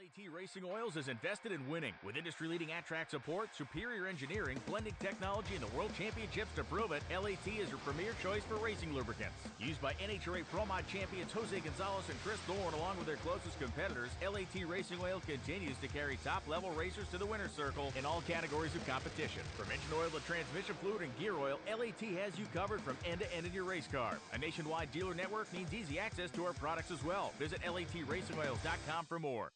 LAT Racing Oils is invested in winning. With industry-leading at-track support, superior engineering, blending technology, and the World Championships to prove it, LAT is your premier choice for racing lubricants. Used by NHRA Pro Mod champions Jose Gonzalez and Chris Thorne, along with their closest competitors, LAT Racing Oil continues to carry top-level racers to the winner's circle in all categories of competition. From engine oil to transmission fluid and gear oil, LAT has you covered from end to end in your race car. A nationwide dealer network means easy access to our products as well. Visit LATRacingOils.com for more.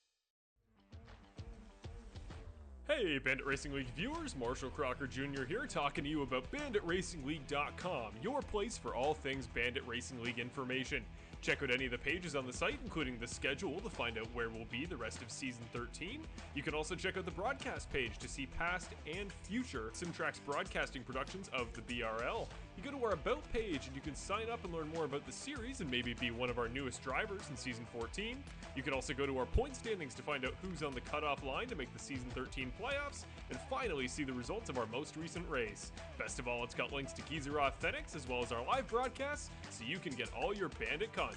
Hey, Bandit Racing League viewers, Marshall Crocker Jr. here, talking to you about BanditRacingLeague.com, your place for all things Bandit Racing League information. Check out any of the pages on the site, including the schedule, to find out where we'll be the rest of Season 13. You can also check out the broadcast page to see past and future SimTraX broadcasting productions of the BRL. You go to our About page and you can sign up and learn more about the series and maybe be one of our newest drivers in Season 14. You can also go to our point standings to find out who's on the cutoff line to make the Season 13 playoffs, and finally see the results of our most recent race. Best of all, it's got links to Geezer Authentics as well as our live broadcasts, so you can get all your Bandit content.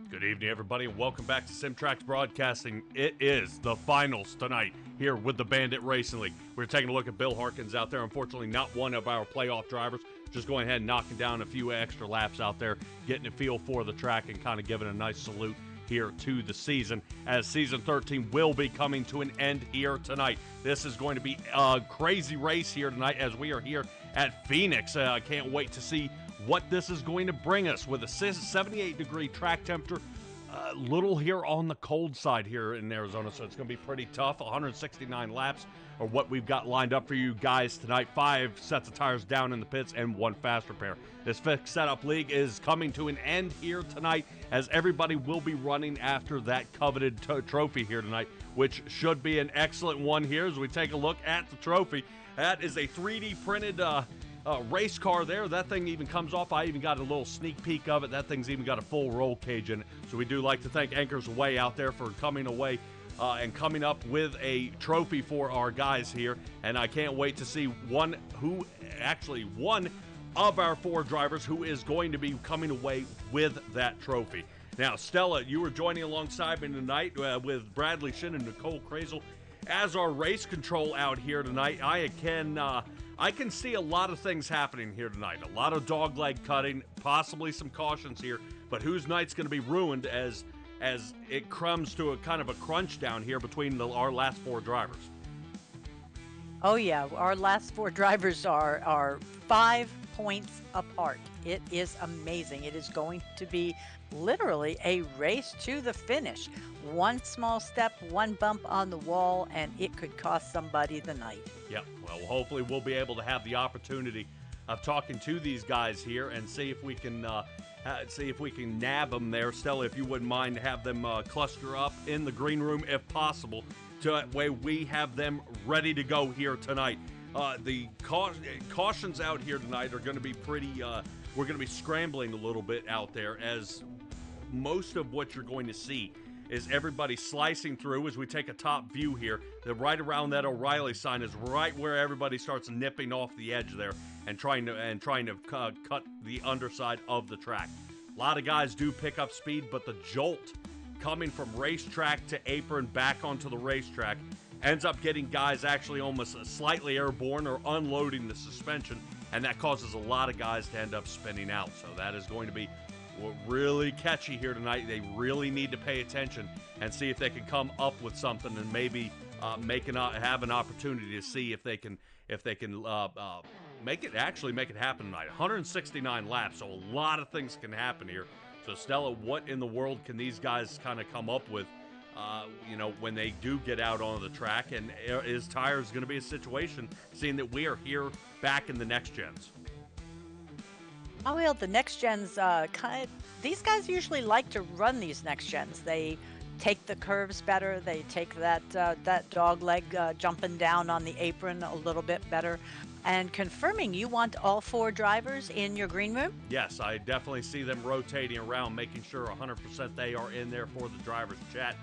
Good evening, everybody, and welcome back to SimTrax Broadcasting. It is the finals tonight here with the Bandit Racing League. We're taking a look at Bill Harkins out there. Unfortunately, not one of our playoff drivers. Just going ahead and knocking down a few extra laps out there, getting a feel for the track and kind of giving a nice salute here to the season, as Season 13 will be coming to an end here tonight. This is going to be a crazy race here tonight as we are here at Phoenix. I can't wait to see what this is going to bring us with a 78-degree track temperature. A little here on the cold side here in Arizona, so it's going to be pretty tough. 169 laps are what we've got lined up for you guys tonight. 5 sets of tires down in the pits and 1 fast repair. This fixed setup league is coming to an end here tonight, as everybody will be running after that coveted trophy here tonight, which should be an excellent one here as we take a look at the trophy. That is a 3D printed race car there. That thing even comes off. I even got a little sneak peek of it. That thing's even got a full roll cage in it. So we do like to thank Anchors Away out there for coming away and coming up with a trophy for our guys here. And I can't wait to see one of our 4 drivers who is going to be coming away with that trophy. Now, Stella, you were joining alongside me tonight with Bradley Shin and Nicole Krazel as our race control out here tonight. I can see a lot of things happening here tonight. A lot of dogleg cutting, possibly some cautions here. But whose night's going to be ruined as it comes to a kind of a crunch down here between our last 4 drivers? Oh yeah, our last four drivers are 5 points apart. It is amazing. It is going to be literally a race to the finish. One small step, one bump on the wall, and it could cost somebody the night. Yep. Well, hopefully we'll be able to have the opportunity of talking to these guys here and see if we can nab them there. Stella, if you wouldn't mind, have them cluster up in the green room if possible. To that way we have them ready to go here tonight. The cautions out here tonight are going to be pretty. We're going to be scrambling a little bit out there, as most of what you're going to see is everybody slicing through. As we take a top view here, that right around that O'Reilly sign is right where everybody starts nipping off the edge there and trying to cut the underside of the track. A lot of guys do pick up speed, but the jolt coming from racetrack to apron back onto the racetrack ends up getting guys actually almost slightly airborne or unloading the suspension, and that causes a lot of guys to end up spinning out. So that is going to be really catchy here tonight. They really need to pay attention and see if they can come up with something and maybe have an opportunity to see if they can make it happen tonight. 169 laps, so a lot of things can happen here. So Stella, what in the world can these guys kind of come up with, when they do get out onto the track? And is tires going to be a situation, seeing that we are here back in the next gens? Oh, well, the next gens, these guys usually like to run these next gens. They take the curves better. They take that dog leg jumping down on the apron a little bit better. And confirming, you want all four drivers in your green room? Yes, I definitely see them rotating around, making sure 100% they are in there for the drivers' chat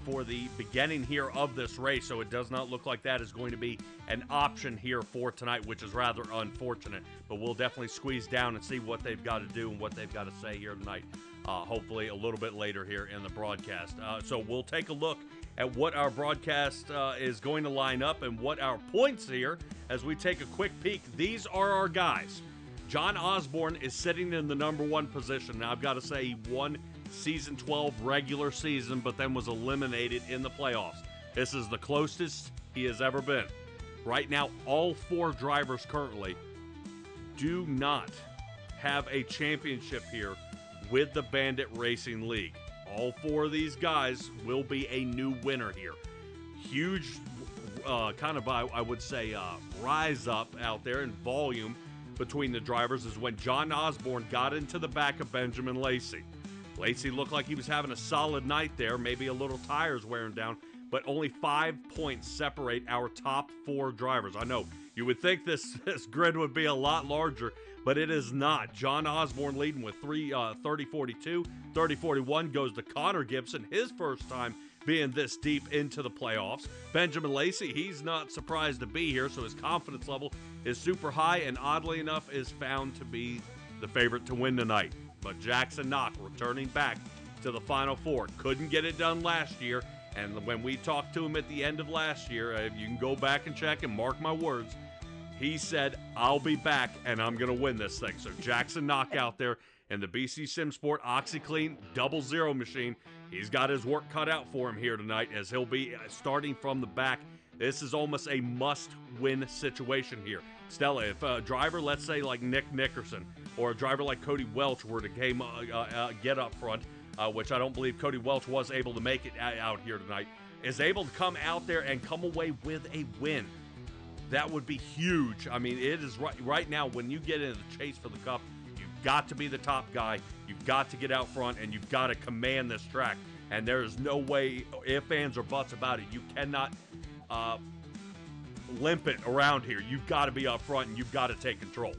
for the beginning here of this race. So it does not look like that is going to be an option here for tonight, which is rather unfortunate. But we'll definitely squeeze down and see what they've got to do and what they've got to say here tonight, hopefully a little bit later here in the broadcast. So we'll take a look at what our broadcast is going to line up and what our points here as we take a quick peek. These are our guys. John Osborne is sitting in the number one position. Now, I've got to say he won Season 12 regular season, but then was eliminated in the playoffs. This is the closest he has ever been. Right now, all four drivers currently do not have a championship here with the Bandit Racing League. All four of these guys will be a new winner here. Huge, I would say, rise up out there in volume between the drivers is when John Osborne got into the back of Benjamin Lacey. Lacey looked like he was having a solid night there, maybe a little tires wearing down, but only 5 points separate our top four drivers. I know you would think this grid would be a lot larger, but it is not. John Osborne leading with 30-42. 30-41 goes to Connor Gibson, his first time being this deep into the playoffs. Benjamin Lacey, he's not surprised to be here, so his confidence level is super high, and oddly enough is found to be the favorite to win tonight. But Jackson Knock returning back to the Final Four. Couldn't get it done last year, and when we talked to him at the end of last year, you can go back and check and mark my words, he said, I'll be back and I'm going to win this thing. So Jackson Knock out there in the BC Sim Sport OxyClean 00 machine. He's got his work cut out for him here tonight, as he'll be starting from the back. This is almost a must-win situation here. Stella, if a driver, let's say like Nick Nickerson, or a driver like Cody Welch were to get up front, which I don't believe Cody Welch was able to make it out here tonight, is able to come out there and come away with a win, that would be huge. I mean, it is right now when you get into the chase for the cup, you've got to be the top guy, you've got to get out front, and you've got to command this track. And there is no way, ifs, ands, or buts about it. You cannot limp it around here. You've got to be up front, and you've got to take control.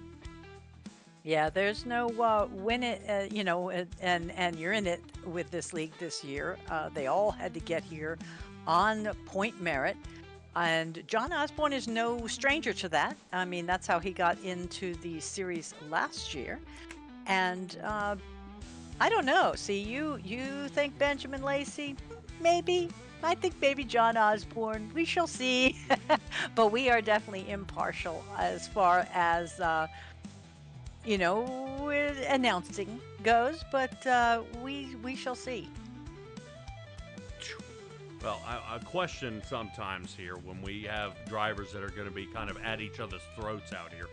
Yeah, there's no win it, and you're in it with this league this year. They all had to get here on point merit. And John Osborne is no stranger to that. I mean, that's how he got into the series last year. And I don't know. See, you think Benjamin Lacey? Maybe. I think maybe John Osborne. We shall see. But we are definitely impartial as far as, announcing goes. But we shall see. Well, I question sometimes here when we have drivers that are going to be kind of at each other's throats out here,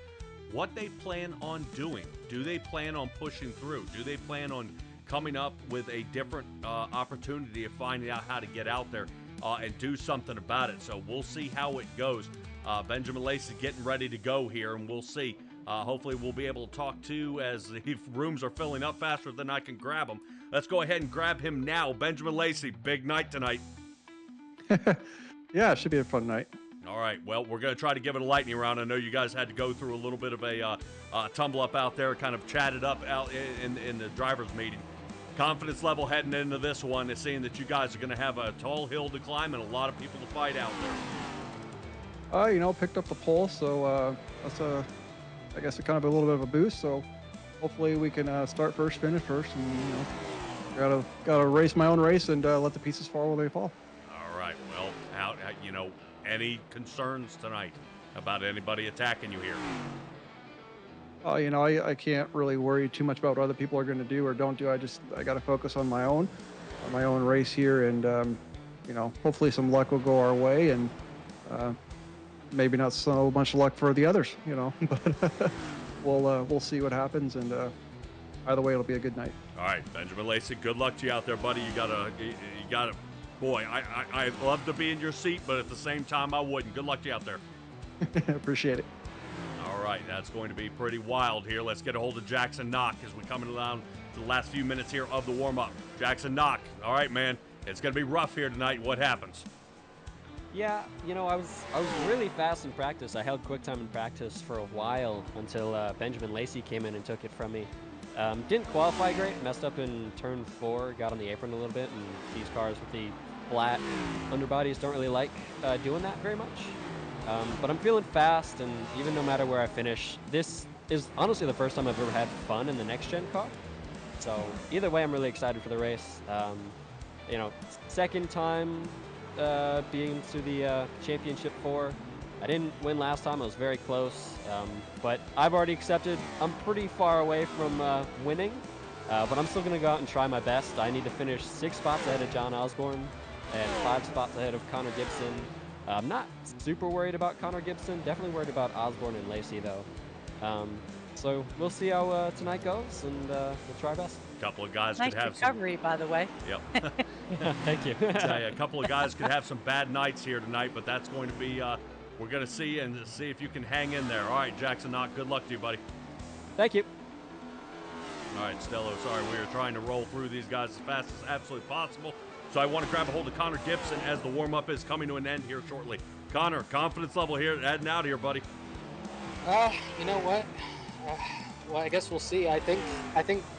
what they plan on doing. Do they plan on pushing through? Do they plan on coming up with a different opportunity of finding out how to get out there and do something about it? So we'll see how it goes. Benjamin Lacey getting ready to go here, and we'll see. Hopefully we'll be able to talk to as the rooms are filling up faster than I can grab them. Let's go ahead and grab him now. Benjamin Lacey, big night tonight. Yeah, it should be a fun night. All right, well, we're going to try to give it a lightning round. I know you guys had to go through a little bit of a tumble up out there, kind of chatted up out in the driver's meeting. Confidence level heading into this one is seeing that you guys are going to have a tall hill to climb and a lot of people to fight out there. Picked up the pole, so that's I guess kind of a little bit of a boost. So hopefully we can start first, finish first, and gotta race my own race and let the pieces fall where they fall. All right, well, any concerns tonight about anybody attacking you here? I can't really worry too much about what other people are going to do or don't do. I got to focus on my own race here, and hopefully some luck will go our way, and maybe not so much luck for the others, but we'll see what happens, and either way, it'll be a good night. All right, Benjamin Lacey, good luck to you out there, buddy. You gotta. Boy, I'd love to be in your seat, but at the same time, I wouldn't. Good luck to you out there. Appreciate it. All right, that's going to be pretty wild here. Let's get a hold of Jackson Knock as we come down to the last few minutes here of the warm-up. Jackson Knock, all right, man, it's going to be rough here tonight. What happens? Yeah, I was really fast in practice. I held quick time in practice for a while until Benjamin Lacey came in and took it from me. Didn't qualify great, messed up in turn 4, got on the apron a little bit, and these cars with the flat underbodies don't really like doing that very much. But I'm feeling fast, and even no matter where I finish, this is honestly the first time I've ever had fun in the next-gen car. So either way, I'm really excited for the race. Second time being to the Championship 4. I didn't win last time. I was very close, but I've already accepted I'm pretty far away from winning, but I'm still going to go out and try my best. I need to finish 6 spots ahead of John Osborne and 5 spots ahead of Connor Gibson. I'm not super worried about Connor Gibson. Definitely worried about Osborne and Lacey, though. So we'll see how tonight goes, and we'll try our best. A couple of guys Nice could have recovery, by the way. Yep. Thank you. A couple of guys could have some bad nights here tonight, but that's going to be we're going to see if you can hang in there. All right, Jackson Knock, good luck to you, buddy. Thank you. All right, Stello, sorry, we were trying to roll through these guys as fast as absolutely possible. So I want to grab a hold of Connor Gibson as the warm-up is coming to an end here shortly. Connor, confidence level here, heading out here, buddy. You know what? Well, I guess we'll see. I think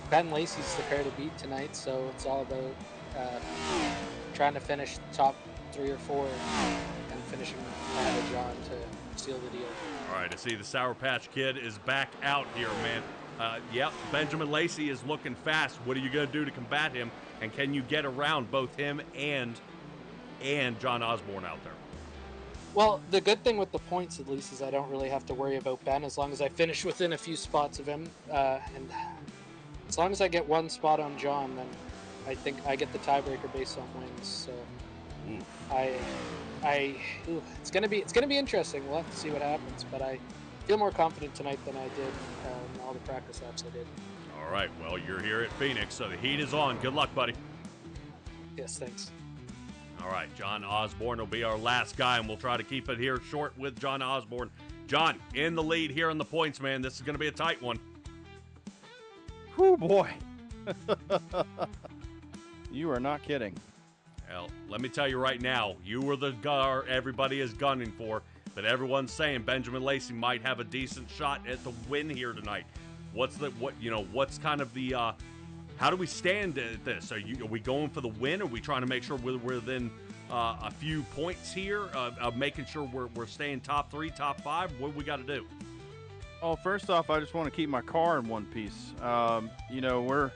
Ben Lacey's the pair to beat tonight, so it's all about trying to finish top 3 or 4 and finishing ahead of John to seal the deal. All right, I see the Sour Patch Kid is back out here, man. Yep, Benjamin Lacey is looking fast. What are you going to do to combat him? And can you get around both him and John Osborne out there? Well, the good thing with the points, at least, is I don't really have to worry about Ben as long as I finish within a few spots of him. And as long as I get 1 spot on John, then I think I get the tiebreaker based on wins. So it's gonna be interesting. We'll have to see what happens, but I feel more confident tonight than I did in all the practice laps I did. All right, well, you're here at Phoenix, so the heat is on. Good luck, buddy. Yes, thanks. All right, John Osborne will be our last guy, and we'll try to keep it here short with John Osborne. John, in the lead here in the points, man. This is going to be a tight one. Whew, boy. You are not kidding. Well, let me tell you right now, you were the guy everybody is gunning for, but everyone's saying Benjamin Lacey might have a decent shot at the win here tonight. What's kind of the how do we stand at this? Are we going for the win? Are we trying to make sure we're within a few points here of making sure we're staying top 3, top 5? What do we got to do? Oh, first off, I just want to keep my car in one piece. We're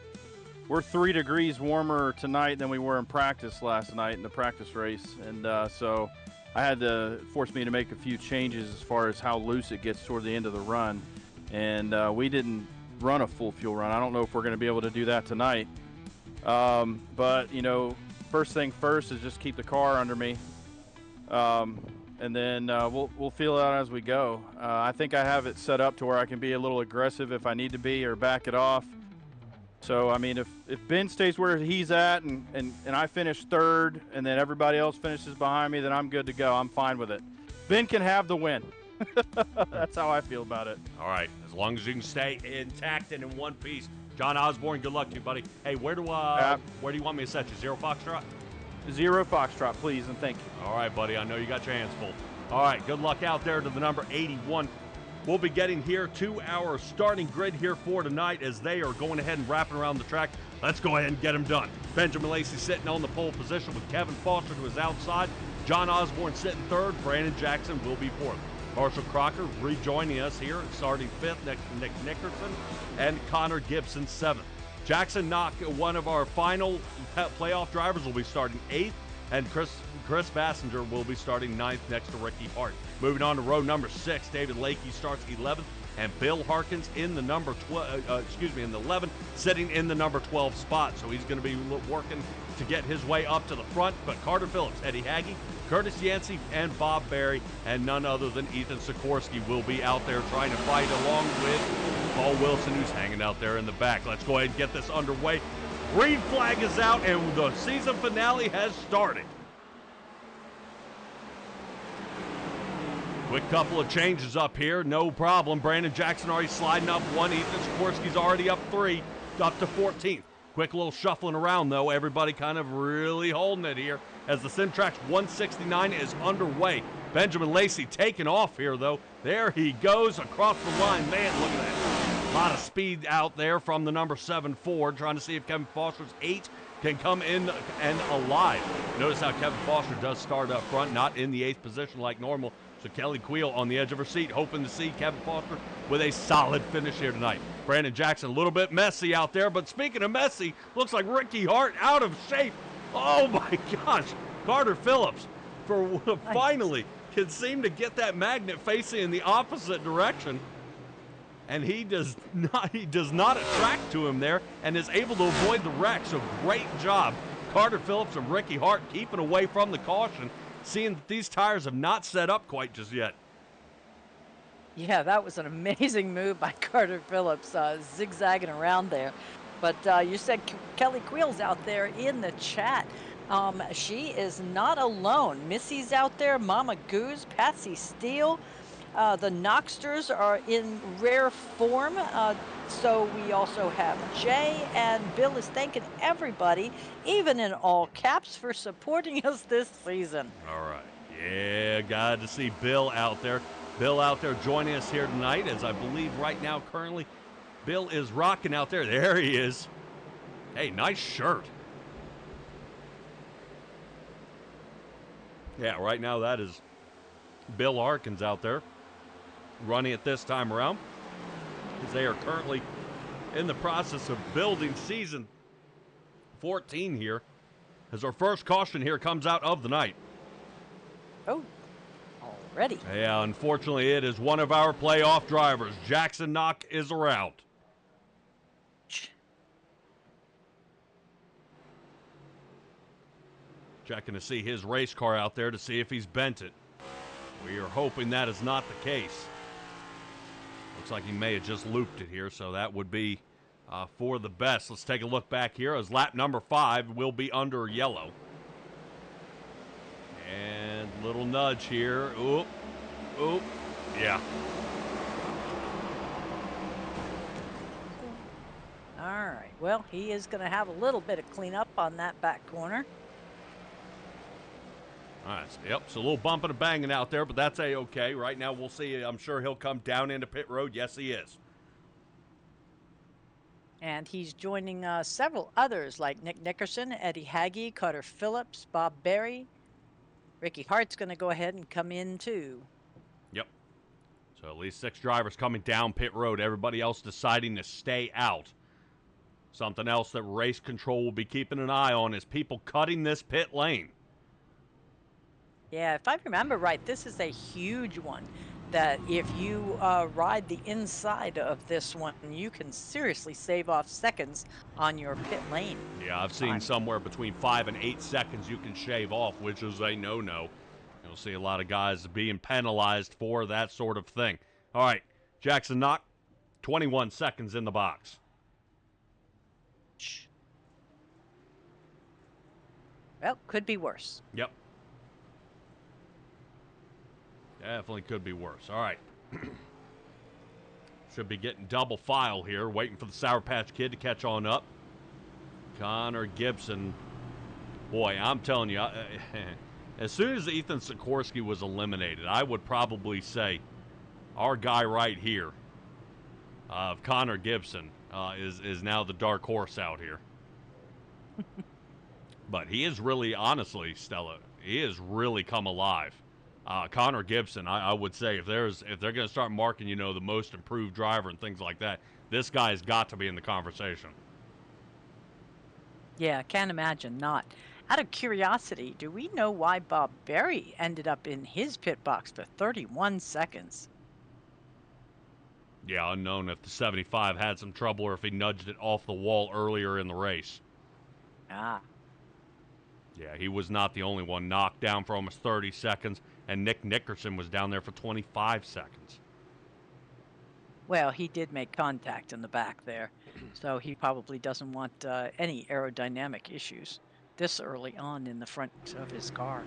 3 degrees warmer tonight than we were in practice last night in the practice race, and so I had to force me to make a few changes as far as how loose it gets toward the end of the run, and we didn't run a full fuel run. I don't know if we're going to be able to do that tonight, but first thing first is just keep the car under me, and then we'll feel it out as we go. I think I have it set up to where I can be a little aggressive if I need to be, or back it off. So, I mean, if Ben stays where he's at and I finish third and then everybody else finishes behind me, then I'm good to go. I'm fine with it. Ben can have the win. That's how I feel about it. All right, as long as you can stay intact and in one piece. John Osborne, good luck to you, buddy. Hey, where do you want me to set you? 0 Foxtrot? 0 Foxtrot, please, and thank you. All right, buddy. I know you got your hands full. All right, good luck out there to the number 81. We'll be getting here to our starting grid here for tonight as they are going ahead and wrapping around the track. Let's go ahead and get them done. Benjamin Lacey sitting on the pole position with Kevin Foster to his outside. John Osborne sitting third. Brandon Jackson will be fourth. Marshall Crocker rejoining us here, starting fifth next to Nick Nickerson, and Connor Gibson seventh. Jackson Knock, one of our final playoff drivers, will be starting eighth, and Chris Bassinger will be starting ninth next to Ricky Hart. Moving on to row number 6, David Lakey starts 11th, and Bill Harkins in the number 11, sitting in the number 12 spot. So he's going to be working to get his way up to the front. But Carter Phillips, Eddie Hagge, Curtis Yancey, and Bob Barry, and none other than Ethan Sikorsky will be out there trying to fight along with Paul Wilson, who's hanging out there in the back. Let's go ahead and get this underway. Green flag is out, and the season finale has started. Quick couple of changes up here, no problem. Brandon Jackson already sliding up 1. Ethan Sikorsky's already up 3, up to 14th. Quick little shuffling around, though. Everybody kind of really holding it here as the SimTraX 169 is underway. Benjamin Lacey taking off here, though. There he goes across the line. Man, look at that. A lot of speed out there from the number 7 Ford, trying to see if Kevin Foster's 8 can come in and alive. Notice how Kevin Foster does start up front, not in the 8th position like normal. So Kelly Queel on the edge of her seat, hoping to see Kevin Foster with a solid finish here tonight. Brandon Jackson, a little bit messy out there, but speaking of messy, looks like Ricky Hart out of shape. Oh my gosh, Carter Phillips finally can seem to get that magnet facing in the opposite direction. And he does not attract to him there and is able to avoid the wreck. So great job, Carter Phillips and Ricky Hart, keeping away from the caution, seeing that these tires have not set up quite just yet. Yeah, that was an amazing move by Carter Phillips, zigzagging around there. But you said Kelly Queel's out there in the chat. She is not alone. Missy's out there, Mama Goose, Patsy Steele. The Knocksters are in rare form. So we also have Jay, and Bill is thanking everybody, even in all caps, for supporting us this season. All right. Yeah, glad to see Bill out there. Bill out there joining us here tonight, as I believe right now currently Bill is rocking out there. There he is. Hey, nice shirt. Yeah, right now that is Bill Harkins out there running it this time around, as they are currently in the process of building season 14 here, as our first caution here comes out of the night. Oh, already. Yeah, unfortunately it is one of our playoff drivers. Jackson Knock is around. Checking to see his race car out there to see if he's bent it. We are hoping that is not the case. Looks like he may have just looped it here, so that would be for the best. Let's take a look back here as lap number 5 will be under yellow. And little nudge here. Oop, oop, yeah. All right. Well, he is going to have a little bit of cleanup on that back corner. All right, yep, so a little bumping and banging out there, but that's A-okay. Right now we'll see. I'm sure he'll come down into pit road. Yes, he is. And he's joining several others like Nick Nickerson, Eddie Hagge, Carter Phillips, Bob Barry. Ricky Hart's going to go ahead and come in too. Yep. So at least 6 drivers coming down pit road. Everybody else deciding to stay out. Something else that race control will be keeping an eye on is people cutting this pit lane. Yeah, if I remember right, this is a huge one. that if you ride the inside of this one, you can seriously save off seconds on your pit lane. Yeah, I've seen somewhere between 5 and 8 seconds you can shave off, which is a no-no. You'll see a lot of guys being penalized for that sort of thing. All right, Jackson Knock, 21 seconds in the box. Well, could be worse. Yep. Definitely could be worse. All right. Should be getting double file here, waiting for the Sour Patch Kid to catch on up. Connor Gibson. Boy, I'm telling you, as soon as Ethan Sikorsky was eliminated, I would probably say our guy right here, Connor Gibson, is now the dark horse out here. But he is really, honestly, Stella, he has really come alive. Connor Gibson, I would say, if they're going to start marking, the most improved driver and things like that, this guy's got to be in the conversation. Yeah, can't imagine not. Out of curiosity, do we know why Bob Berry ended up in his pit box for 31 seconds? Yeah, unknown if the 75 had some trouble or if he nudged it off the wall earlier in the race. Ah. Yeah, he was not the only one knocked down for almost 30 seconds, and Nick Nickerson was down there for 25 seconds. Well, he did make contact in the back there, so he probably doesn't want any aerodynamic issues this early on in the front of his car.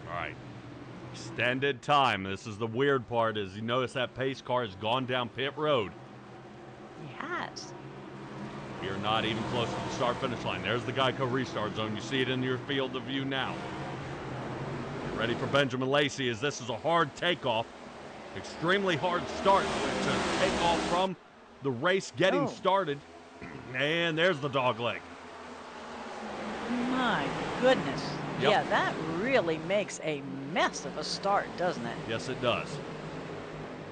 All right. Extended time. This is the weird part, is you notice that pace car has gone down pit road. He has. We are not even close to the start-finish line. There's the Geico restart zone. You see it in your field of view now. Get ready for Benjamin Lacey, as this is a hard takeoff. Extremely hard start to take off from the race getting started. And there's the dog leg. My goodness. Yep. Yeah, that really makes a mess of a start, doesn't it? Yes, it does.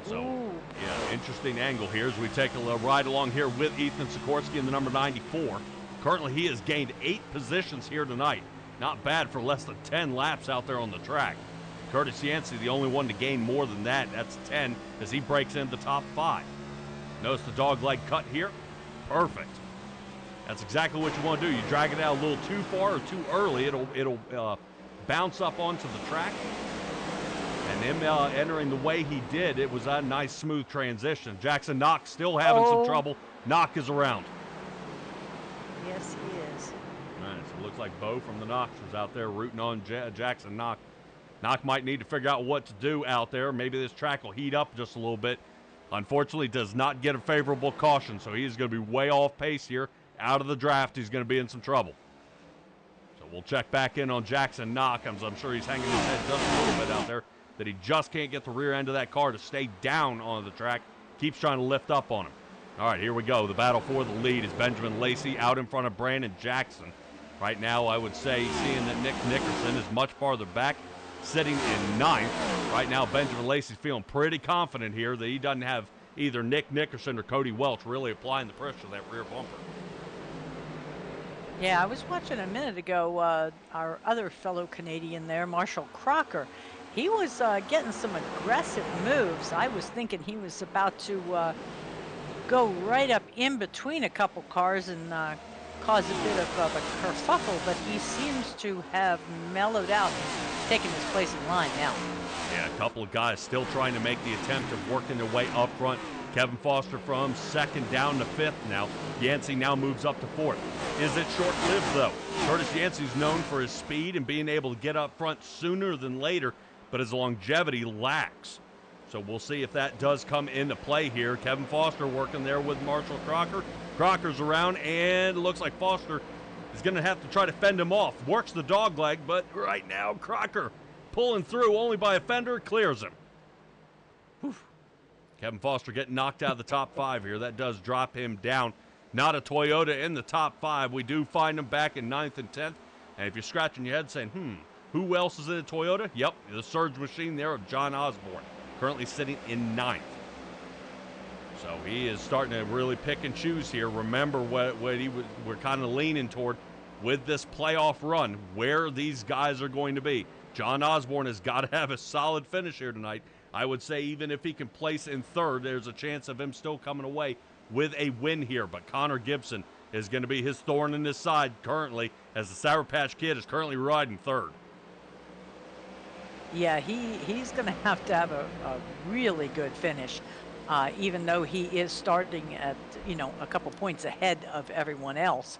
So, Ooh. yeah, interesting angle here as we take a ride along here with Ethan Sikorsky in the number 94. Currently, he has gained 8 positions here tonight. Not bad for less than 10 laps out there on the track. Curtis Yancey, the only one to gain more than that. That's 10 as he breaks into the top 5. Notice the dog leg cut here. Perfect. That's exactly what you want to do. You drag it out a little too far or too early, it'll bounce up onto the track. And him entering the way he did, it was a nice, smooth transition. Jackson Knock still having some trouble. Knock is around. Yes, he is. All right, so it looks like Bo from the Knox was out there rooting on Jackson Knock. Knock might need to figure out what to do out there. Maybe this track will heat up just a little bit. Unfortunately, does not get a favorable caution, so he's going to be way off pace here. Out of the draft, he's going to be in some trouble. So we'll check back in on Jackson Knock. I'm sure he's hanging his head just a little bit out there, that he just can't get the rear end of that car to stay down on the track. Keeps trying to lift up on him. All right, here we go. The battle for the lead is Benjamin Lacey out in front of Brandon Jackson. Right now, I would say, seeing that Nick Nickerson is much farther back, sitting in 9th. Right now, Benjamin Lacey's feeling pretty confident here that he doesn't have either Nick Nickerson or Cody Welch really applying the pressure to that rear bumper. Yeah, I was watching a minute ago our other fellow Canadian there, Marshall Crocker. He was getting some aggressive moves. I was thinking he was about to go right up in between a couple cars and cause a bit of a kerfuffle, but he seems to have mellowed out and taken his place in line now. Yeah, a couple of guys still trying to make the attempt of working their way up front. Kevin Foster from 2nd down to 5th now. Yancey now moves up to 4th. Is it short-lived, though? Curtis Yancey's known for his speed and being able to get up front sooner than later, but his longevity lacks. So we'll see if that does come into play here. Kevin Foster working there with Marshall Crocker. Crocker's around, and it looks like Foster is going to have to try to fend him off. Works the dog leg, but right now Crocker pulling through only by a fender, clears him. Whew. Kevin Foster getting knocked out of the top 5 here. That does drop him down. Not a Toyota in the top 5. We do find him back in 9th and 10th. And if you're scratching your head saying, who else is in a Toyota? Yep, the Surge machine there of John Osborne, currently sitting in 9th. So he is starting to really pick and choose here. Remember what we're kind of leaning toward with this playoff run, where these guys are going to be. John Osborne has got to have a solid finish here tonight. I would say even if he can place in third, there's a chance of him still coming away with a win here. But Connor Gibson is going to be his thorn in his side currently, as the Sour Patch Kid is currently riding third. Yeah, he's going to have a really good finish, even though he is starting at, a couple points ahead of everyone else.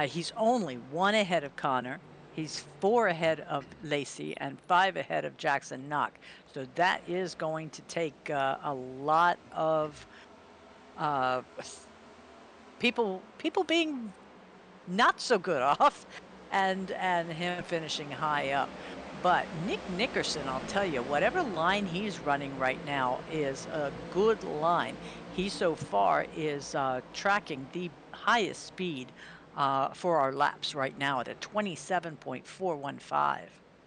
He's only 1 ahead of Connor. He's 4 ahead of Lacey and 5 ahead of Jackson Knock. So that is going to take a lot of people being not so good off, and him finishing high up. But Nick Nickerson, I'll tell you, whatever line he's running right now is a good line. He so far is tracking the highest speed for our laps right now at a 27.415.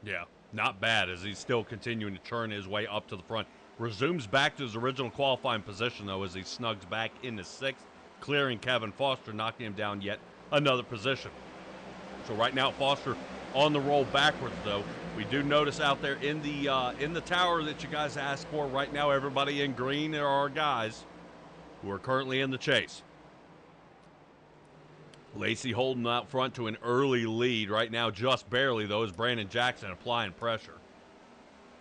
Yeah, not bad, as he's still continuing to churn his way up to the front. Resumes back to his original qualifying position, though, as he snugs back into 6th, clearing Kevin Foster, knocking him down yet another position. So right now, Foster on the roll backwards, though. We do notice out there in the tower that you guys asked for right now, everybody in green are our guys who are currently in the chase. Lacey holding out front to an early lead right now, just barely, though, is Brandon Jackson applying pressure.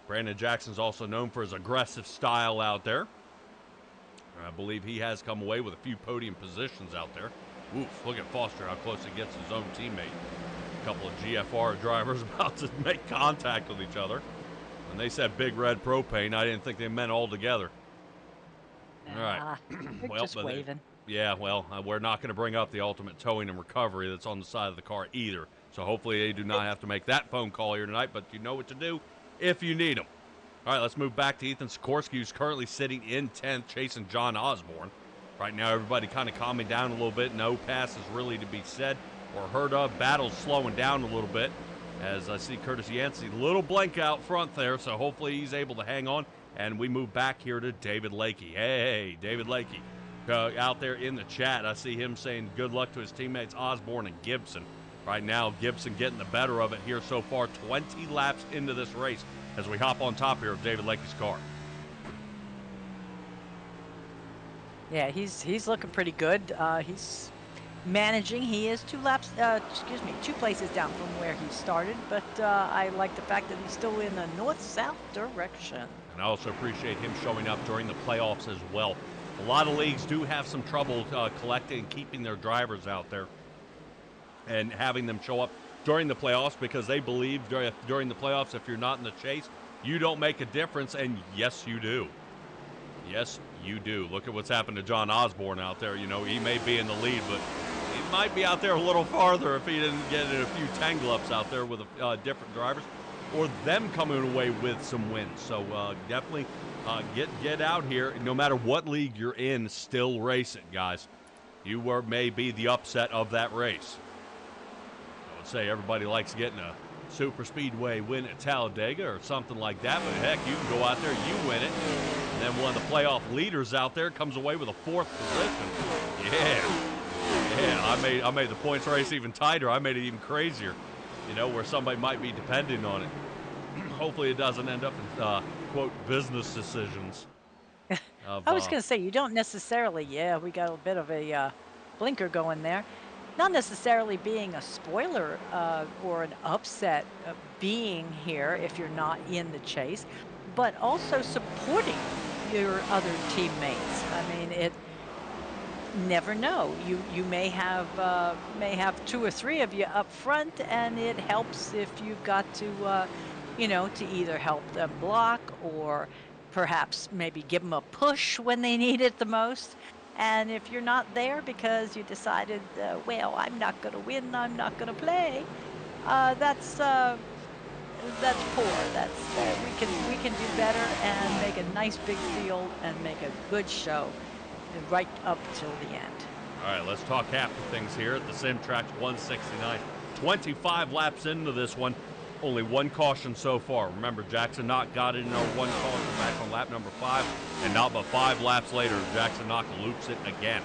Brandon Jackson's also known for his aggressive style out there. I believe he has come away with a few podium positions out there. Oof, look at Foster, how close he gets his own teammate. A couple of GFR drivers about to make contact with each other. When they said Big Red Propane, I didn't think they meant all together. All right. Well, just waving. Yeah, well, we're not going to bring up the ultimate towing and recovery that's on the side of the car either. So hopefully they do not have to make that phone call here tonight, but you know what to do if you need them. All right, let's move back to Ethan Sikorsky, who's currently sitting in 10th, chasing John Osborne. Right now, everybody kind of calming down a little bit. No passes really to be said or heard of. Battle's slowing down a little bit, as I see Curtis Yancey, a little blank out front there, so hopefully he's able to hang on. And we move back here to David Lakey. Hey, David Lakey. Out there in the chat, I see him saying good luck to his teammates Osborne and Gibson. Right now, Gibson getting the better of it here so far, 20 laps into this race as we hop on top here of David Lakey's car. Yeah, he's looking pretty good. He's managing. He is 2 places down from where he started, but I like the fact that he's still in the north-south direction. And I also appreciate him showing up during the playoffs as well. A lot of leagues do have some trouble collecting and keeping their drivers out there and having them show up during the playoffs because they believe during the playoffs, if you're not in the chase, you don't make a difference, and yes, you do. Yes, you do. Look at what's happened to John Osborne out there. You know, he may be in the lead, but he might be out there a little farther if he didn't get in a few tangle-ups out there with different drivers or them coming away with some wins. So definitely get out here. No matter what league you're in, still race it, guys. You may be the upset of that race. I would say everybody likes getting a super speedway win at Talladega or something like that, but heck, you can go out there, you win it, and then one of the playoff leaders out there comes away with a 4th position. Yeah, I made the points race even tighter. I made it even crazier, you know, where somebody might be depending on it. Hopefully it doesn't end up in, quote, business decisions. I was going to say, you don't necessarily, we got a bit of a blinker going there. Not necessarily being a spoiler or an upset being here if you're not in the chase, but also supporting your other teammates. I mean, it never know. You may have 2 or 3 of you up front, and it helps if you've got to to either help them block or perhaps maybe give them a push when they need it the most. And if you're not there because you decided, well, I'm not going to win, I'm not going to play, that's poor. That's we can do better and make a nice big field and make a good show right up till the end. All right, let's talk after things here at the SimTraX 169. 25 laps into this one. Only 1 caution so far. Remember, Jackson Knock got in on 1 caution back on lap number 5, and not but 5 laps later, Jackson Knock loops it again.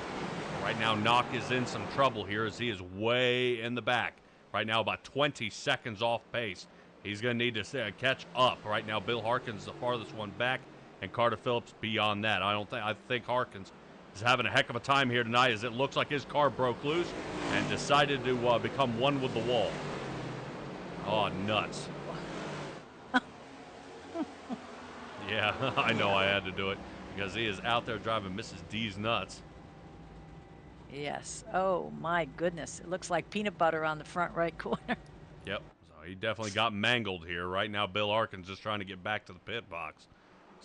Right now, Knock is in some trouble here as he is way in the back. Right now, about 20 seconds off pace. He's going to need to catch up. Right now, Bill Harkins the farthest one back, and Carter Phillips beyond that. I think Harkins is having a heck of a time here tonight, as it looks like his car broke loose and decided to become one with the wall. Oh, nuts. Yeah, I know I had to do it, because he is out there driving Mrs. D's nuts. Yes. Oh, my goodness. It looks like peanut butter on the front right corner. Yep. So he definitely got mangled here. Right now, Bill Harkins just trying to get back to the pit box.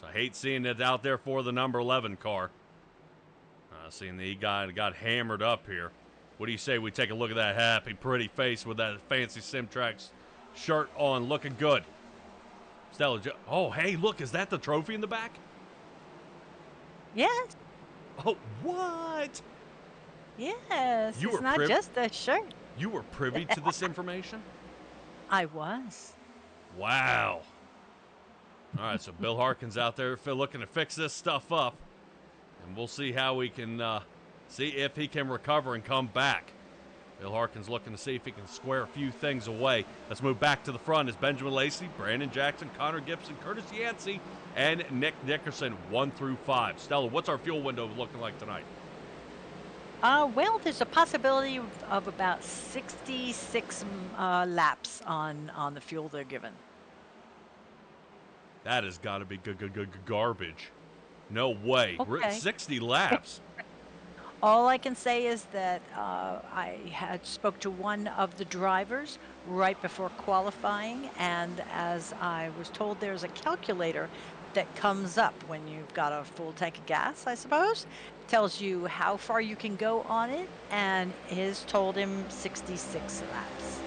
So I hate seeing it out there for the number 11 car. Seeing that he got hammered up here. What do you say we take a look at that happy, pretty face with that fancy SimTraX shirt on, looking good. Stella, oh, hey, look, is that the trophy in the back? Yes. Oh, what? Yes. It's not just a shirt. You were privy to this information? I was. Wow. All right, so Bill Harkins out there looking to fix this stuff up. And we'll see how we can see if he can recover and come back. Bill Harkins looking to see if he can square a few things away. Let's move back to the front as Benjamin Lacey, Brandon Jackson, Connor Gibson, Curtis Yancey, and Nick Nickerson, 1 through 5. Stella, what's our fuel window looking like tonight? Well, there's a possibility of about 66 laps on the fuel they're given. That has got to be good garbage. No way. Okay. 60 laps. All I can say is that I had spoke to one of the drivers right before qualifying, and as I was told, there's a calculator that comes up when you've got a full tank of gas, I suppose. Tells you how far you can go on it, and his told him 66 laps.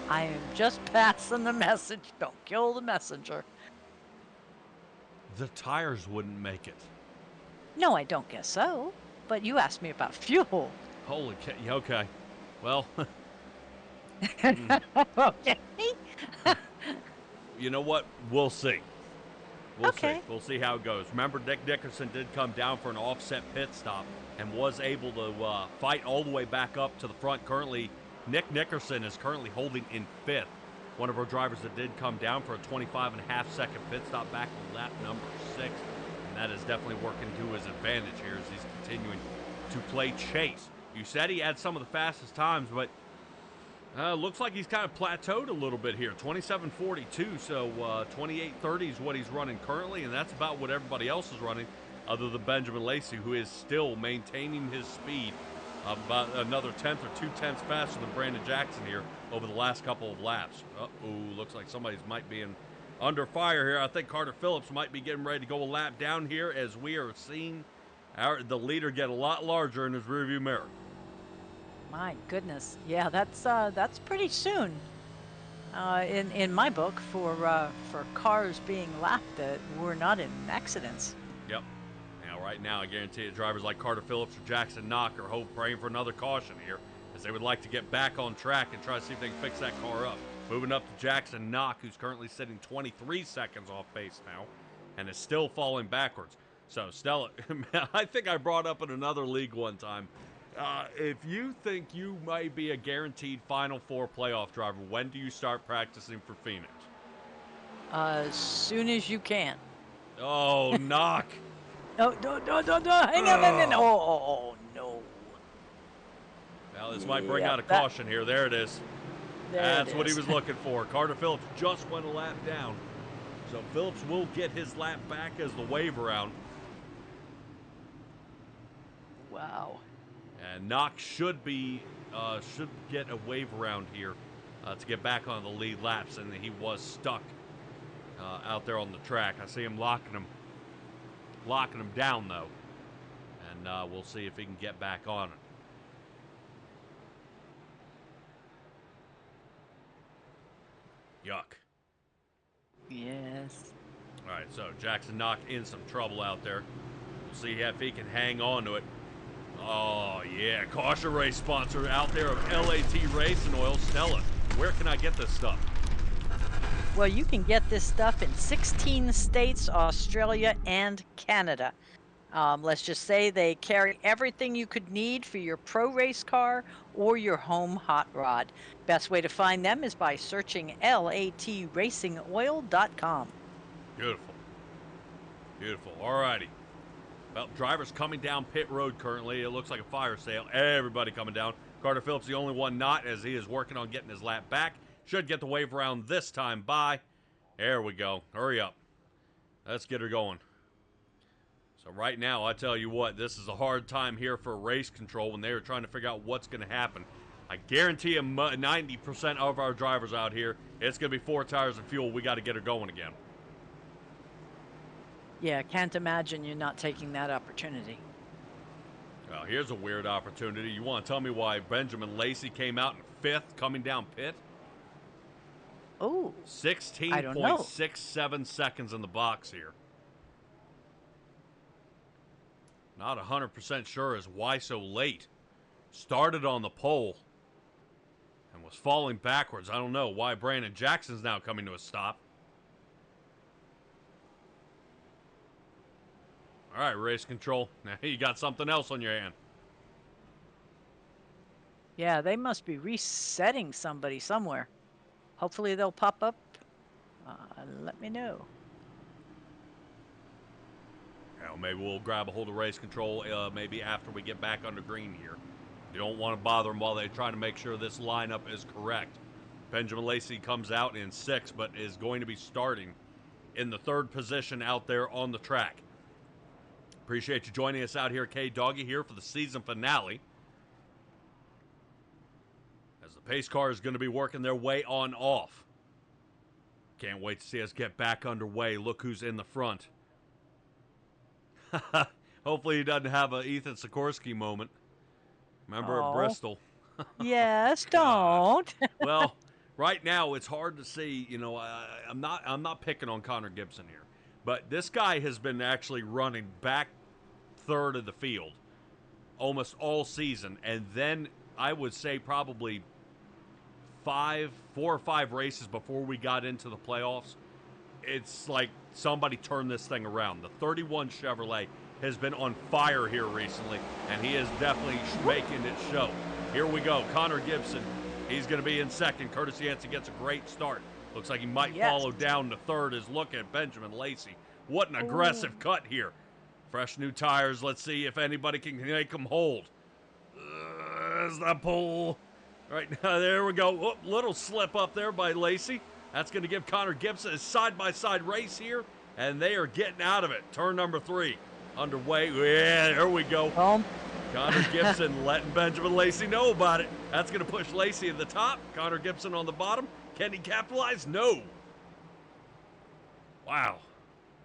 I am just passing the message. Don't kill the messenger. The tires wouldn't make it. No, I don't guess so. But you asked me about fuel. Holy okay. Well, Okay. you know what? We'll see. We'll Okay. see. We'll see how it goes. Remember, Nick Nickerson did come down for an offset pit stop and was able to fight all the way back up to the front. Currently, Nick Nickerson is currently holding in 5th. One of our drivers that did come down for a 25.5-second pit stop back on lap number 6. And that is definitely working to his advantage here as he's continuing to play chase. You said he had some of the fastest times, but looks like he's kind of plateaued a little bit here. 27:42, so 28:30 is what he's running currently, and that's about what everybody else is running, other than Benjamin Lacey, who is still maintaining his speed about another 1/10 or 2/10 faster than Brandon Jackson here over the last couple of laps. Looks like somebody's might be under fire here. I think Carter Phillips might be getting ready to go a lap down here, as we are seeing the leader get a lot larger in his rearview mirror. My goodness. Yeah, that's pretty soon. In my book for cars being lapped that were not in accidents. Yep. Now, right now, I guarantee you, drivers like Carter Phillips or Jackson Knock are praying for another caution here, as they would like to get back on track and try to see if they can fix that car up. Moving up to Jackson Knock, who's currently sitting 23 seconds off pace now, and is still falling backwards. So, Stella, I think I brought up in another league one time, if you think you might be a guaranteed Final Four playoff driver, when do you start practicing for Phoenix? As soon as you can. Oh, Knock. No, hang on. Oh, no. Well, this might bring Yeah, out a caution here. There it is. There That's it what he is. was looking for. Carter Phillips just went a lap down. So Phillips will get his lap back as the wave around. Wow. And Knox should get a wave around here to get back on the lead laps, and he was stuck out there on the track. I see him locking him down though, and we'll see if he can get back on it. Yuck. Yes. All right, so Jackson Knock in some trouble out there. We'll see if he can hang on to it. Oh, yeah, caution race sponsor out there of LAT Racing Oil. Stella, where can I get this stuff? Well, you can get this stuff in 16 states, Australia, and Canada. Let's just say they carry everything you could need for your pro race car or your home hot rod. Best way to find them is by searching latracingoil.com. Beautiful. Beautiful. All righty. Well, drivers coming down pit road currently. It looks like a fire sale. Everybody coming down. Carter Phillips the only one not, as he is working on getting his lap back. Should get the wave round this time by. There we go. Hurry up. Let's get her going. So right now, I tell you what, this is a hard time here for race control when they are trying to figure out what's going to happen. I guarantee you 90% of our drivers out here, it's going to be 4 tires and fuel. We got to get her going again. Yeah, can't imagine you not taking that opportunity. Well, here's a weird opportunity. You want to tell me why Benjamin Lacey came out in 5th coming down pit? Oh, 16.67 seconds in the box here. Not 100% sure as why so late. Started on the pole and was falling backwards. I don't know why Brandon Jackson's now coming to a stop. All right, race control. Now you got something else on your hand. yeah, they must be resetting somebody somewhere. Hopefully they'll pop up. Let me know. Well, maybe we'll grab a hold of race control maybe after we get back under green here. You don't want to bother them while they try to make sure this lineup is correct. Benjamin Lacey comes out in 6th, but is going to be starting in the 3rd position out there on the track. Appreciate you joining us out here, K-Doggy, here for the season finale. As the pace car is going to be working their way on off. Can't wait to see us get back underway. Look who's in the front. Hopefully he doesn't have a Ethan Sikorsky moment. Remember at Bristol? Yes, don't. Well, right now it's hard to see. You know, I'm not picking on Connor Gibson here, but this guy has been actually running back 3rd of the field almost all season, and then I would say probably 4 or 5 races before we got into the playoffs. It's like somebody turned this thing around. The 31 Chevrolet has been on fire here recently, and he is definitely making it show. Here we go. Connor Gibson, he's going to be in 2nd. Curtis Yancey gets a great start. Looks like he might follow down to 3rd. Is look at Benjamin Lacey. What an aggressive cut here. Fresh new tires. Let's see if anybody can make them hold. There's the pole. Right now, there we go. Oh, little slip up there by Lacey. That's going to give Connor Gibson a side-by-side race here, and they are getting out of it. Turn number 3 underway. Yeah, there we go. Connor Gibson letting Benjamin Lacey know about it. That's going to push Lacey at the top. Connor Gibson on the bottom. Can he capitalize? No. Wow.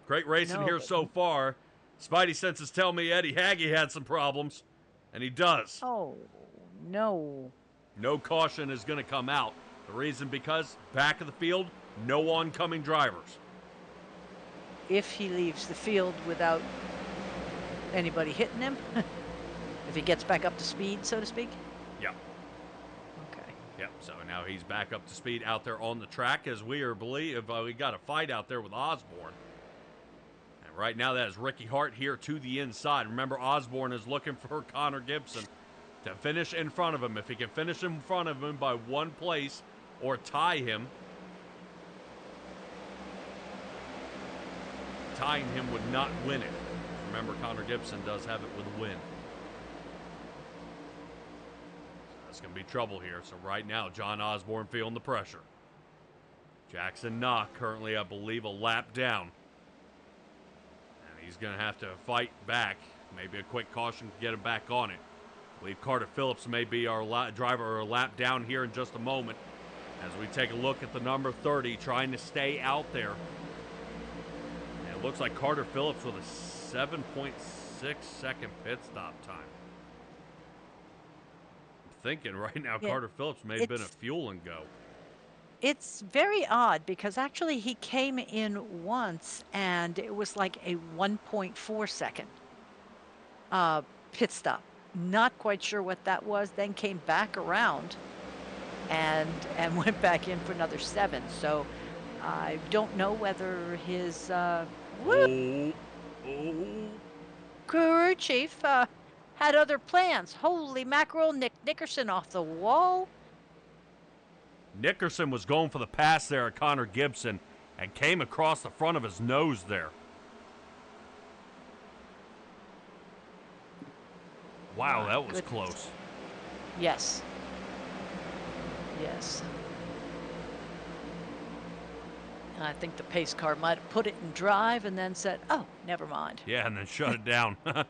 Great racing here so far. Spidey senses tell me Eddie Haggy had some problems, and he does. Oh, no. No caution is going to come out. The reason because back of the field, no oncoming drivers. If he leaves the field without anybody hitting him, if he gets back up to speed, so to speak. Yep. Okay. Yep. So now he's back up to speed out there on the track as we believe we got a fight out there with Osborne. And right now that is Ricky Hart here to the inside. Remember, Osborne is looking for Connor Gibson to finish in front of him. If he can finish in front of him by 1 place or tie him, tying him would not win it. Remember, Connor Gibson does have it with a win. So that's going to be trouble here. So right now, John Osborne feeling the pressure. Jackson Knock currently, I believe, a lap down. And he's going to have to fight back. Maybe a quick caution to get him back on it. I believe Carter Phillips may be our driver or lap down here in just a moment as we take a look at the number 30 trying to stay out there. And it looks like Carter Phillips with a 7.6 second pit stop time. I'm thinking right now Carter Phillips may have been a fuel and go. It's very odd because actually he came in once and it was like a 1.4 second pit stop. Not quite sure what that was, then came back around and went back in for another 7. So I don't know whether his crew chief had other plans. Holy mackerel, Nick Nickerson off the wall. Nickerson was going for the pass there at Connor Gibson and came across the front of his nose there. Wow, that was close. Yes. Yes. I think the pace car might have put it in drive and then said, "Oh, never mind." Yeah, and then shut it down. Yeah,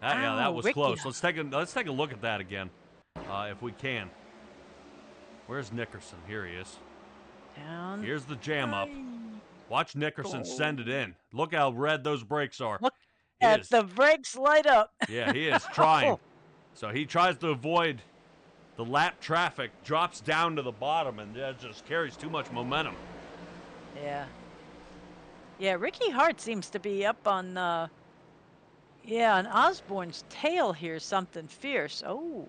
that was Ricky. close. Let's take a look at that again, if we can. Where's Nickerson? Here he is. Down. Here's the jam up. Watch Nickerson send it in. Look how red those brakes are. Look at the brakes light up. Yeah, he is trying. So he tries to avoid the lap traffic, drops down to the bottom, and just carries too much momentum. Yeah. Yeah, Ricky Hart seems to be up on, on Osborne's tail here, something fierce. Oh.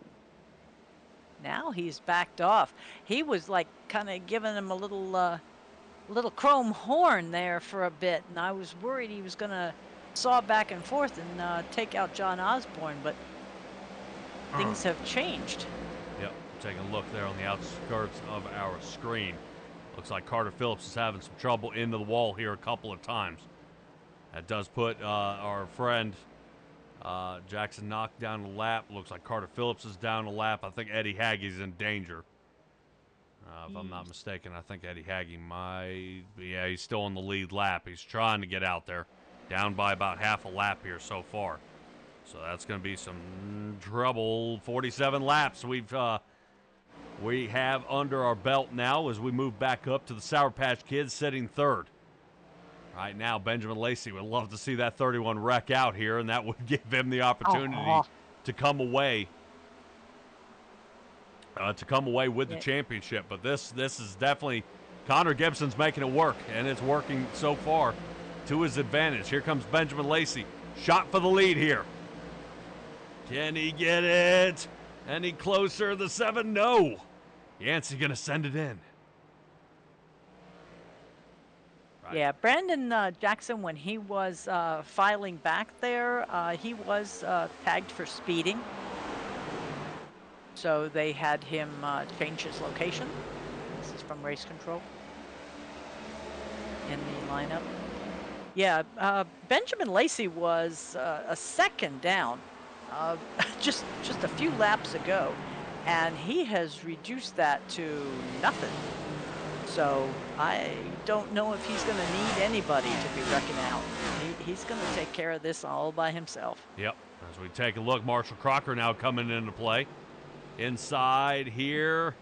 Now he's backed off. He was like kind of giving him a little chrome horn there for a bit, and I was worried he was going to saw back and forth and take out John Osborne, but things have changed. Yep, taking a look there on the outskirts of our screen. Looks like Carter Phillips is having some trouble into the wall here a couple of times. That does put our friend Jackson knocked down a lap. Looks like Carter Phillips is down a lap. I think Eddie Haggie's in danger. If I'm not mistaken, I think Eddie Haggie might. Yeah, he's still on the lead lap. He's trying to get out there. Down by about half a lap here so far. So that's going to be some trouble. 47 laps we have under our belt now as we move back up to the Sour Patch Kids sitting third. Right now, Benjamin Lacey would love to see that 31 wreck out here, and that would give him the opportunity to come away with the championship. But this is definitely Connor Gibson's making it work, and it's working so far to his advantage. Here comes Benjamin Lacey. Shot for the lead here. Can he get it? Any closer? The 7? No. Yancey going to send it in. Right. Yeah, Brandon Jackson, when he was filing back there, he was tagged for speeding. So they had him change his location. This is from race control in the lineup. Yeah, Benjamin Lacey was a second down just a few laps ago, and he has reduced that to nothing. So I don't know if he's going to need anybody to be reckoned out. He's going to take care of this all by himself. Yep. As we take a look, Marshall Crocker now coming into play. Inside here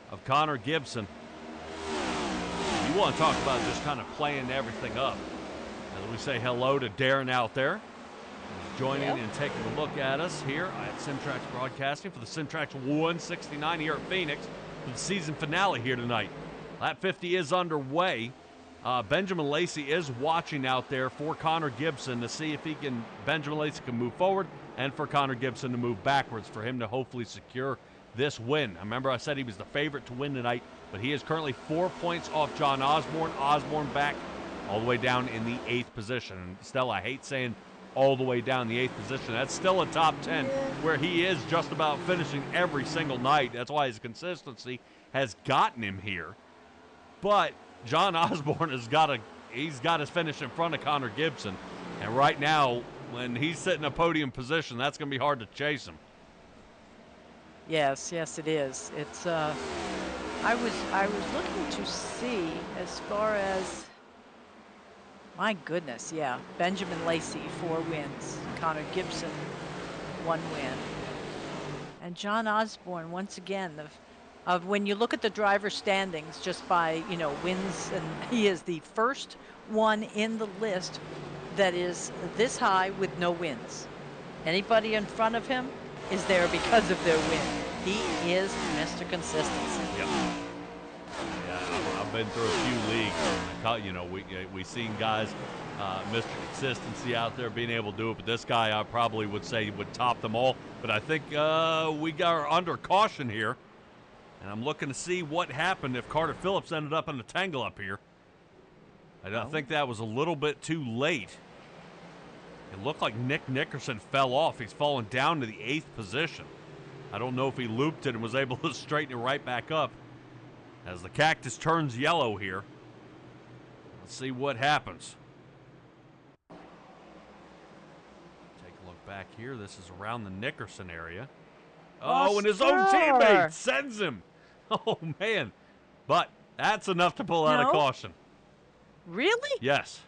of Connor Gibson. You want to talk about just kind of playing everything up. As we say hello to Darren out there. He's joining and taking a look at us here at SimTraX Broadcasting for the SimTraX 169 here at Phoenix for the season finale here tonight. Lap 50 is underway. Benjamin Lacey is watching out there for Connor Gibson to see if Benjamin Lacey can move forward and for Connor Gibson to move backwards for him to hopefully secure this win. I remember I said he was the favorite to win tonight, but he is currently 4 points off John Osborne. Osborne back all the way down in the 8th position. And Stella, I hate saying all the way down the 8th position. That's still a top 10 where he is just about finishing every single night. That's why his consistency has gotten him here. But John Osborne has got his finish in front of Connor Gibson. And right now, when he's sitting in a podium position, that's going to be hard to chase him. Yes, it is. It's I was looking to see as far as, my goodness, Benjamin Lacey 4 wins, Connor Gibson 1 win, and John Osborne once again. When you look at the driver standings just by wins, and he is the first one in the list that is this high with no wins. Anybody in front of him is there because of their win. He is Mr. Consistency. Yep. Yeah, I've been through a few leagues. We've seen guys, Mr. Consistency out there being able to do it, but this guy I probably would say would top them all. But I think we got under caution here, and I'm looking to see what happened if Carter Phillips ended up in a tangle up here. I think that was a little bit too late. It looked like Nick Nickerson fell off. He's fallen down to the 8th position. I don't know if he looped it and was able to straighten it right back up. As the cactus turns yellow here. Let's see what happens. Take a look back here. This is around the Nickerson area. Oh, and his own teammate sends him. Oh, man. But that's enough to pull out a caution. Really? Yes.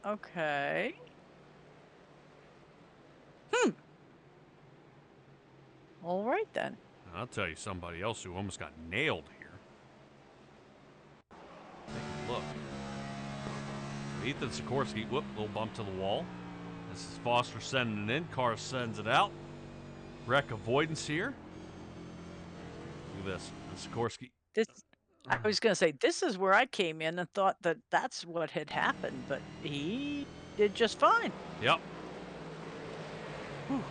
Okay. All right, then. I'll tell you somebody else who almost got nailed here. Take a look. Ethan Sikorsky, whoop, little bump to the wall. This is Foster sending it in. Carr sends it out. Wreck avoidance here. Look at this. Sikorsky. I was going to say, this is where I came in and thought that that's what had happened, but he did just fine. Yep. Whew.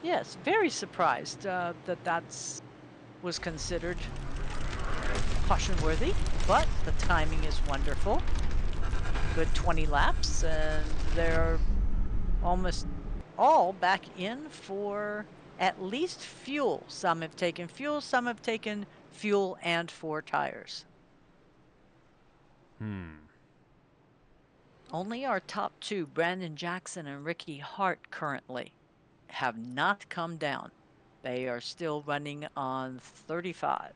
Yes, very surprised that was considered caution-worthy, but the timing is wonderful. Good 20 laps, and they're almost all back in for at least fuel. Some have taken fuel, some have taken fuel and 4 tires. Only our top 2, Brandon Jackson and Ricky Hart, currently have not come down. They are still running on 35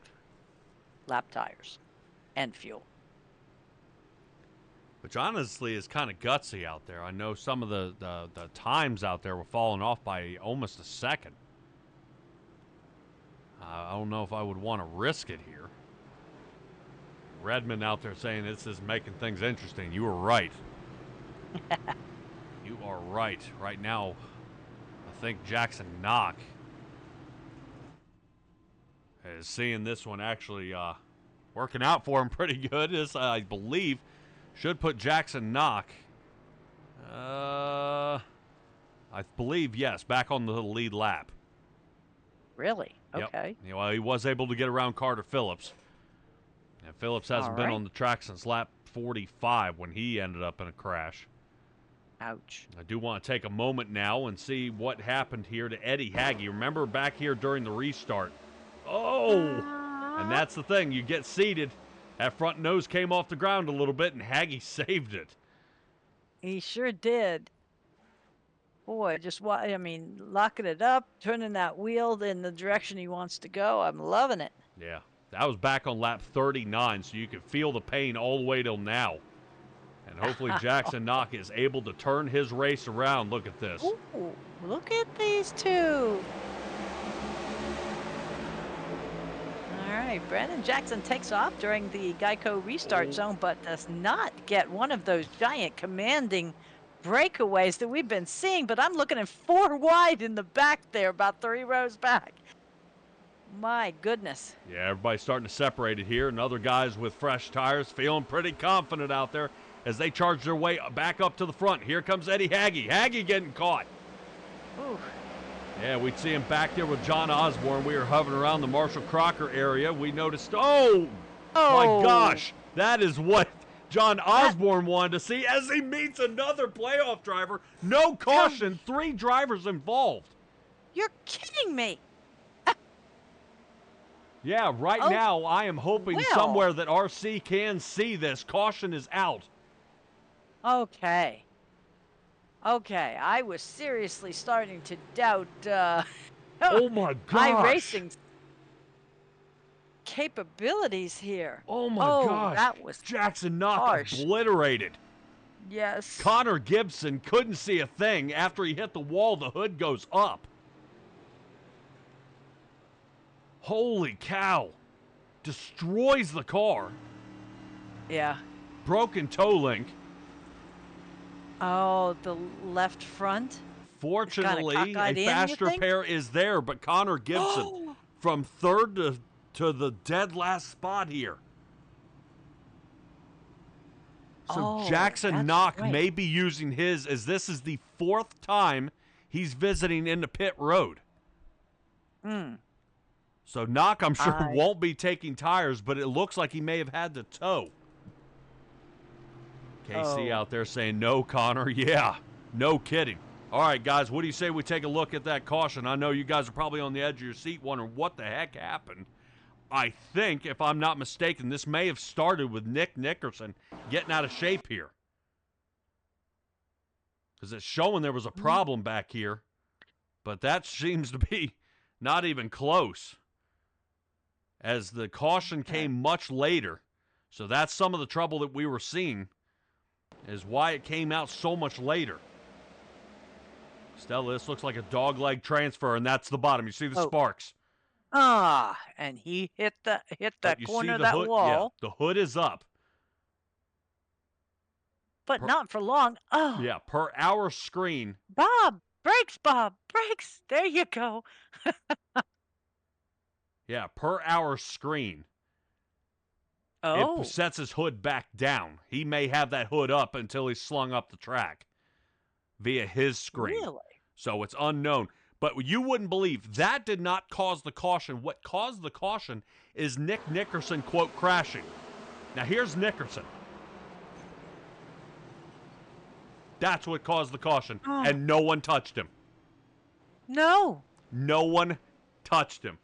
lap tires and fuel. Which honestly is kind of gutsy out there. I know some of the times out there were falling off by almost a second. I don't know if I would want to risk it here. Redmond out there saying this is making things interesting. You were right. You are right. Right now, I think Jackson Knock is seeing this one actually working out for him pretty good. This, I believe, should put Jackson Knock, I believe, yes, back on the lead lap. Really? Okay. Yep. Well, he was able to get around Carter Phillips. And Phillips hasn't been on the track since lap 45 when he ended up in a crash. Ouch. I do want to take a moment now and see what happened here to Eddie Hagge. Remember back here during the restart. Oh! And that's the thing. You get seated. That front nose came off the ground a little bit, and Hagge saved it. He sure did. Boy, locking it up, turning that wheel in the direction he wants to go. I'm loving it. Yeah. That was back on lap 39, so you could feel the pain all the way till now. And hopefully Jackson Knock is able to turn his race around. Look at this. Ooh, look at these two. All right, Brandon Jackson takes off during the Geico restart zone, but does not get one of those giant commanding breakaways that we've been seeing. But I'm looking at 4 wide in the back there, about 3 rows back. My goodness. Yeah, everybody's starting to separate it here, and other guys with fresh tires feeling pretty confident out there as they charge their way back up to the front. Here comes Eddie Hagge. Hagge getting caught. Ooh. Yeah, we'd see him back there with John Osborne. We were hovering around the Marshall Crocker area. We noticed, oh my gosh, that is what John Osborne wanted to see as he meets another playoff driver. No caution, 3 drivers involved. You're kidding me. Yeah, right now I am hoping somewhere that RC can see this. Caution is out. Okay. I was seriously starting to doubt oh my gosh. iRacing's capabilities here. Oh my gosh. That was Jackson Knock harsh. Obliterated. Yes. Connor Gibson couldn't see a thing. After he hit the wall, the hood goes up. Holy cow. Destroys the car. Yeah. Broken toe link. Oh, the left front? Fortunately, a fast repair is there, but Connor Gibson from 3rd to the dead last spot here. So Jackson Knock may be using his, as this is the 4th time he's visiting into pit road. So Knock, I'm sure, won't be taking tires, but it looks like he may have had to tow. KC out there saying, no, Connor. Yeah, no kidding. All right, guys, what do you say we take a look at that caution? I know you guys are probably on the edge of your seat wondering what the heck happened. I think, if I'm not mistaken, this may have started with Nick Nickerson getting out of shape here. Because it's showing there was a problem back here. But that seems to be not even close. As the caution came much later. So that's some of the trouble that we were seeing. Is why it came out so much later. Stella, this looks like a dogleg transfer, and that's the bottom. You see the sparks. And he hit the corner of that hood, wall. Yeah, the hood is up. But not for long. Oh. Yeah, per hour screen. Bob, brakes, Bob, brakes. There you go. Yeah, per hour screen. Oh. It sets his hood back down. He may have that hood up until he's slung up the track via his screen. Really? So it's unknown. But you wouldn't believe that did not cause the caution. What caused the caution is Nick Nickerson, quote, crashing. Now here's Nickerson. That's what caused the caution. And no one touched him. No. No one touched him.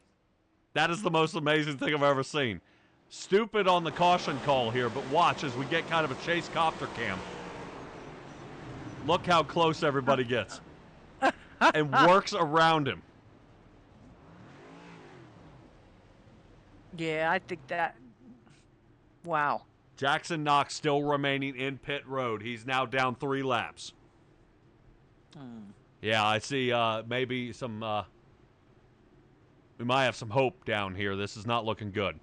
That is the most amazing thing I've ever seen. Stupid on the caution call here, but watch as we get kind of a chase copter cam. Look how close everybody gets. And works around him. Yeah, I think that... Wow. Jackson Knox still remaining in pit road. He's now down 3 laps. Yeah, I see maybe some... we might have some hope down here. This is not looking good.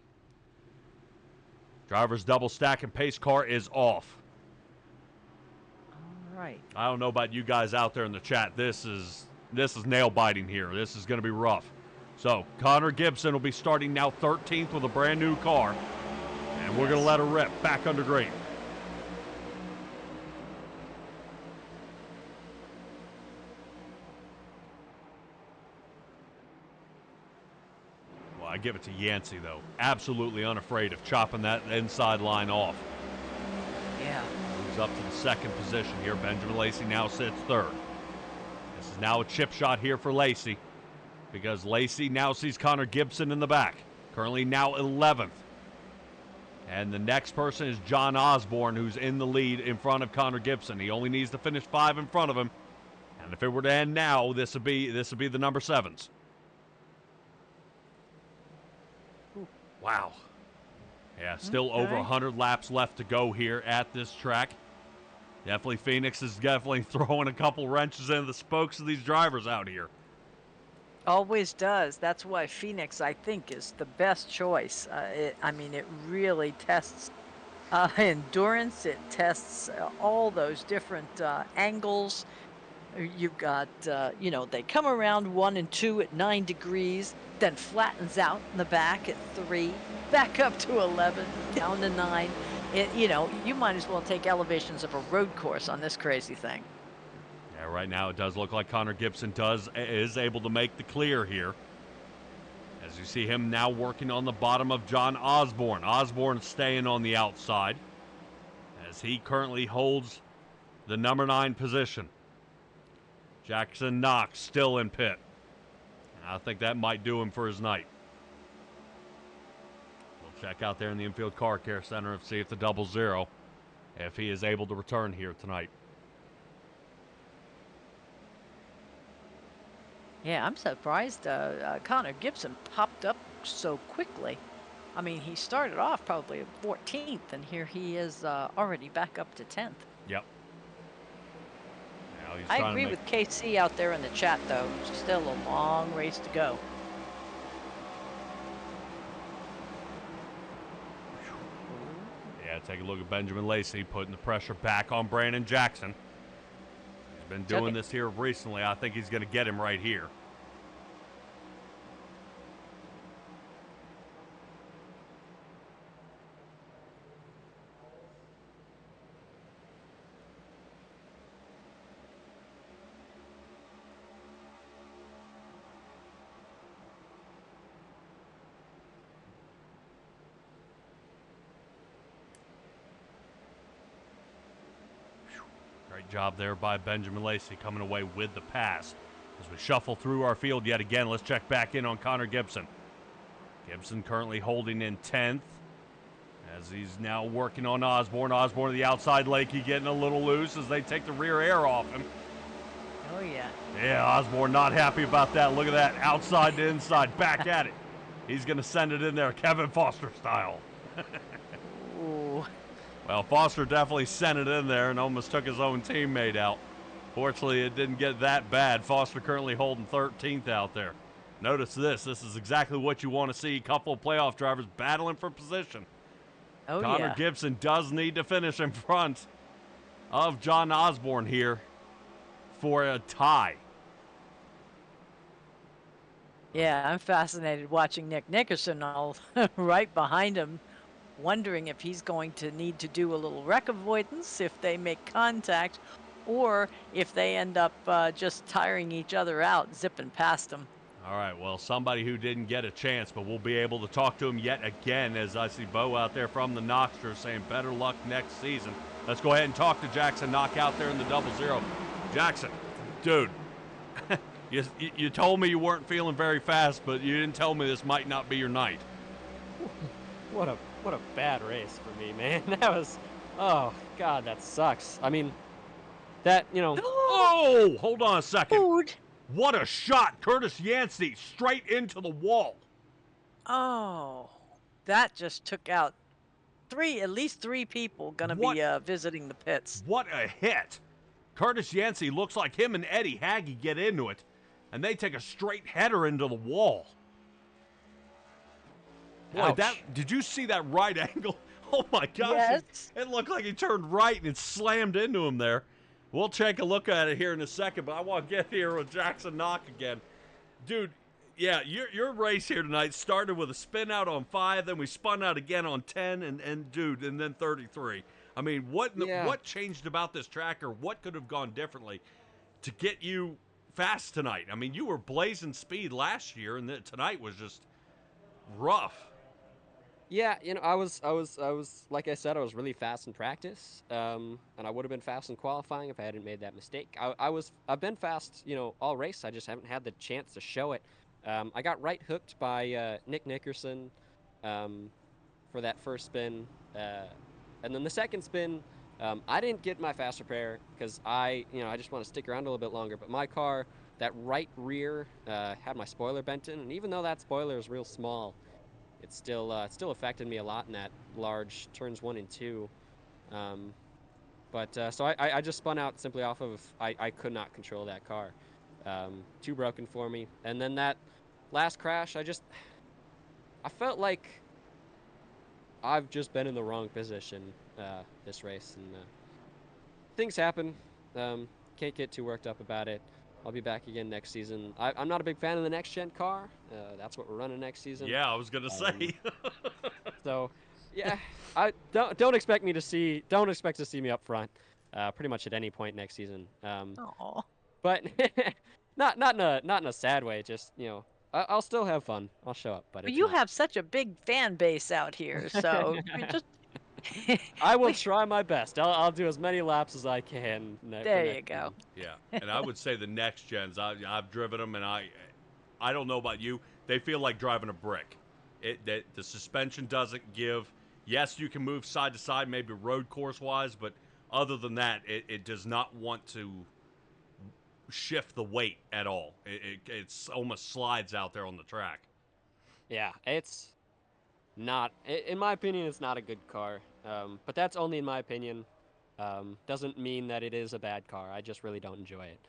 Driver's double stack and pace car is off. All right. I don't know about you guys out there in the chat. This is nail biting here. This is going to be rough. So Connor Gibson will be starting now 13th with a brand new car. And we're going to let her rip back under green. Well, I give it to Yancey, though. Absolutely unafraid of chopping that inside line off. Yeah. Moves up to the second position here. Benjamin Lacey now sits third. This is now a chip shot here for Lacey because Lacey now sees Connor Gibson in the back. Currently now 11th. And the next person is John Osborne, who's in the lead in front of Connor Gibson. He only needs to finish 5 in front of him. And if it were to end now, this would be the number 7s. Ooh. Wow. Yeah, still over 100 laps left to go here at this track. Definitely Phoenix is definitely throwing a couple wrenches into the spokes of these drivers out here. Always does. That's why Phoenix, I think, is the best choice. It really tests endurance. It tests all those different angles. You've got, they come around 1 and 2 at 9 degrees, then flattens out in the back at 3, back up to 11, down to 9. You might as well take elevations of a road course on this crazy thing. Yeah, right now it does look like Connor Gibson is able to make the clear here. As you see him now working on the bottom of John Osborne. Osborne staying on the outside as he currently holds the number 9 position. Jackson Knox still in pit. I think that might do him for his night. We'll check out there in the infield car care center and see if the 00, if he is able to return here tonight. Yeah, I'm surprised Connor Gibson popped up so quickly. I mean, he started off probably at 14th, and here he is already back up to 10th. Yep. I agree with KC out there in the chat, though. Still a long race to go. Yeah, take a look at Benjamin Lacey putting the pressure back on Brandon Jackson. He's been doing this here recently. I think he's going to get him right here. Great job there by Benjamin Lacey coming away with the pass. As we shuffle through our field yet again, let's check back in on Connor Gibson. Gibson currently holding in 10th as he's now working on Osborne. Osborne to the outside, Lakey getting a little loose as they take the rear air off him. Oh, yeah. Yeah, Osborne not happy about that. Look at that, outside to inside, back at it. He's going to send it in there, Kevin Foster style. Ooh. Well, Foster definitely sent it in there and almost took his own teammate out. Fortunately, it didn't get that bad. Foster currently holding 13th out there. Notice this. This is exactly what you want to see. A couple of playoff drivers battling for position. Oh, Connor yeah. Gibson does need to finish in front of John Osborne here for a tie. Yeah, I'm fascinated watching Nick Nickerson all right behind him, wondering if he's going to need to do a little wreck avoidance if they make contact, or if they end up just tiring each other out, zipping past him. All right, well, somebody who didn't get a chance, but we'll be able to talk to him yet again as I see Bo out there from the Knoxter saying better luck next season. Let's go ahead and talk to Jackson Knock out there in the 00. Jackson, dude, you told me you weren't feeling very fast, but you didn't tell me this might not be your night. What a bad race for me, man. That was, oh God, that sucks. I mean, that, you know. Oh, hold on a second. Dude. What a shot, Curtis Yancey, straight into the wall. Oh, that just took out at least three people going to be visiting the pits. What a hit. Curtis Yancey looks like him and Eddie Haggy get into it, and they take a straight header into the wall. Boy, did you see that right angle? Oh, my gosh. Yes. It looked like he turned right and it slammed into him there. We'll take a look at it here in a second, but I want to get here with Jackson Knock again. Dude, yeah, your race here tonight started with a spin out on 5, then we spun out again on 10, and then 33. I mean, what changed about this track, or what could have gone differently to get you fast tonight? I mean, you were blazing speed last year, and tonight was just rough. Yeah, you know, I was like I said, I was really fast in practice, and I would have been fast in qualifying if I hadn't made that mistake. I've been fast, you know, all race. I just haven't had the chance to show it. I got right hooked by Nick Nickerson for that first spin, and then the second spin, I didn't get my fast repair because I just want to stick around a little bit longer. But my car, that right rear, had my spoiler bent in, and even though that spoiler is real small, it still affected me a lot in that large turns 1 and 2. So I just spun out simply off of I could not control that car. Too broken for me. And then that last crash, I felt like I've just been in the wrong position this race, and things happen. Can't get too worked up about it. I'll be back again next season. I'm not a big fan of the next-gen car. That's what we're running next season. Yeah, I was gonna say. So, yeah, I don't expect to see me up front, pretty much at any point next season. But not in a sad way. Just, you know, I'll still have fun. I'll show up. But you have such a big fan base out here, so just. I will try my best. I'll do as many laps as I can. There you go. Yeah, and I would say the next gens, I've driven them, and I don't know about you, they feel like driving a brick. The suspension doesn't give. Yes, you can move side to side, maybe road course wise, but other than that, it does not want to shift the weight at all. It's almost slides out there on the track. Yeah, it's not. In my opinion, it's not a good car. But that's only in my opinion. Doesn't mean that it is a bad car. I just really don't enjoy it.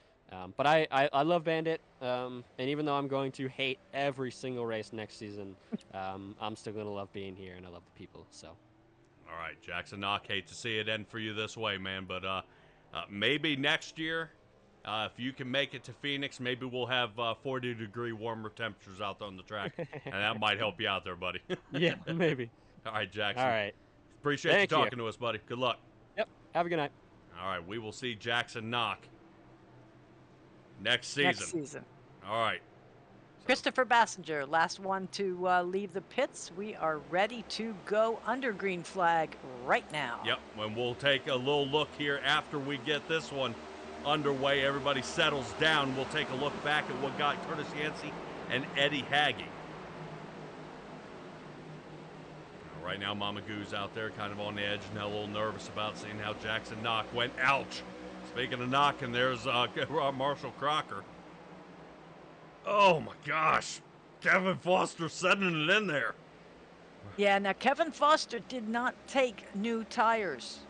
But I love Bandit, and even though I'm going to hate every single race next season, I'm still going to love being here, and I love the people. So, all right, Jackson Knock, hate to see it end for you this way, man, but maybe next year, if you can make it to Phoenix, maybe we'll have 40-degree warmer temperatures out there on the track, and that might help you out there, buddy. Yeah, maybe. All right, Jackson. All right. Appreciate you talking to us, buddy. Good luck. Yep. Have a good night. All right, we will see Jackson Knock next season. Next season. All right. Christopher Bassinger, last one to leave the pits. We are ready to go under green flag right now. Yep, and we'll take a little look here after we get this one underway. Everybody settles down. We'll take a look back at what got Curtis Yancey and Eddie Hagge. Right now, Mama Goo's out there kind of on the edge and a little nervous about seeing how Jackson Knock went. Ouch. Speaking of knocking, there's Marshall Crocker. Oh, my gosh. Kevin Foster sending it in there. Yeah, now Kevin Foster did not take new tires.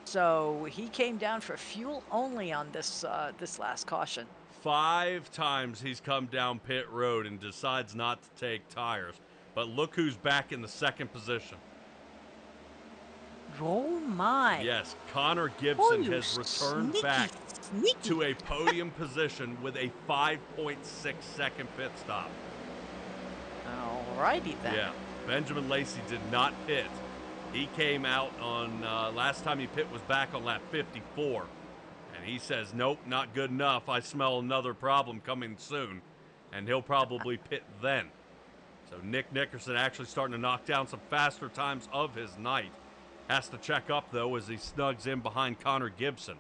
So he came down for fuel only on this this last caution. 5 times he's come down pit road and decides not to take tires. But look who's back in the second position. Oh, my. Yes, Connor Gibson you has returned back to a podium position with a 5.6 second pit stop. Alrighty then. Yeah, Benjamin Lacey did not pit. He came out on, last time he pit was back on lap 54. And he says, nope, not good enough. I smell another problem coming soon. And he'll probably pit then. So Nick Nickerson actually starting to knock down some faster times of his night. Has to check up, though, as he snugs in behind Connor Gibson.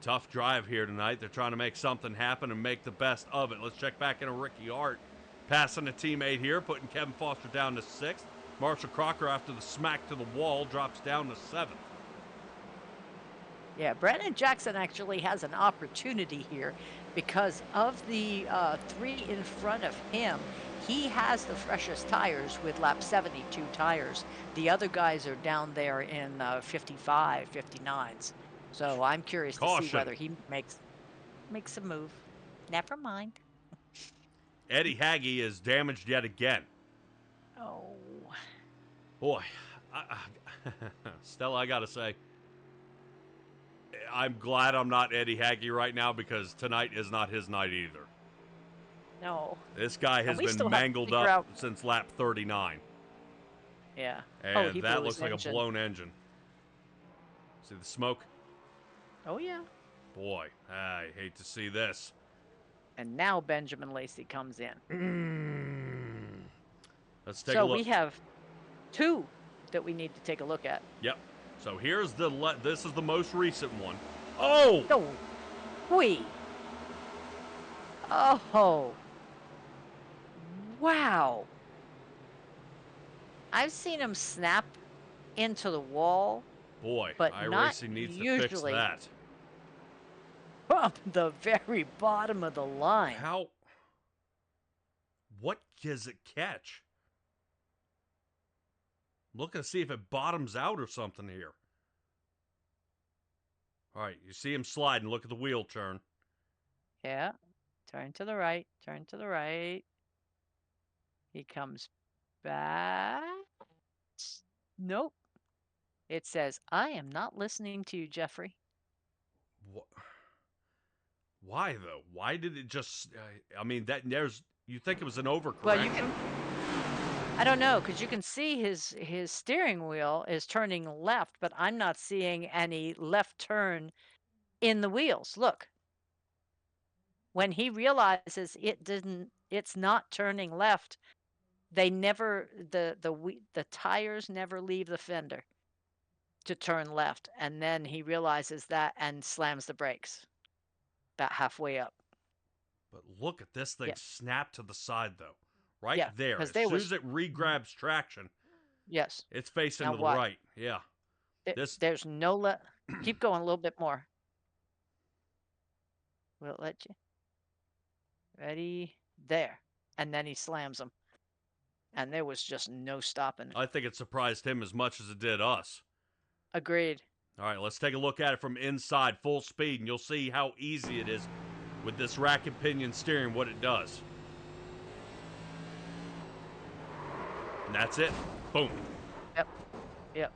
Tough drive here tonight. They're trying to make something happen and make the best of it. Let's check back into Ricky Hart. Passing a teammate here, putting Kevin Foster down to 6th. Marshall Crocker, after the smack to the wall, drops down to 7th. Yeah, Brandon Jackson actually has an opportunity here because of the 3 in front of him. He has the freshest tires with lap 72 tires. The other guys are down there in 55, 59s. So I'm curious to see whether he makes a move. Never mind. Eddie Hagge is damaged yet again. Oh. Boy, Stella, I got to say, I'm glad I'm not Eddie Hagge right now because tonight is not his night either. No. This guy has been mangled up since lap 39. Yeah. And that looks like a blown engine. See the smoke? Oh, yeah. Boy, I hate to see this. And now Benjamin Lacey comes in. Let's take a look. So we have 2 that we need to take a look at. Yep. So here's this is the most recent one. Oh! Oh. Oh. Wow. I've seen him snap into the wall. Boy, but iRacing needs to fix that. From the very bottom of the line. What does it catch? Look and see if it bottoms out or something here. All right, you see him slide and look at the wheel turn. Yeah. Turn to the right. Turn to the right. He comes back. Nope. It says, I am not listening to you, Jeffrey. What? Why, though? Why did it just... I mean, you think it was an overcorrection? Well, you can... I don't know, because you can see his steering wheel is turning left, but I'm not seeing any left turn in the wheels. Look. When he realizes it's not turning left, the tires never leave the fender to turn left, and then he realizes that and slams the brakes about halfway up. But look at this thing snap to the side, though. Right there. As soon as it re-grabs traction, it's facing to the right. Yeah. There's no keep going a little bit more. Will it let you? Ready? There. And then he slams them. And there was just no stopping it. I think it surprised him as much as it did us. Agreed. All right, let's take a look at it from inside, full speed, and you'll see how easy it is with this rack and pinion steering, what it does. And that's it. Boom. Yep.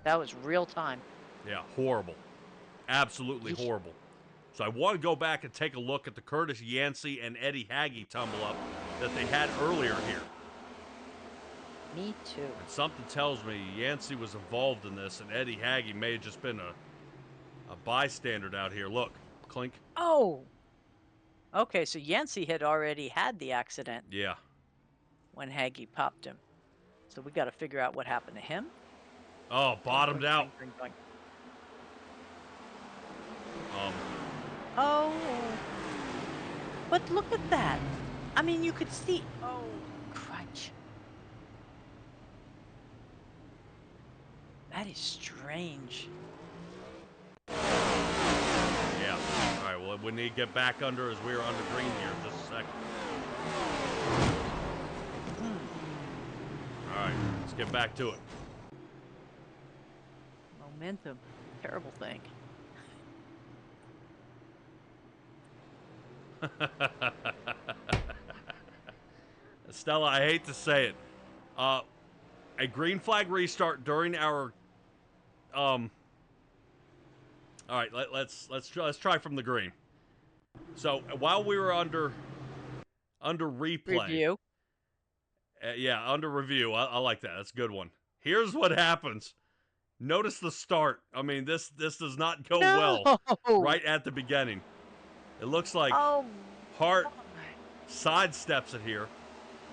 That was real time. Yeah, horrible. Absolutely horrible. So I want to go back and take a look at the Curtis Yancey and Eddie Hagge tumble up that they had earlier here. Me too. And something tells me Yancey was involved in this, and Eddie Hagge may have just been a bystander out here. Look, clink. Oh. Okay, so Yancey had already had the accident Yeah. when Hagee popped him. So we got to figure out what happened to him. Oh, bottomed out. Boing, boing, boing. Um, Oh, but look at that. I mean, you could see. Oh, crunch. That is strange. yeah. All right, well, we need to get back under as we are under green here in just a second. All right, let's get back to it. Momentum. Terrible thing. Stella, I hate to say it. A green flag restart during our all right, let's try from the green. So while we were under replay, Review. yeah, under review. I like that. That's a good one. Here's what happens. Notice the start. I mean, this does not go well right at the beginning. It looks like Hart sidesteps it here.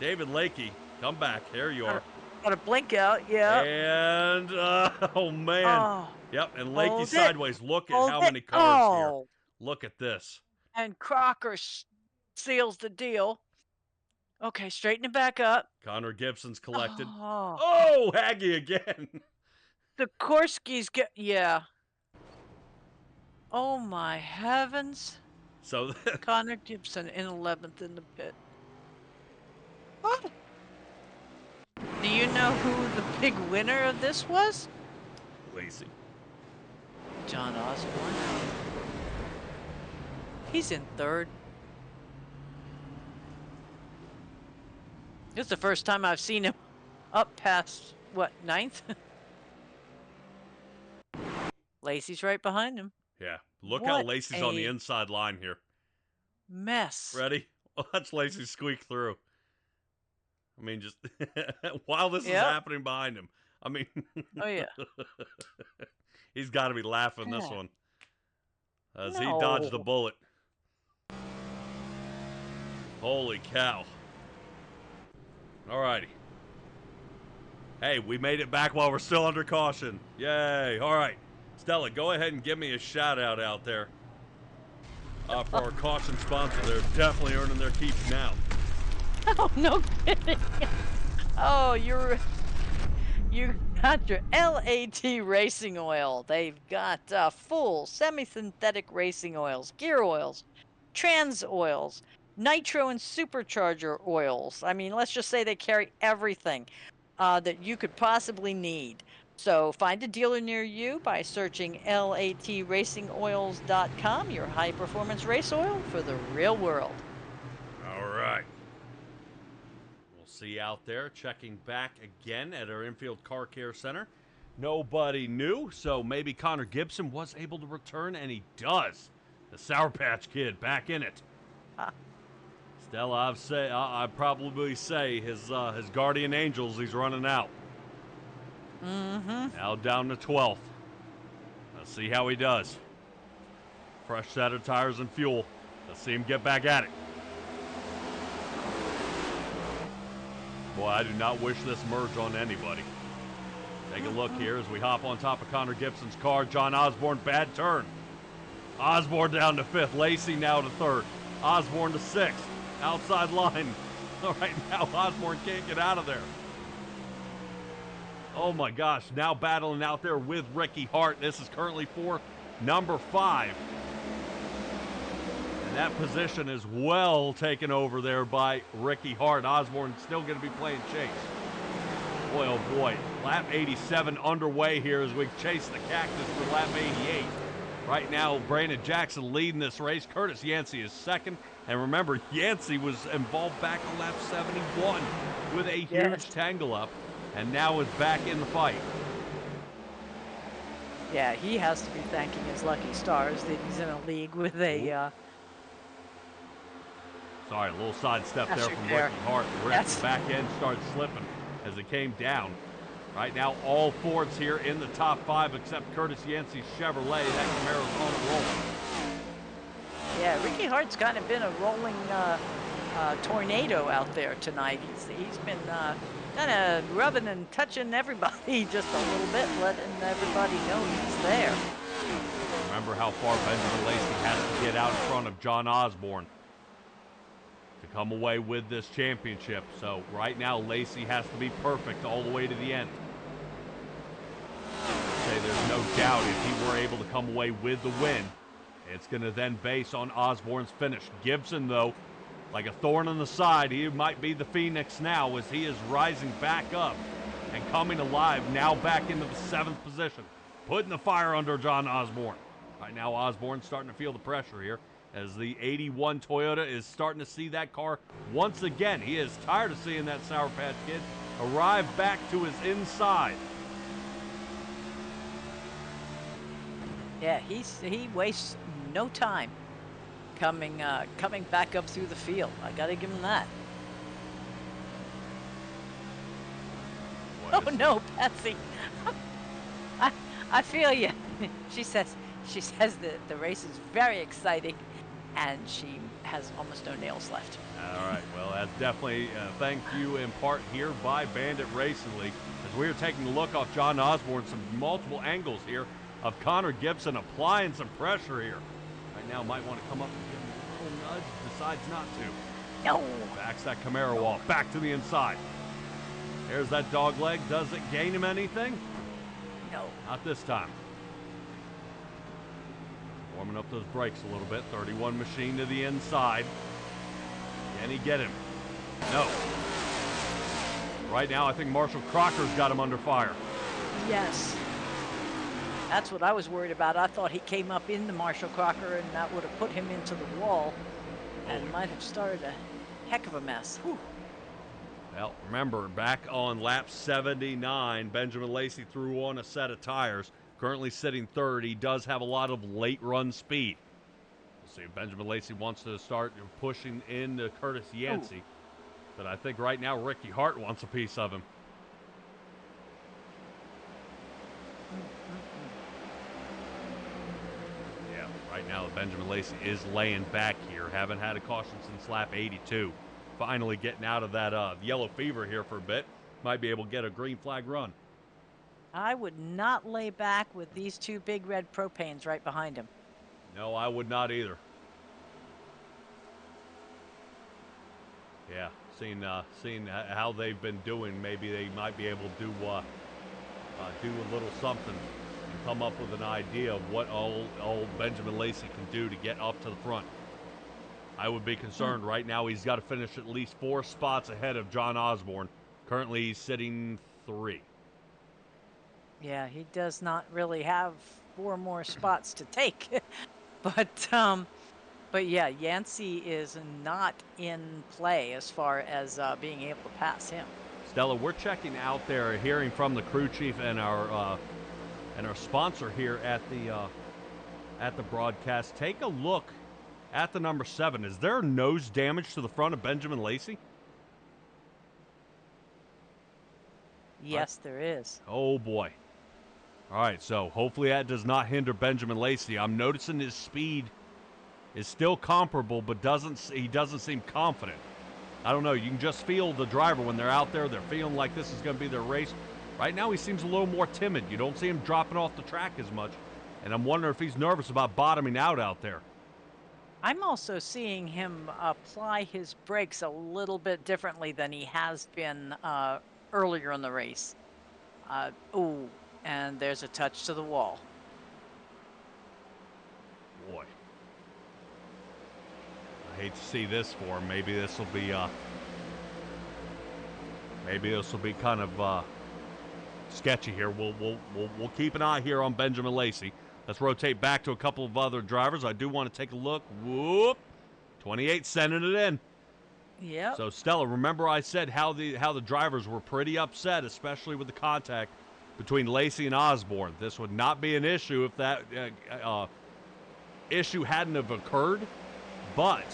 David Lakey, come back. There you are. Got a blink out, yeah. And oh man. Oh, yep, and Lakey hold it. sideways. Look at Hold how it. many cars here. Oh. Look at this. And Crocker seals the deal. Okay, straighten it back up. Connor Gibson's collected. Oh, Oh, Hagee again. Sikorsky's yeah. Oh my heavens. So Connor Gibson in 11th in the pit. Oh. Do you know who the big winner of this was? Lacey. John Osborne. He's in 3rd. This is the first time I've seen him up past, what, 9th? Lacey's right behind him. Yeah, look how What Lacey's on the a inside line here. Mess. Ready? Watch Lacey squeak through. I mean, just while this is Yep. happening behind him. I mean, Oh, yeah. he's got to be laughing this Yeah. one as he dodged the No. bullet. Holy cow. All righty. Hey, we made it back while we're still under caution. Yay. All right. Stella, go ahead and give me a shout out there for our caution sponsor. They're definitely earning their keep now. Oh, no kidding. Oh, you got your LAT racing oil. They've got full semi-synthetic racing oils, gear oils, trans oils, nitro and supercharger oils. I mean, let's just say they carry everything that you could possibly need. So find a dealer near you by searching latracingoils.com, your high-performance race oil for the real world. All right. We'll see you out there checking back again at our infield car care center. Nobody knew, so maybe Connor Gibson was able to return, and he does. The Sour Patch Kid back in it. Stella, I'd probably say his guardian angels, he's running out. Mm-hmm. Now down to 12th. Let's see how he does. Fresh set of tires and fuel. Let's see him get back at it. Boy, I do not wish this merge on anybody. Take a look here as we hop on top of Connor Gibson's car. John Osborne, bad turn. Osborne down to 5th. Lacey now to 3rd. Osborne to 6th. Outside line. All right, now Osborne can't get out of there. Oh my gosh, now battling out there with Ricky Hart. This is currently for number 5. And that position is well taken over there by Ricky Hart. Osborne still going to be playing chase. Boy, oh boy. Lap 87 underway here as we chase the cactus for lap 88. Right now, Brandon Jackson leading this race. Curtis Yancey is 2nd. And remember, Yancey was involved back on lap 71 with a huge tangle up. And now is back in the fight. Yeah, he has to be thanking his lucky stars that he's in a league with a... Sorry, a little sidestep there That's from fair. Ricky Hart. Rick's back end started slipping as it came down. Right now, all Fords here in the top 5 except Curtis Yancey's Chevrolet. That Camaro's on a roll. Yeah, Ricky Hart's kind of been a rolling tornado out there tonight. He's been kind of rubbing and touching everybody just a little bit, letting everybody know he's there. Remember how far Benjamin Lacey has to get out in front of John Osborne to come away with this championship. So right now, Lacey has to be perfect all the way to the end. Say there's no doubt if he were able to come away with the win, it's going to then base on Osborne's finish. Gibson, though, like a thorn in the side, he might be the Phoenix now as he is rising back up and coming alive, now back into the 7th position, putting the fire under John Osborne. Right now, Osborne's starting to feel the pressure here as the 81 Toyota is starting to see that car once again. He is tired of seeing that Sour Patch Kid arrive back to his inside. Yeah, he wastes no time coming back up through the field. I got to give him that. Oh no, Patsy. I feel you. She says that the race is very exciting, and she has almost no nails left. All right, well, that's definitely thank you in part here by Bandit Racing League as we are taking a look off John Osborne, some multiple angles here of Connor Gibson applying some pressure here. Right now, might want to come up and give him a little nudge, decides not to. No. Backs that Camaro off, back to the inside. There's that dog leg. Does it gain him anything? No. Not this time. Warming up those brakes a little bit. 31 machine to the inside. Can he get him? No. Right now, I think Marshall Crocker's got him under fire. Yes. That's what I was worried about. I thought he came up into Marshall Crocker, and that would have put him into the wall and might have started a heck of a mess. Whew. Well, remember, back on lap 79, Benjamin Lacey threw on a set of tires. Currently sitting third. He does have a lot of late run speed. We'll see if Benjamin Lacey wants to start pushing into Curtis Yancey. But I think right now Ricky Hart wants a piece of him. Yeah, right now Benjamin Lacey is laying back here. Haven't had a caution since lap 82. Finally getting out of that yellow fever here for a bit. Might be able to get a green flag run. I would not lay back with these two big red propanes right behind him. No, I would not either. Yeah, seeing how they've been doing, maybe they might be able to do a little something and come up with an idea of what old Benjamin Lacey can do to get up to the front. I would be concerned right now. He's got to finish at least 4 spots ahead of John Osborne. Currently, he's sitting 3. Yeah, he does not really have 4 more spots to take. But yeah, Yancey is not in play as far as being able to pass him. Stella, we're checking out there, hearing from the crew chief and our sponsor here at the broadcast. Take a look at the number 7. Is there nose damage to the front of Benjamin Lacey? Yes, there is. Oh boy. All right, so hopefully that does not hinder Benjamin Lacey. I'm noticing his speed is still comparable, but he doesn't seem confident. I don't know. You can just feel the driver when they're out there. They're feeling like this is going to be their race. Right now, he seems a little more timid. You don't see him dropping off the track as much, and I'm wondering if he's nervous about bottoming out there. I'm also seeing him apply his brakes a little bit differently than he has been earlier in the race. And there's a touch to the wall. Boy. I hate to see this for him. Maybe this will be kind of sketchy here. We'll keep an eye here on Benjamin Lacey. Let's rotate back to a couple of other drivers. I do want to take a look. Whoop. 28 sending it in. Yeah. So Stella, remember I said how the drivers were pretty upset, especially with the contact between Lacey and Osborne. This would not be an issue if that issue hadn't have occurred. But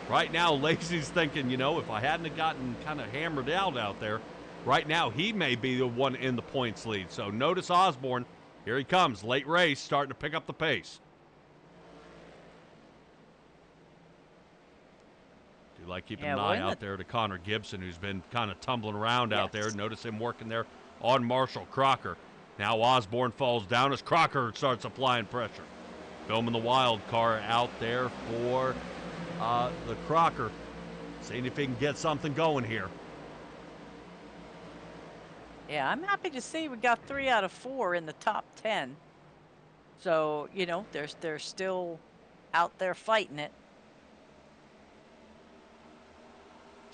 right now, Lacey's thinking, if I hadn't have gotten kind of hammered out there, right now he may be the one in the points lead. So notice Osborne. Here he comes. Late race, starting to pick up the pace. We like keeping Yeah, an we're eye in out the- there to Connor Gibson, who's been kind of tumbling around out there. Yes. Notice him working there on Marshall Crocker. Now Osborne falls down as Crocker starts applying pressure. Filming the wild car out there for the Crocker. Seeing if he can get something going here. Yeah, I'm happy to see we got 3 out of 4 in the top 10. So, you know, they're still out there fighting it.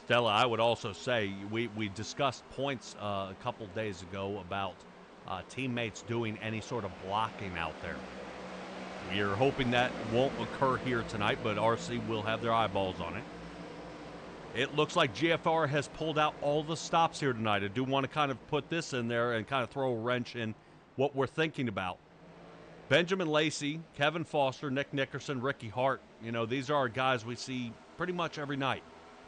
Stella, I would also say we discussed points a couple days ago about teammates doing any sort of blocking out there. We are hoping that won't occur here tonight, but RC will have their eyeballs on it. It looks like GFR has pulled out all the stops here tonight. I do want to kind of put this in there and kind of throw a wrench in what we're thinking about. Benjamin Lacey, Kevin Foster, Nick Nickerson, Ricky Hart, you know, these are our guys we see pretty much every night.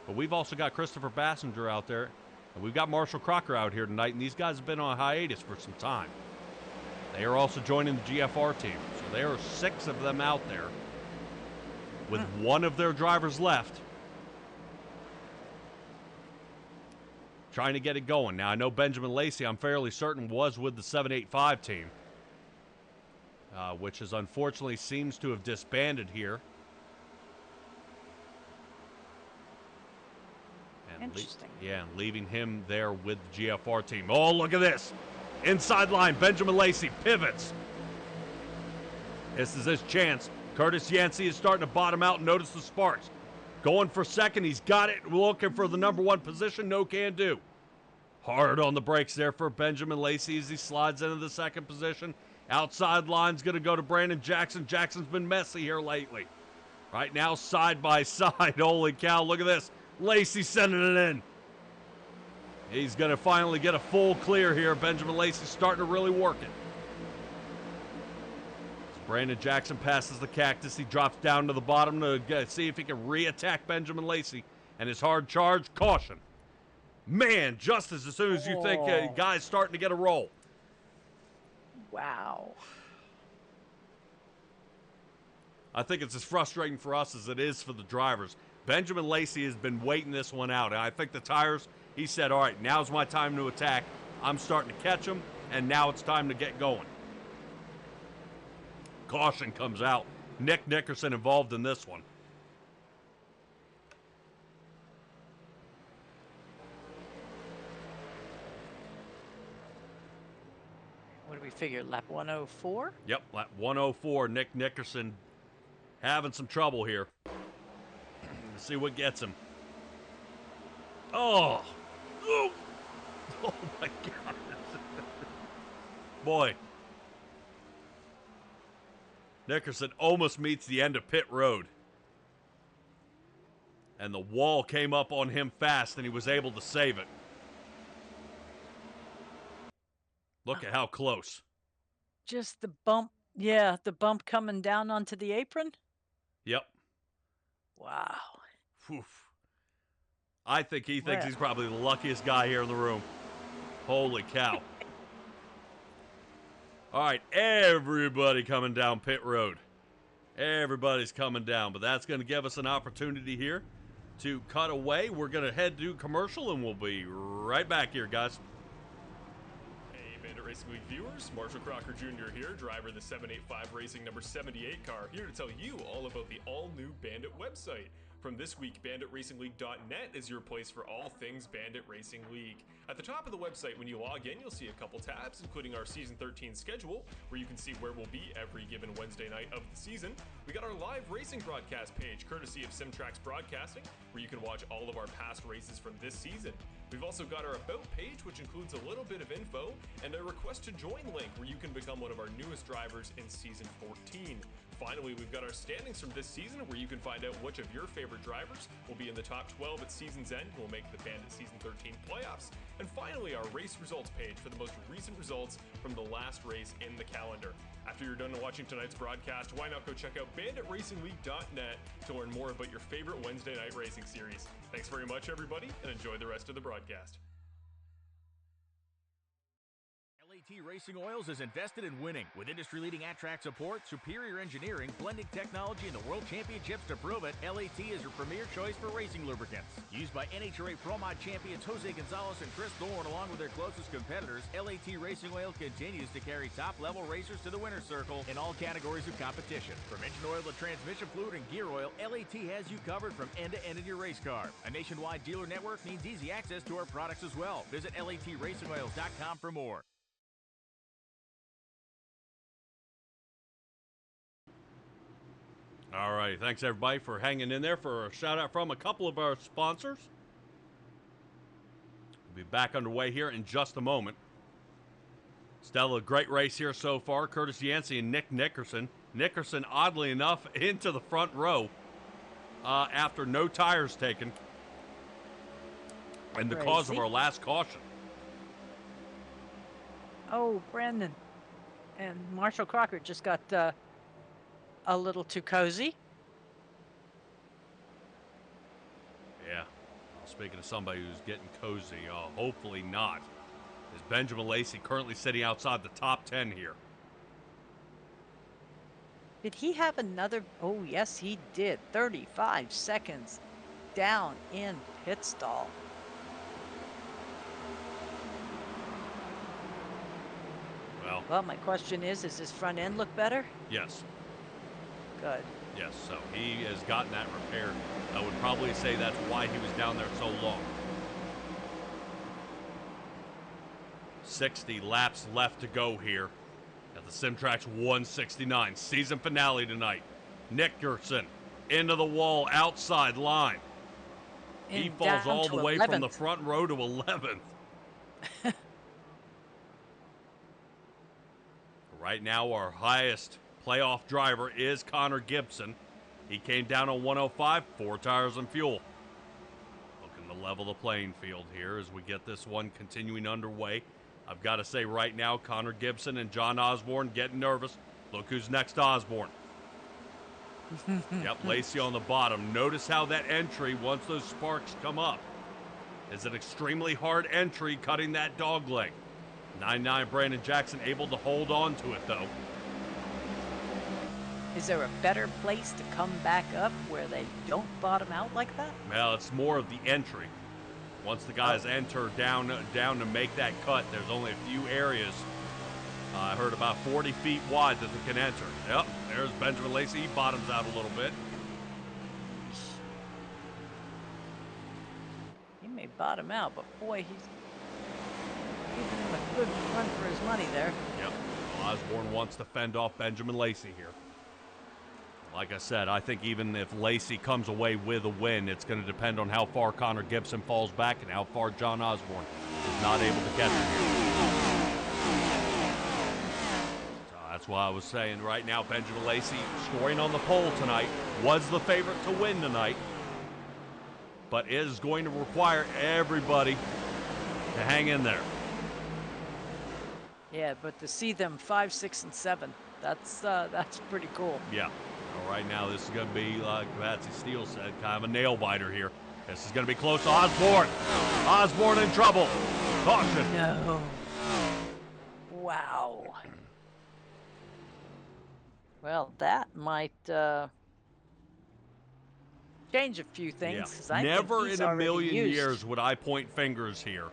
But we've also got Christopher Bassinger out there, and we've got Marshall Crocker out here tonight, and these guys have been on hiatus for some time. They are also joining the GFR team, so there are 6 of them out there with one of their drivers left trying to get it going. Now, I know Benjamin Lacey, I'm fairly certain, was with the 785 team, which is unfortunately seems to have disbanded here. Interesting. And leaving him there with the GFR team. Oh, look at this. Inside line, Benjamin Lacey pivots. This is his chance. Curtis Yancey is starting to bottom out. Notice the sparks. Going for second. He's got it. Looking for the number 1 position. No can do. Hard on the brakes there for Benjamin Lacey as he slides into the second position. Outside line's going to go to Brandon Jackson. Jackson's been messy here lately. Right now, side by side. Holy cow, look at this. Lacey sending it in. He's going to finally get a full clear here. Benjamin Lacey starting to really work it. As Brandon Jackson passes the cactus, he drops down to the bottom to see if he can re-attack Benjamin Lacey. And his hard charge, caution. Man, just as soon as you think a guy's starting to get a roll. Wow. I think it's as frustrating for us as it is for the drivers. Benjamin Lacey has been waiting this one out. And I think the tires, he said, all right, now's my time to attack. I'm starting to catch him, and now it's time to get going. Caution comes out. Nick Nickerson involved in this one. What do we figure, lap 104? Yep, lap 104, Nick Nickerson having some trouble here. Let's see what gets him. Oh! Oh, oh my God. Boy. Nickerson almost meets the end of pit road. And the wall came up on him fast, and he was able to save it. Look at how close. Just the bump. Yeah, the bump coming down onto the apron. Yep. Wow. Whew. I think he thinks Well. he's probably the luckiest guy here in the room. Holy cow. All right, everybody coming down pit road. Everybody's coming down, but that's going to give us an opportunity here to cut away. We're going to head to commercial, and we'll be right back here, guys. Hey, Bandit Racing League viewers, Marshall Crocker Jr. here, driver of the 785 Racing number 78 car, here to tell you all about the all-new Bandit website. From this week, BanditRacingLeague.net is your place for all things Bandit Racing League. At the top of the website, when you log in, you'll see a couple tabs, including our Season 13 schedule, where you can see where we'll be every given Wednesday night of the season. We got our live racing broadcast page, courtesy of SimTraX Broadcasting, where you can watch all of our past races from this season. We've also got our About page, which includes a little bit of info, and a Request to Join link, where you can become one of our newest drivers in Season 14. Finally, we've got our standings from this season, where you can find out which of your favorite drivers will be in the top 12 at season's end who will make the Bandit Season 13 playoffs. And finally, our race results page for the most recent results from the last race in the calendar. After you're done watching tonight's broadcast, why not go check out BanditRacingLeague.net to learn more about your favorite Wednesday night racing series. Thanks very much, everybody, and enjoy the rest of the broadcast. LAT Racing Oils is invested in winning. With industry-leading at-track support, superior engineering, blending technology, and the World Championships to prove it, LAT is your premier choice for racing lubricants. Used by NHRA Pro Mod champions Jose Gonzalez and Chris Thorne, along with their closest competitors, LAT Racing Oil continues to carry top-level racers to the winner's circle in all categories of competition. From engine oil to transmission fluid and gear oil, LAT has you covered from end to end in your race car. A nationwide dealer network means easy access to our products as well. Visit LATRacingOils.com for more. All right, thanks everybody for hanging in there for a shout out from a couple of our sponsors. We'll be back underway here in just a moment. Stella, great race here so far. Curtis Yancey and Nick Nickerson. Nickerson, oddly enough, into the front row after no tires taken. And the cause of our last caution. Oh, Brandon. And Marshall Crocker just got a little too cozy. Yeah. Speaking of somebody who's getting cozy, hopefully not. Is Benjamin Lacey currently sitting outside the top 10 here? Did he have another? Oh, yes, he did. 35 seconds down in pit stall. Well, my question is his front end look better? Yes. Good. Yes, so he has gotten that repaired. I would probably say that's why he was down there so long. 60 laps left to go here at the SimTraX 169 season finale tonight. Nickerson into the wall, outside line. He falls all the way 11th. From the front row to 11th. Right now, our highest playoff driver is Connor Gibson. He came down on 105, 4 tires and fuel. Looking to level the playing field here as we get this one continuing underway. I've got to say right now, Connor Gibson and John Osborne getting nervous. Look who's next to Osborne. Yep, Lacey on the bottom. Notice how that entry, once those sparks come up, is an extremely hard entry cutting that dog leg. 9-9 Brandon Jackson able to hold on to it, though. Is there a better place to come back up where they don't bottom out like that? Well, it's more of the entry. Once the guys enter down to make that cut, there's only a few areas. I heard about 40 feet wide that they can enter. Yep, there's Benjamin Lacey. He bottoms out a little bit. He may bottom out, but boy, he's giving him a good run for his money there. Yep. Well, Osborne wants to fend off Benjamin Lacey here. Like I said, I think even if Lacey comes away with a win, it's going to depend on how far Connor Gibson falls back and how far John Osborne is not able to catch him here. So that's why I was saying right now, Benjamin Lacey scoring on the pole tonight, was the favorite to win tonight, but is going to require everybody to hang in there. Yeah, but to see them 5, 6, and 7, that's pretty cool. Yeah. Well, right now, this is going to be, like Patsy Steele said, kind of a nail biter here. This is going to be close to Osborne. Osborne in trouble. Caution. No. Wow. Well, that might change a few things. Yeah. I Never think in a million years would I point fingers here.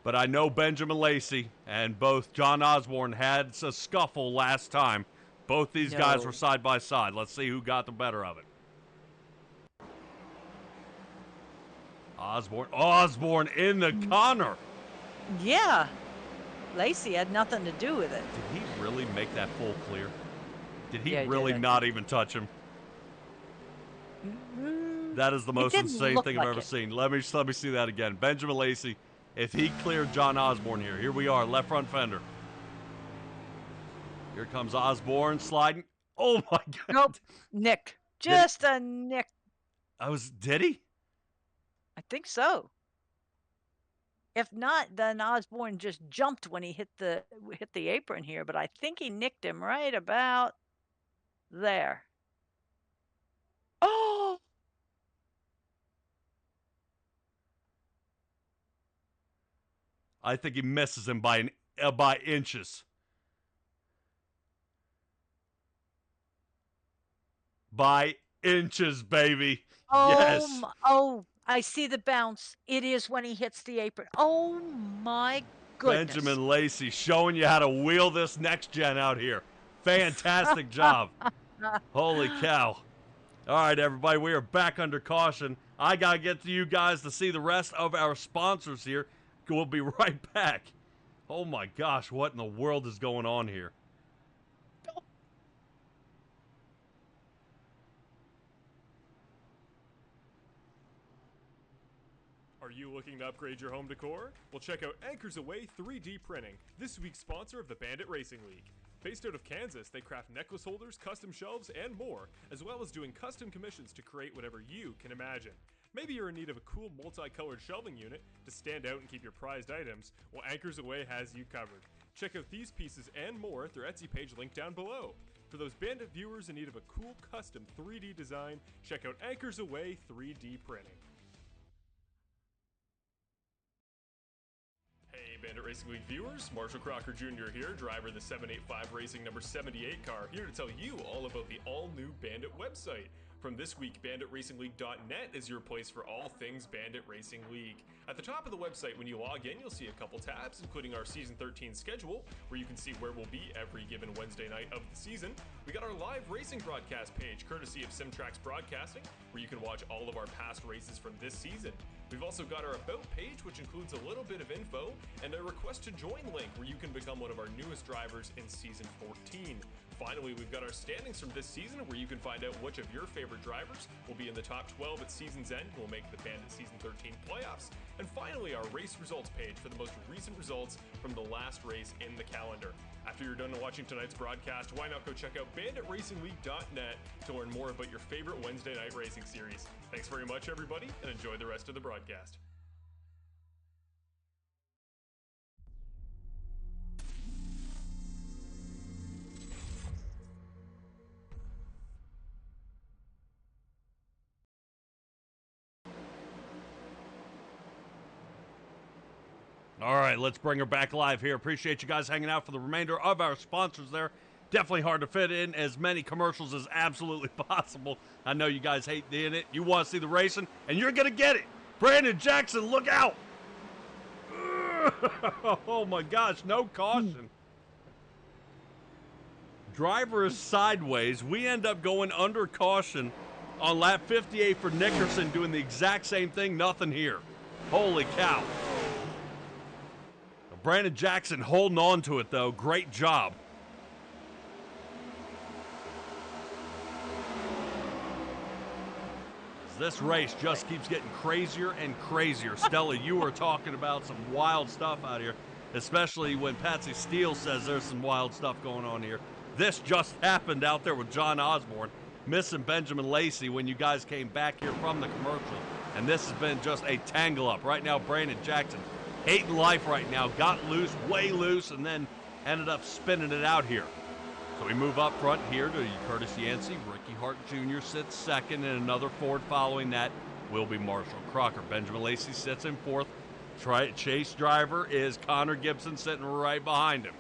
But I know Benjamin Lacey and both John Osborne had a scuffle last time. Both these guys were side by side. Let's see who got the better of it. Osborne in the Connor. Yeah. Lacey had nothing to do with it. Did he really make that full clear? Did he really did. not even touch him? That is the most insane thing I've ever seen. Let me see that again. Benjamin Lacey, if he cleared John Osborne here we are, left front fender. Here comes Osborne sliding. Oh my God. Nope. Nick. Just a nick. Did he? I think so. If not, then Osborne just jumped when he hit the apron here, but I think he nicked him right about there. Oh! I think he misses him by an by inches. By inches, baby. Yes. Oh, I see the bounce. It is when he hits the apron. Oh my goodness. Benjamin Lacey showing you how to wheel this next gen out here. Fantastic job. Holy cow. All right, everybody, we are back under caution. I got to get to you guys to see the rest of our sponsors here. We'll be right back. Oh my gosh, what in the world is going on here? Are you looking to upgrade your home decor? Well, check out Anchors Away 3D Printing, this week's sponsor of the Bandit Racing League. Based out of Kansas, they craft necklace holders, custom shelves, and more, as well as doing custom commissions to create whatever you can imagine. Maybe you're in need of a cool multicolored shelving unit to stand out and keep your prized items. Well, Anchors Away has you covered. Check out these pieces and more at their Etsy page linked down below. For those Bandit viewers in need of a cool custom 3D design, check out Anchors Away 3D Printing. Hey Bandit Racing League viewers, Marshall Crocker Jr. here, driver of the 785 Racing number 78 car, here to tell you all about the all-new Bandit website. From this week, BanditRacingLeague.net is your place for all things Bandit Racing League. At the top of the website, when you log in, you'll see a couple tabs, including our Season 13 schedule, where you can see where we'll be every given Wednesday night of the season. We got our live racing broadcast page, courtesy of SimTraX Broadcasting, where you can watch all of our past races from this season. We've also got our About page, which includes a little bit of info, and a Request to Join link, where you can become one of our newest drivers in Season 14. Finally, we've got our standings from this season, where you can find out which of your favorite drivers will be in the top 12 at season's end and will make the Bandit Season 13 playoffs. And finally, our race results page for the most recent results from the last race in the calendar. After you're done watching tonight's broadcast, why not go check out BanditRacingLeague.net to learn more about your favorite Wednesday night racing series. Thanks very much, everybody, and enjoy the rest of the broadcast. All right, let's bring her back live here. Appreciate you guys hanging out for the remainder of our sponsors there. Definitely hard to fit in as many commercials as absolutely possible. I know you guys hate doing it. You want to see the racing, and you're going to get it. Brandon Jackson, look out. Oh, my gosh, no caution. Driver is sideways. We end up going under caution on lap 58 for Nickerson, doing the exact same thing. Nothing here. Holy cow. Brandon Jackson holding on to it, though. Great job. This race just keeps getting crazier and crazier. Stella, you were talking about some wild stuff out here, especially when Patsy Steele says there's some wild stuff going on here. This just happened out there with John Osborne, missing Benjamin Lacey when you guys came back here from the commercial. And this has been just a tangle up. Right now, Brandon Jackson hating life right now, got loose, way loose, and then ended up spinning it out here. So we move up front here to Curtis Yancey. Ricky Hart Jr. sits second, and another Ford following that will be Marshall Crocker. Benjamin Lacey sits in fourth. Chase driver is Connor Gibson sitting right behind him.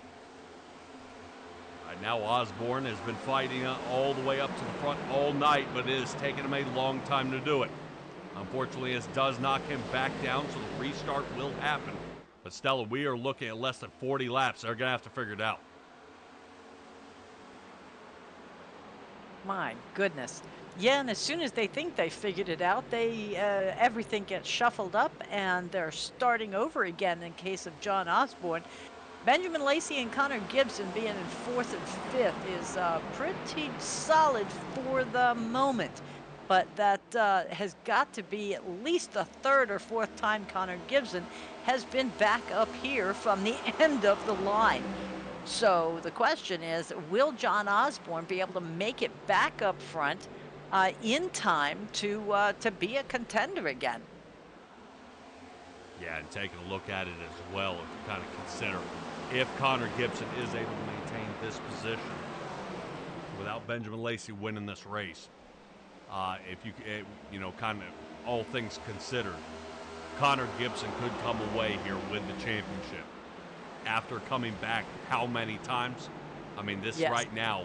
Right now Osborne has been fighting all the way up to the front all night, but it has taken him a long time to do it. Unfortunately, this does knock him back down, so the restart will happen. But Stella, we are looking at less than 40 laps. They're going to have to figure it out. My goodness. Yeah, and as soon as they think they figured it out, everything gets shuffled up, and they're starting over again in case of John Osborne. Benjamin Lacey and Connor Gibson being in fourth and fifth is pretty solid for the moment. But that has got to be at least the third or fourth time Connor Gibson has been back up here from the end of the line. So the question is, will John Osborne be able to make it back up front in time to be a contender again? Yeah, and taking a look at it as well, if you kind of consider if Connor Gibson is able to maintain this position without Benjamin Lacey winning this race. If you know, kind of all things considered, Connor Gibson could come away here with the championship. after coming back how many times? I mean, this Yes. right now,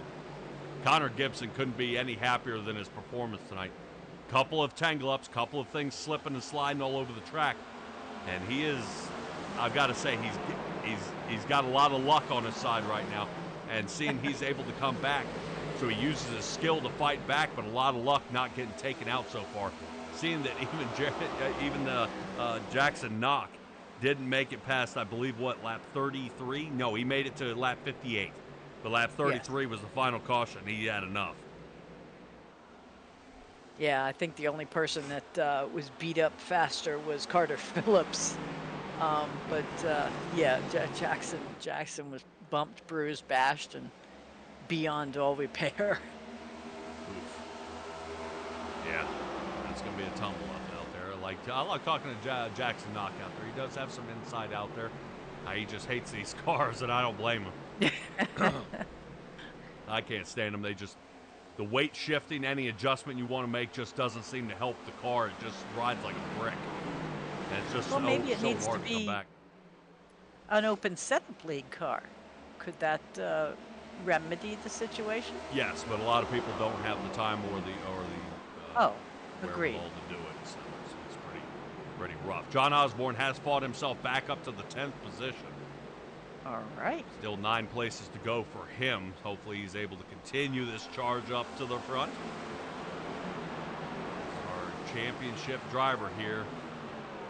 Connor Gibson couldn't be any happier than his performance tonight. Couple of tangle-ups, couple of things slipping and sliding all over the track. And he is, I've got to say, he's got a lot of luck on his side right now. And seeing he's able to come back, so he uses his skill to fight back, but a lot of luck not getting taken out so far. Seeing that even Jackson Knock didn't make it past, I believe, what, lap 33? No, he made it to lap 58. But lap 33 was the final caution. He had enough. Yeah, I think the only person that was beat up faster was Carter Phillips. Yeah, Jackson was bumped, bruised, bashed, and beyond all repair. Oof. Yeah, that's going to be a tumble out there. I like talking to Jackson Knock out there. He does have some inside out there. He just hates these cars, and I don't blame him. I can't stand them. The weight shifting, any adjustment you want to make just doesn't seem to help the car. It just rides like a brick. And it's just Maybe it so needs hard to to come be back. an open setup league car. Could that remedy the situation? Yes, but a lot of people don't have the time or the Agreed. wherewithal to do it. So it's pretty rough. John Osborne has fought himself back up to the 10th position. All right. Still 9 places to go for him. Hopefully he's able to continue this charge up to the front. Our championship driver here,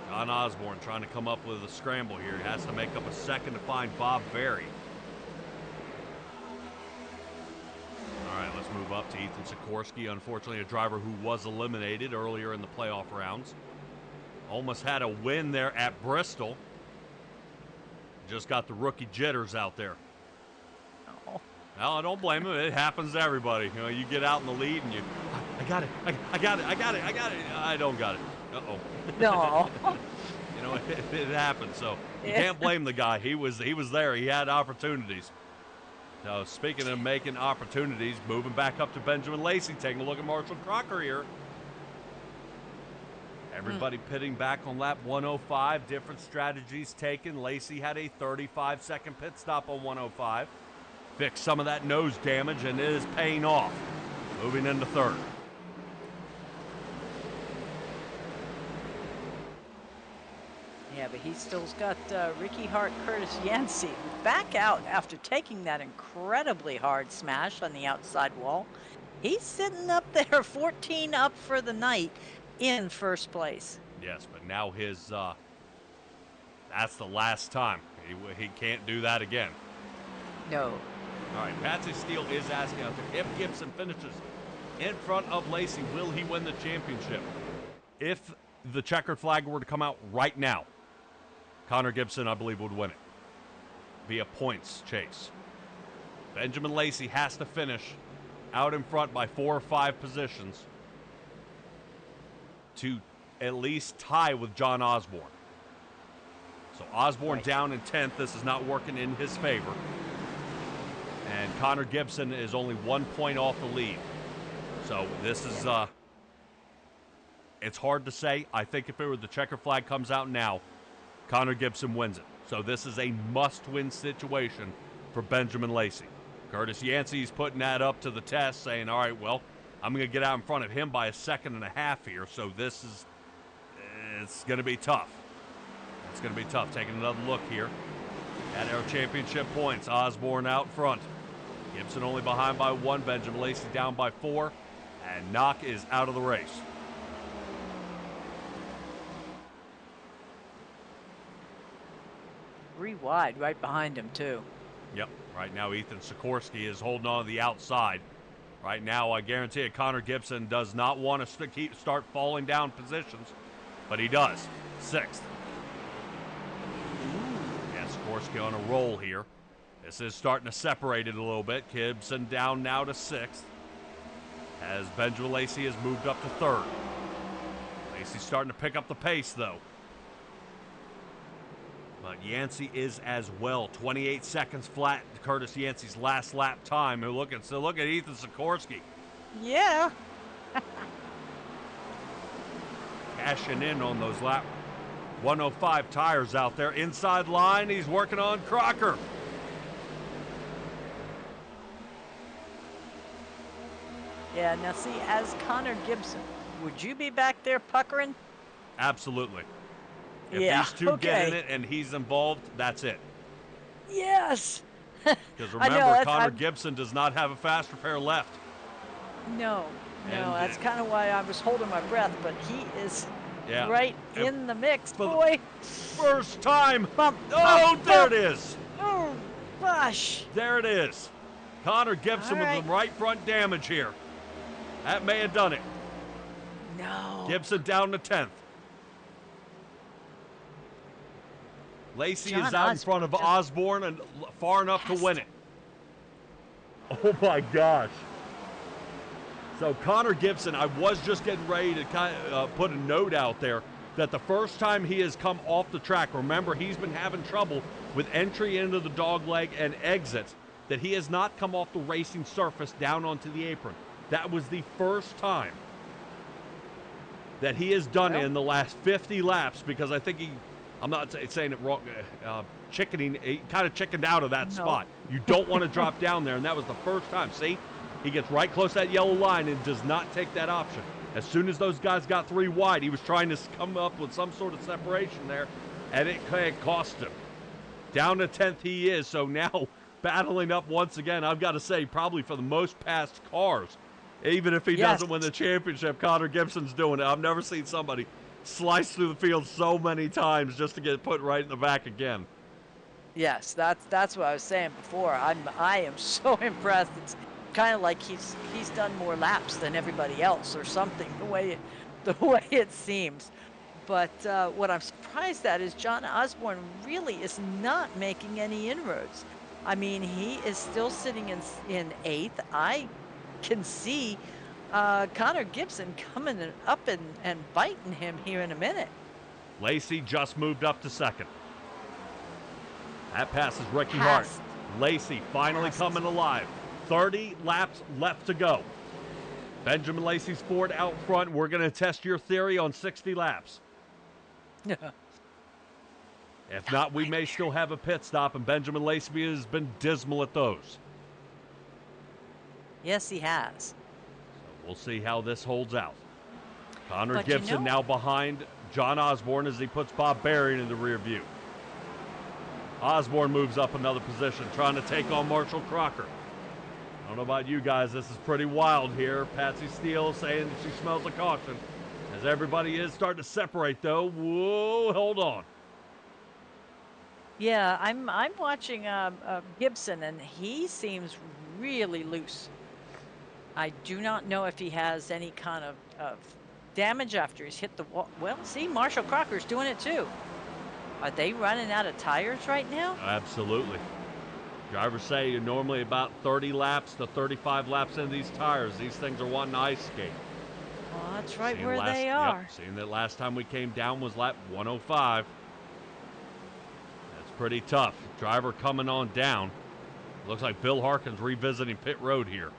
John Osborne, trying to come up with a scramble here. He has to make up a second to find Bob Berry. All right, let's move up to Ethan Sikorsky. Unfortunately, a driver who was eliminated earlier in the playoff rounds. Almost had a win there at Bristol. Just got the rookie jitters out there. Oh. Well, I don't blame him. It happens to everybody. You know, you get out in the lead and I got it. I got it. I don't got it. Uh-oh. No. You know, it happens. So you can't blame the guy. He was there. He had opportunities. Now, speaking of making opportunities, moving back up to Benjamin Lacey, taking a look at Marshall Crocker here. Everybody pitting back on lap 105. Different strategies taken. Lacey had a 35-second pit stop on 105. Fixed some of that nose damage, and it is paying off. Moving into third. Yeah, but he still's got Ricky Hart, Curtis Yancey back out after taking that incredibly hard smash on the outside wall. He's sitting up there, 14 up for the night in first place. Yes, but now that's the last time. He can't do that again. No. All right, Patsy Steele is asking out there, if Gibson finishes in front of Lacey, will he win the championship? If the checkered flag were to come out right now, Connor Gibson, I believe, would win it via points chase. Benjamin Lacey has to finish out in front by 4 or 5 positions to at least tie with John Osborne. So Osborne down in 10th. This is not working in his favor. And Connor Gibson is only 1 point off the lead. So this is, it's hard to say. I think if the checker flag comes out now, Connor Gibson wins it. So this is a must-win situation for Benjamin Lacey. Curtis Yancey's putting that up to the test, saying, all right, well, I'm going to get out in front of him by 1.5 seconds here. So it's going to be tough. It's going to be tough. Taking another look here at our championship points. Osborne out front. Gibson only behind by 1. Benjamin Lacey down by 4. And Knock is out of the race. 3 wide right behind him, too. Yep. Right now, Ethan Sikorsky is holding on to the outside. Right now, I guarantee it, Connor Gibson does not want to start falling down positions, but he does. 6th. Yeah, Sikorsky on a roll here. This is starting to separate it a little bit. Gibson down now to 6th. As Benjamin Lacey has moved up to 3rd. Lacey's starting to pick up the pace, though. But Yancey is as well. 28 seconds flat. Curtis Yancey's last lap time. And look at Ethan Sikorsky. Yeah. Cashing in on those lap 105 tires out there. Inside line, he's working on Crocker. Yeah, now see, as Connor Gibson, would you be back there puckering? Absolutely. If Yeah, these two get in okay. it and he's involved, that's it. Yes. Because I know, remember, Connor Gibson does not have a fast repair left. No, And, that's kind of why I was holding my breath, but he is right And in the mix, for the boy. First time. Bump, Oh, bump, there bump. it is. Oh, gosh. There it is. Connor Gibson with some right front damage here. That may have done it. No. Gibson down to 10th. Lacey John is out in front of Osborne and far enough to win it. Oh my gosh. So Connor Gibson, I was just getting ready to kind of put a note out there that the first time he has come off the track, remember he's been having trouble with entry into the dogleg and exits, that he has not come off the racing surface down onto the apron. That was the first time that he has done it in the last 50 laps, because I think I'm not saying it wrong, he kind of chickened out of that spot. You don't want to drop down there, and that was the first time. See? He gets right close to that yellow line and does not take that option. As soon as those guys got 3 wide, he was trying to come up with some sort of separation there, and it cost him. Down to 10th he is, so now battling up once again, I've got to say, probably for the most passed cars. Even if he doesn't win the championship, Connor Gibson's doing it. I've never seen somebody slice through the field so many times just to get put right in the back again. Yes, that's what I was saying before. I am so impressed. It's kind of like he's done more laps than everybody else or something, the way it seems. But what I'm surprised at is John Osborne really is not making any inroads. I mean, he is still sitting in 8th. I can see Connor Gibson coming up and biting him here in a minute. Lacey just moved up to 2nd. That passes Ricky Hart. Lacey finally coming alive. 30 laps left to go. Benjamin Lacey's Ford out front. We're going to test your theory on 60 laps. If not, we may still have a pit stop, and Benjamin Lacey has been dismal at those. Yes, he has. So we'll see how this holds out. Connor But Gibson now behind John Osborne as he puts Bob Berry in the rear view. Osborne moves up another position, trying to take on Marshall Crocker. I don't know about you guys, this is pretty wild here. Patsy Steele saying that she smells a caution. As everybody is starting to separate, though. Whoa, hold on. Yeah, I'm watching Gibson, and he seems really loose. I do not know if he has any kind of damage after he's hit the wall. Well, see, Marshall Crocker's doing it too. Are they running out of tires right now? Absolutely. Drivers say normally about 30 laps to 35 laps into these tires. These things are wanting to ice skate. Well, that's right where they are. Yep, seeing that last time we came down was lap 105. That's pretty tough. Driver coming on down. Looks like Bill Harkins revisiting pit road here.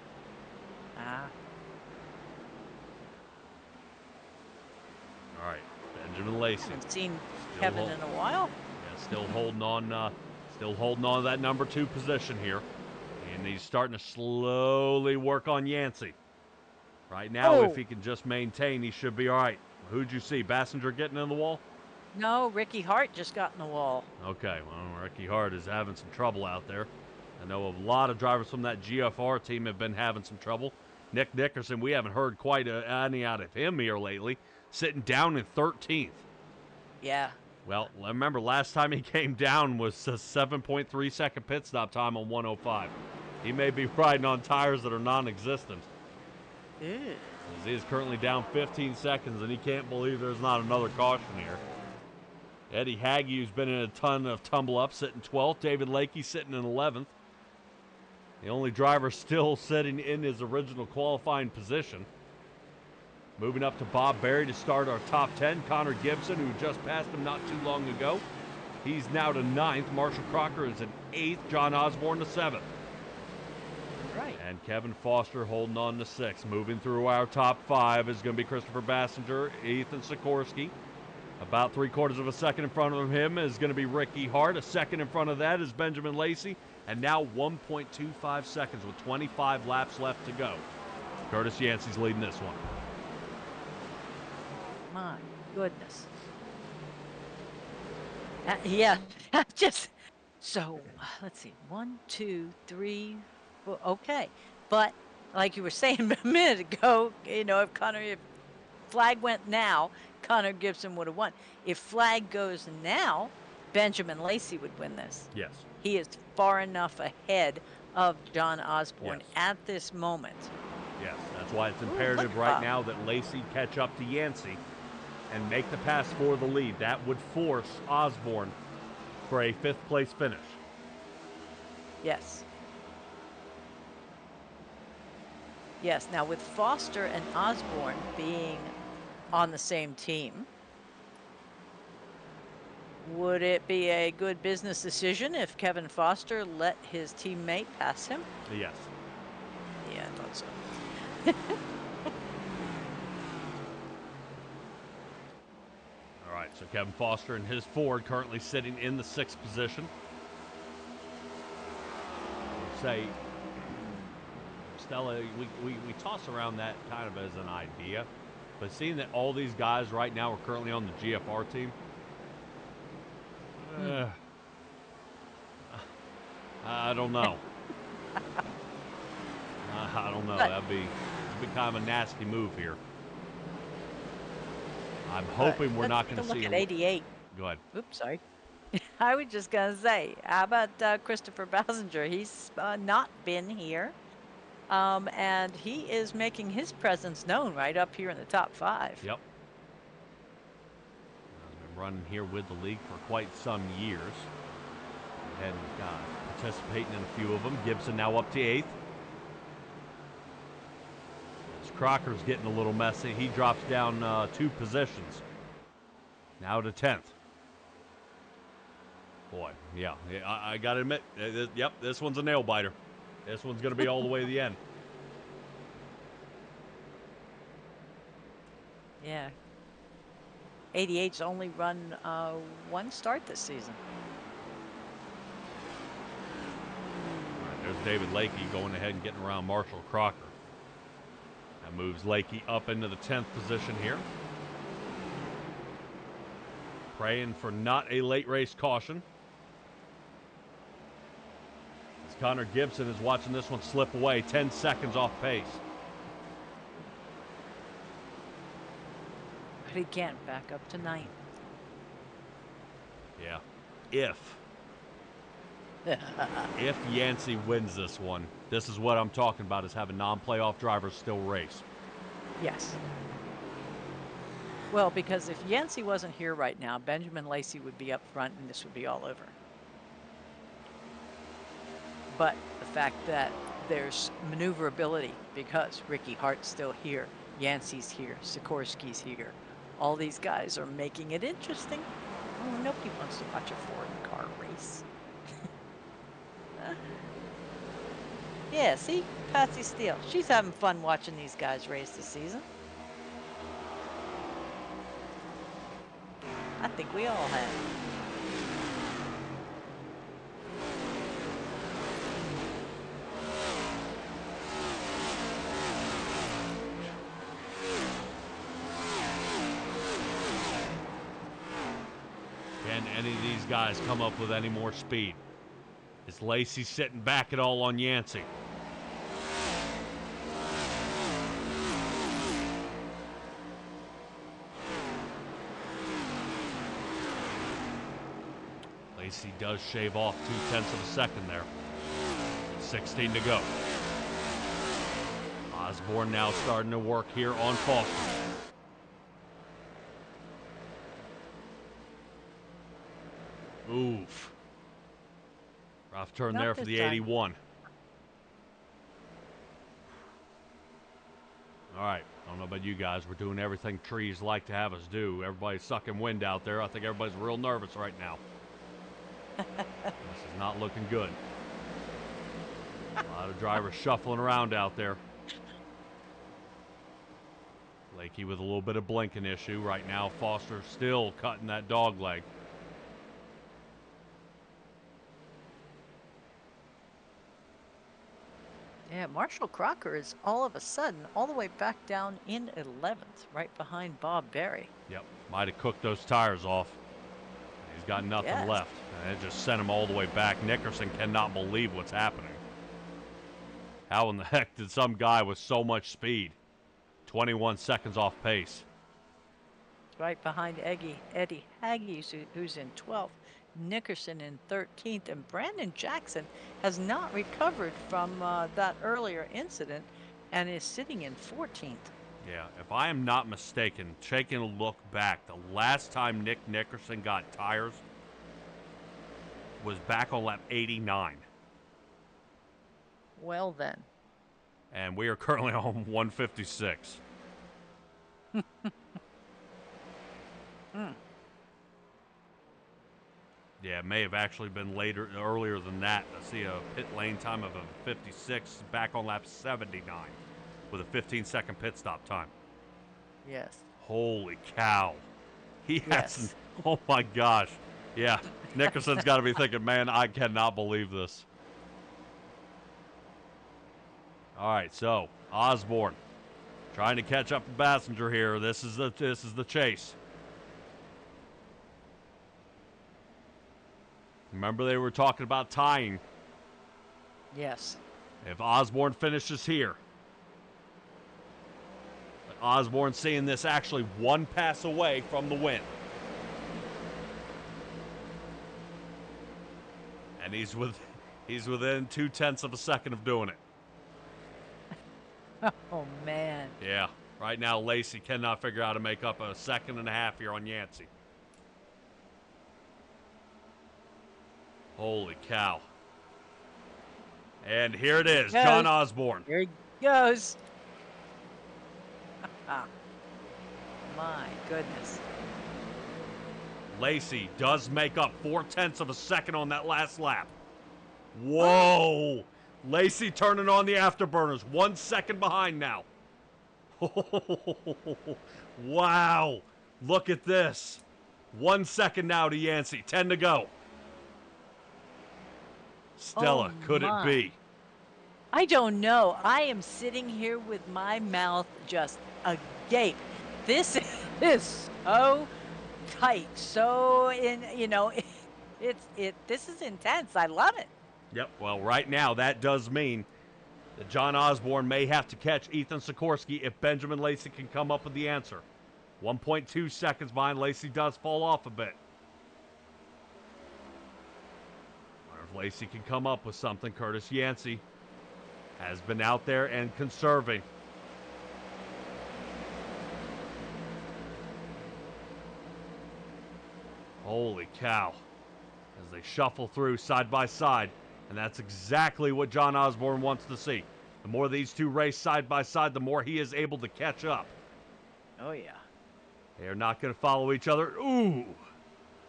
All right, Benjamin Lacey. Haven't seen Kevin in a while. Yeah, still holding on to that number 2 position here. And he's starting to slowly work on Yancey. Right now, if he can just maintain, he should be all right. Who'd you see? Bassinger getting in the wall? No, Ricky Hart just got in the wall. Okay, well, Ricky Hart is having some trouble out there. I know a lot of drivers from that GFR team have been having some trouble. Nick Nickerson, we haven't heard quite any out of him here lately, sitting down in 13th. Yeah. Well, remember, last time he came down was a 7.3 second pit stop time on 105. He may be riding on tires that are non-existent. He is currently down 15 seconds, and he can't believe there's not another caution here. Eddie Hagge, who's been in a ton of tumble-ups, sitting 12th. David Lakey sitting in 11th. The only driver still sitting in his original qualifying position. Moving up to Bob Berry to start our top 10. Connor Gibson, who just passed him not too long ago. He's now to 9th. Marshall Crocker is in 8th. John Osborne to 7th. Right. And Kevin Foster holding on to 6th. Moving through our top 5 is going to be Christopher Bassinger, Ethan Sikorsky, About 3/4 of a second in front of him is going to be Ricky Hart. A second in front of that is Benjamin Lacey. And now 1.25 seconds with 25 laps left to go. Curtis Yancey's leading this one. My goodness. Yeah, just so let's see. 1, 2, 3, 4. Okay, but like you were saying a minute ago, if flag went now, Connor Gibson would have won. If flag goes now, Benjamin Lacey would win this. Yes. He is far enough ahead of John Osborne Yes. at this moment. Yes, that's why it's imperative right now that Lacey catch up to Yancey and make the pass for the lead. That would force Osborne for a 5th place finish. Yes. Yes, now with Foster and Osborne being on the same team, would it be a good business decision if Kevin Foster let his teammate pass him? Yes. Yeah, I thought so. All right, so Kevin Foster and his Ford currently sitting in the 6th position. Say, Stella, we toss around that kind of as an idea, but seeing that all these guys right now are currently on the GFR team, I don't know. I don't know. That'd be kind of a nasty move here. I'm hoping we're not going to see. Look at 88. Go ahead. Oops, sorry. I was just going to say, how about Christopher Basinger? He's not been here, and he is making his presence known right up here in the top 5. Yep. Been running here with the league for quite some years. And participating in a few of them. Gibson now up to 8th. As Crocker's getting a little messy, he drops down 2 positions. Now to 10th. Boy, yeah, I got to admit, yep, this one's a nail biter. This one's going to be all the way to the end. Yeah. 88's only run 1 start this season. There's David Lakey going ahead and getting around Marshall Crocker. That moves Lakey up into the 10th position here. Praying for not a late race caution. As Connor Gibson is watching this one slip away, 10 seconds off pace. But he can't back up to 9th. Yeah. If Yancey wins this one, this is what I'm talking about, is having non-playoff drivers still race. Yes. Well, because if Yancey wasn't here right now, Benjamin Lacey would be up front and this would be all over. But the fact that there's maneuverability because Ricky Hart's still here, Yancey's here, Sikorsky's here. All these guys are making it interesting. Oh, nobody wants to watch a foreign car race. Yeah, see? Patsy Steele. She's having fun watching these guys race this season. I think we all have. Can any of these guys come up with any more speed? Is Lacey sitting back at all on Yancey? Lacey does shave off 0.2 of a second there. 16 to go. Osborne now starting to work here on Foster. Oof. Rough turn there for the 81. All right. I don't know about you guys. We're doing everything trees like to have us do. Everybody's sucking wind out there. I think everybody's real nervous right now. This is not looking good. A lot of drivers shuffling around out there. Lakey with a little bit of blinking issue. Right now, Foster still cutting that dog leg. Yeah, Marshall Crocker is all of a sudden all the way back down in 11th, right behind Bob Berry. Yep, might have cooked those tires off. He's got nothing Yes. left. And it just sent him all the way back. Nickerson cannot believe what's happening. How in the heck did some guy with so much speed, 21 seconds off pace? Right behind Eddie Haggies, who's in 12th, Nickerson in 13th, and Brandon Jackson has not recovered from that earlier incident and is sitting in 14th. Yeah, if I am not mistaken, taking a look back, the last time Nick Nickerson got tires was back on lap 89. Well then. And we are currently on 156. Yeah, it may have actually been earlier than that. I see a pit lane time of a 56 back on lap 79 with a 15-second pit stop time. Yes. Holy cow. He Yes. hasn't. Oh, my gosh. Yeah, Nickerson's got to be thinking, man, I cannot believe this. All right, so Osborne trying to catch up to Bassinger here. This is the chase. Remember they were talking about tying. Yes. If Osborne finishes here. But Osborne seeing this actually one pass away from the win. And he's within 0.2 of a second of doing it. Oh, man. Yeah. Right now, Lacey cannot figure out how to make up a second and a half here on Yancey. Holy cow. And here it is, Yes. John Osborne. Here he goes. My goodness. Lacey does make up 0.4 of a second on that last lap. Whoa. Lacey turning on the afterburners. 1 second behind now. Wow. Look at this. 1 second now to Yancey. 10 to go. Stella, Oh, could my. it be? I don't know. I am sitting here with my mouth just agape. This is so tight. So this is intense. I love it. Yep, well, right now, that does mean that John Osborne may have to catch Ethan Sikorsky if Benjamin Lacey can come up with the answer. 1.2 seconds behind. Lacey does fall off a bit. Wonder if Lacey can come up with something. Curtis Yancey has been out there and conserving. Holy cow. As they shuffle through side by side. And that's exactly what John Osborne wants to see. The more these two race side by side, the more he is able to catch up. Oh, yeah. They are not going to follow each other. Ooh.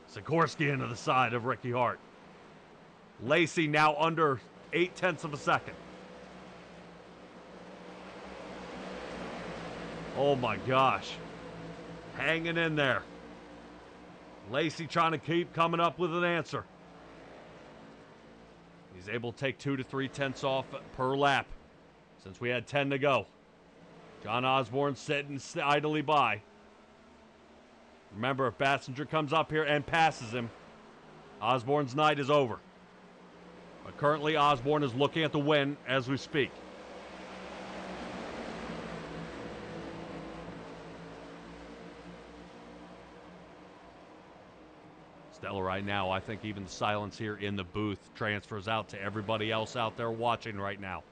Sikorsky into the side of Ricky Hart. Lacey now under 0.8 of a second. Oh my gosh. Hanging in there. Lacey trying to keep coming up with an answer. He's able to take 2 to 3/10 off per lap since we had 10 to go. John Osborne sitting idly by. Remember, if Bassinger comes up here and passes him, Osborne's night is over. But currently, Osborne is looking at the win as we speak. Stella, right now, I think even the silence here in the booth transfers out to everybody else out there watching right now.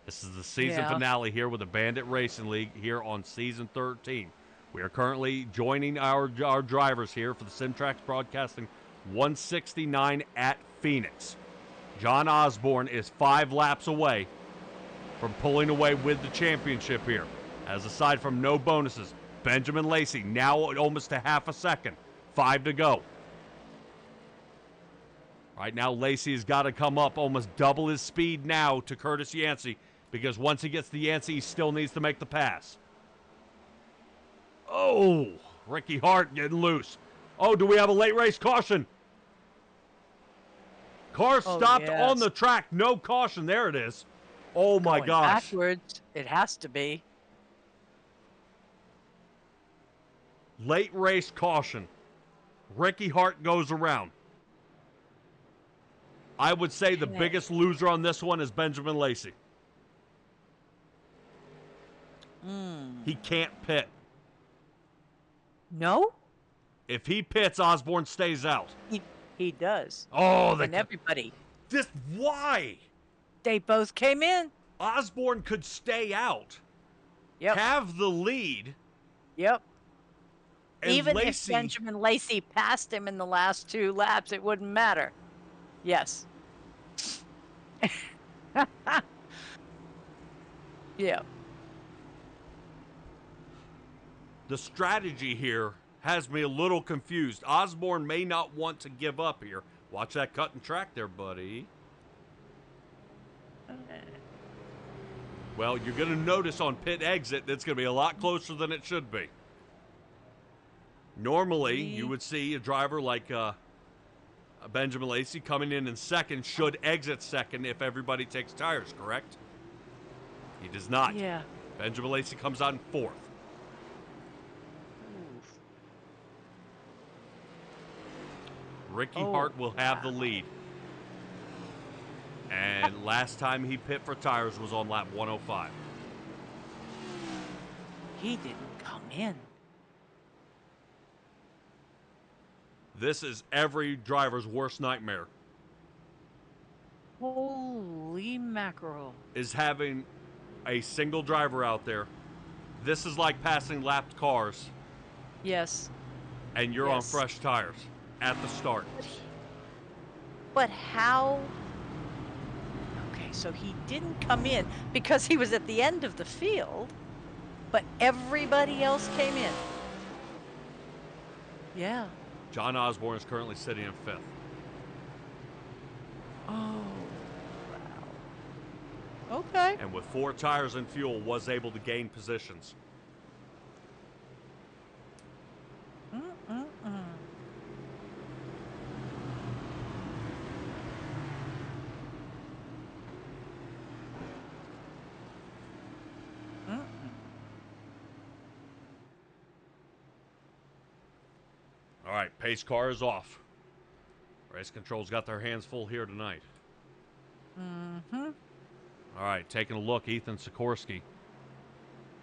This is the season finale here with the Bandit Racing League here on Season 13. We are currently joining our drivers here for the SimTraX Broadcasting 169 at Phoenix. John Osborne is 5 laps away from pulling away with the championship here. As aside from no bonuses, Benjamin Lacey now at almost a half a second. 5 to go. Right now, Lacey has got to come up almost double his speed now to Curtis Yancey, because once he gets to Yancey, he still needs to make the pass. Oh, Ricky Hart getting loose. Oh, do we have a late race caution? Car stopped on the track. No caution. There it is. Oh, my Going gosh. backwards. It has to be. Late race caution. Ricky Hart goes around. I would say the biggest loser on this one is Benjamin Lacey. He can't pit. No? If he pits, Osborne stays out. He does. Oh, and everybody. Why? They both came in. Osborne could stay out. Yep. Have the lead. Yep. And Even Lacey, if Benjamin Lacey passed him in the last 2 laps, it wouldn't matter. Yes. Yeah. the strategy here has me a little confused. Osborne may not want to give up here. Watch that cut and track there, buddy. Well, you're going to notice on pit exit it's going to be a lot closer than it should be. Normally, you would see a driver like Benjamin Lacey coming in second should exit second if everybody takes tires, correct? He does not. Yeah. Benjamin Lacey comes out in fourth. Ricky Hart will have the lead. And last time he pit for tires was on lap 105. He didn't come in. This is every driver's worst nightmare. Holy mackerel. Is having a single driver out there. This is like passing lapped cars. Yes. And you're on fresh tires at the start. But how? Okay, so he didn't come in because he was at the end of the field, but everybody else came in. Yeah. John Osborne is currently sitting in fifth. Oh, wow. Okay. And with 4 tires and fuel, was able to gain positions. All right, pace car is off. Race control's got their hands full here tonight. All right, taking a look, Ethan Sikorsky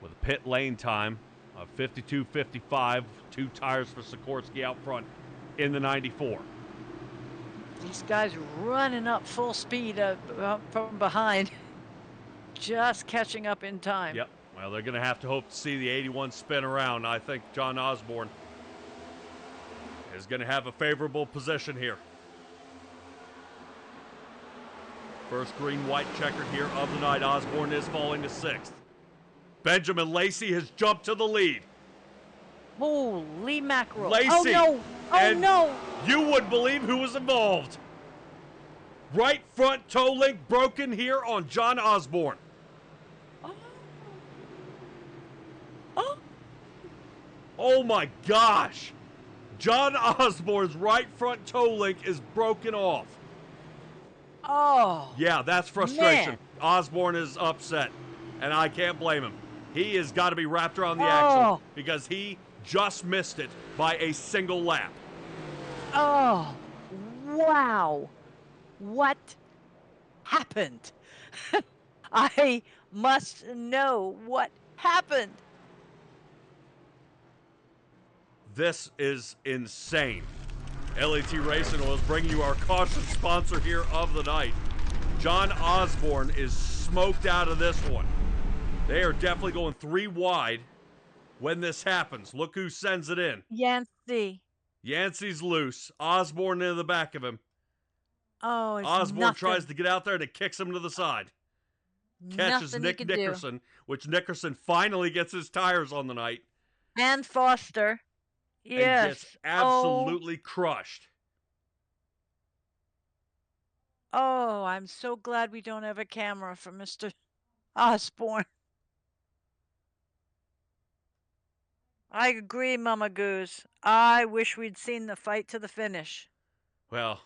with a pit lane time of 52.55. 2 tires for Sikorsky out front in the 94. These guys running up full speed from behind, just catching up in time. Yep. Well, they're going to have to hope to see the 81 spin around. I think John Osborne is going to have a favorable position here. First green-white checkered here of the night. Osborne is falling to 6th. Benjamin Lacey has jumped to the lead. Holy mackerel. Lacey. Oh, no. Oh, no. You wouldn't believe who was involved. Right front toe link broken here on John Osborne. Oh, my gosh. John Osborne's right front toe link is broken off. Oh. Yeah, that's frustration. Man. Osborne is upset, and I can't blame him. He has got to be wrapped around the axle because he just missed it by a single lap. Oh, wow. What happened? I must know what happened. This is insane. LAT Racing Oil is bringing you our caution sponsor here of the night. John Osborne is smoked out of this one. They are definitely going 3 wide when this happens. Look who sends it in. Yancey. Yancey's loose. Osborne in the back of him. Oh, it's Osborne nothing. tries to get out there and it kicks him to the side. Catches Nothing Nick he can Nickerson, which Nickerson finally gets his tires on the night. And Foster. And Yes. gets absolutely crushed. Oh, I'm so glad we don't have a camera for Mr. Osborne. I agree, Mama Goose. I wish we'd seen the fight to the finish. Well,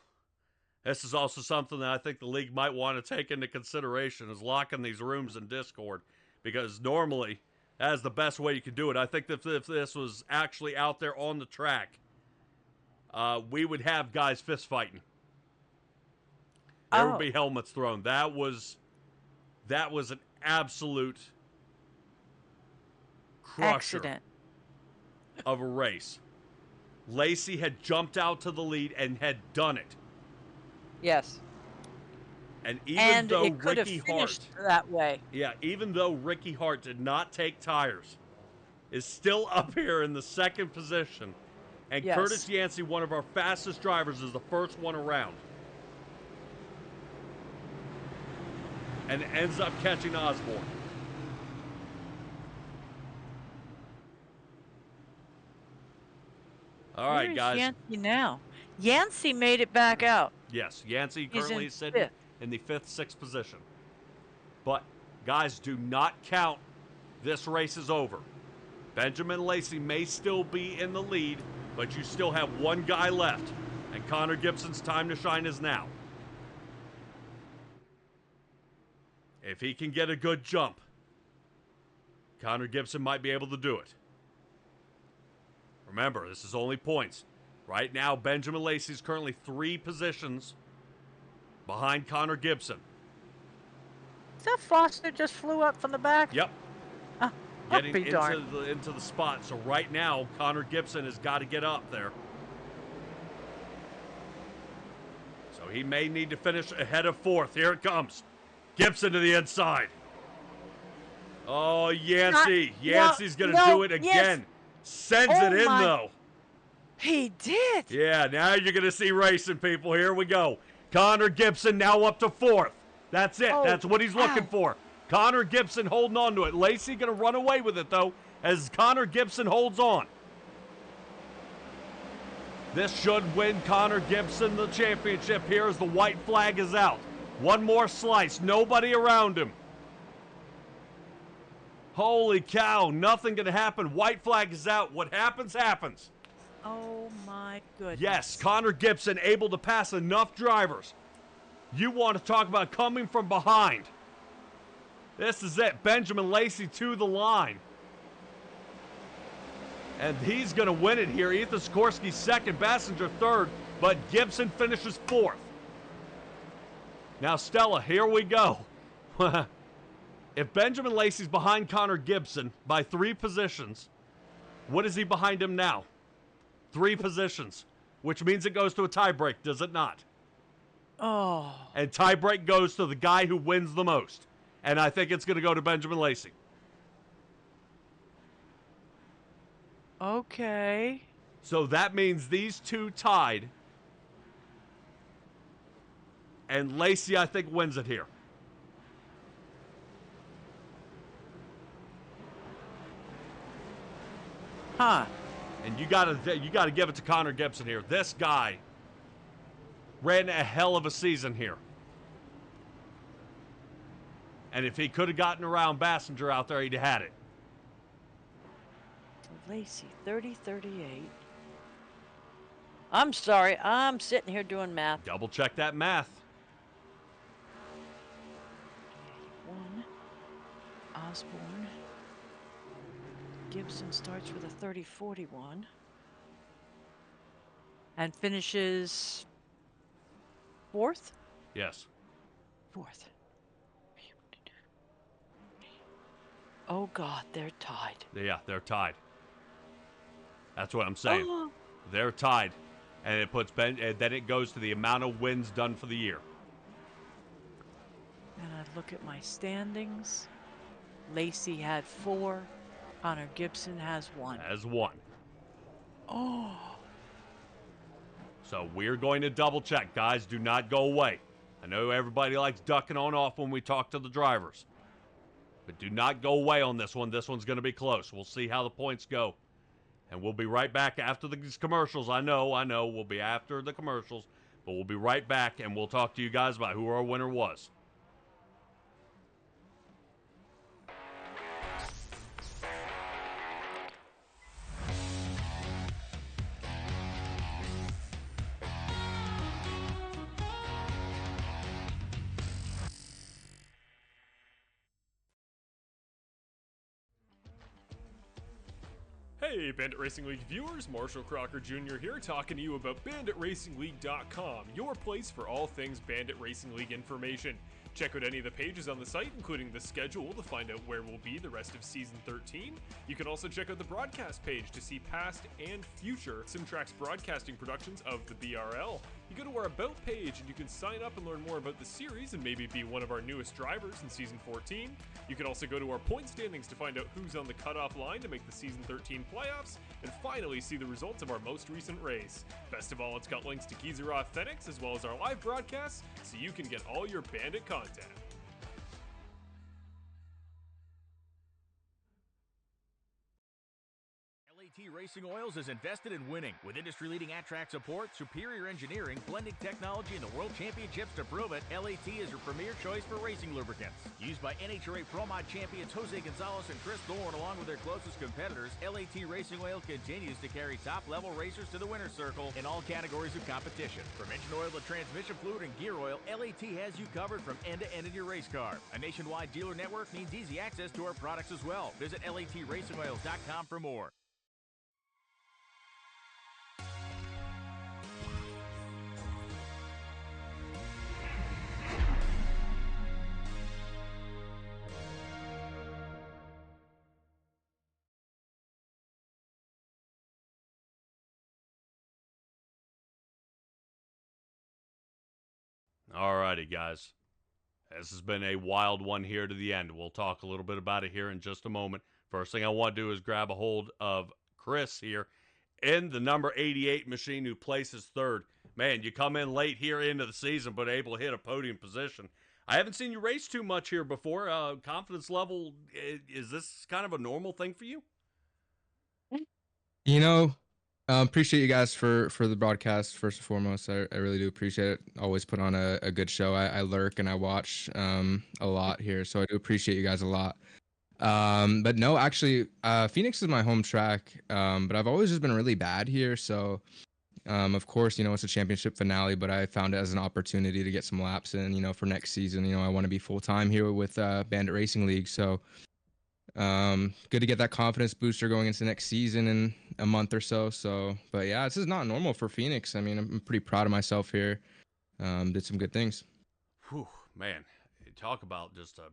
this is also something that I think the league might want to take into consideration is locking these rooms in Discord, because normally that is the best way you can do it. I think that if this was actually out there on the track, we would have guys fist fighting. There would be helmets thrown. That was an absolute crusher Accident. of a race. Lacey had jumped out to the lead and had done it. Yes. And even though it could Ricky have finished Hart, that way. yeah, even though Ricky Hart did not take tires, is still up here in the second position. And Yes. Curtis Yancey, one of our fastest drivers, is the first one around. And ends up catching Osborne. All right, Where's guys. Yancey now? Yancey made it back out. Yes, Yancey He's currently in is sitting fifth. in the fifth, sixth position. But, guys, do not count this race is over. Benjamin Lacey may still be in the lead, but you still have one guy left. And Connor Gibson's time to shine is now. If he can get a good jump, Connor Gibson might be able to do it. Remember, this is only points. Right now, Benjamin Lacey is currently 3 positions behind Connor Gibson. Is that Foster just flew up from the back? Yep. Oh, Getting be darned. into the spot. So right now, Connor Gibson has got to get up there. So he may need to finish ahead of 4th. Here it comes. Gibson to the inside. Oh, Yancey. Yancey's going to do it again. Yes. Sends it in, though. He did. Yeah, now you're going to see racing, people. Here we go. Connor Gibson now up to 4th. That's it. Oh, That's what he's looking for. Connor Gibson holding on to it. Lacey going to run away with it, though, as Connor Gibson holds on. This should win Connor Gibson the championship here as the white flag is out. One more slice. Nobody around him. Holy cow. Nothing going to happen. White flag is out. What happens, happens. Oh, my goodness. Yes, Connor Gibson able to pass enough drivers. You want to talk about coming from behind. This is it. Benjamin Lacey to the line. And he's going to win it here. Ethan Sikorsky second, Bassinger third, but Gibson finishes 4th. Now, Stella, here we go. If Benjamin Lacey's behind Connor Gibson by 3 positions, what is he behind him now? 3 positions, which means it goes to a tiebreak, does it not? Oh. And tiebreak goes to the guy who wins the most. And I think it's going to go to Benjamin Lacey. Okay. So that means these two tied. And Lacey, I think, wins it here. Huh. And you gotta give it to Connor Gibson here. This guy ran a hell of a season here. And if he could have gotten around Bassinger out there, he'd have had it. Lacey, 30-38. I'm sorry. I'm sitting here doing math. Double check that math. 1. Osborne. Gibson starts with a 30-41. And finishes 4th? Yes. 4th. Oh, God, they're tied. Yeah, they're tied. That's what I'm saying. Oh. They're tied. And it puts Ben, and then it goes to the amount of wins done for the year. And I look at my standings. Lacey had 4. Connor Gibson has 1. As 1. Oh. So we're going to double check. Guys, do not go away. I know everybody likes ducking on off when we talk to the drivers. But do not go away on this one. This one's going to be close. We'll see how the points go. And we'll be right back after these commercials. I know. We'll be after the commercials. But we'll be right back, and we'll talk to you guys about who our winner was. Hey, Bandit Racing League viewers, Marshall Crocker Jr. here, talking to you about BanditRacingLeague.com, your place for all things Bandit Racing League information. Check out any of the pages on the site, including the schedule, to find out where we'll be the rest of Season 13. You can also check out the broadcast page to see past and future SimTraX broadcasting productions of the BRL. You go to our About page and you can sign up and learn more about the series and maybe be one of our newest drivers in Season 14. You can also go to our point standings to find out who's on the cutoff line to make the Season 13 playoffs, and finally see the results of our most recent race. Best of all, it's got links to Geezer Authentics as well as our live broadcasts, so you can get all your Bandit content. LAT Racing Oils is invested in winning. With industry-leading at-track support, superior engineering, blending technology, and the World Championships to prove it, LAT is your premier choice for racing lubricants. Used by NHRA Pro Mod champions Jose Gonzalez and Chris Thorne along with their closest competitors, LAT Racing Oil continues to carry top-level racers to the winner's circle in all categories of competition. From engine oil to transmission fluid and gear oil, LAT has you covered from end to end in your race car. A nationwide dealer network means easy access to our products as well. Visit LATRacingOils.com for more. Alrighty, guys. This has been a wild one here to the end. We'll talk a little bit about it here in just a moment. First thing I want to do is grab a hold of Chris here in the number 88 machine who places third. Man, you come in late here into the season, but able to hit a podium position. I haven't seen you race too much here before. Confidence level, is this kind of a normal thing for you? You know, appreciate you guys for the broadcast, first and foremost. I really do appreciate it. Always put on a good show. I lurk and I watch a lot here, so I do appreciate you guys a lot. But no, actually, Phoenix is my home track, but I've always just been really bad here, so of course, it's a championship finale, but I found it as an opportunity to get some laps in, for next season. I want to be full-time here with Bandit Racing League, so good to get that confidence booster going into next season in a month or so. But yeah, this is not normal for Phoenix. I mean, I'm pretty proud of myself here. Did some good things. Whew, man, talk about just a.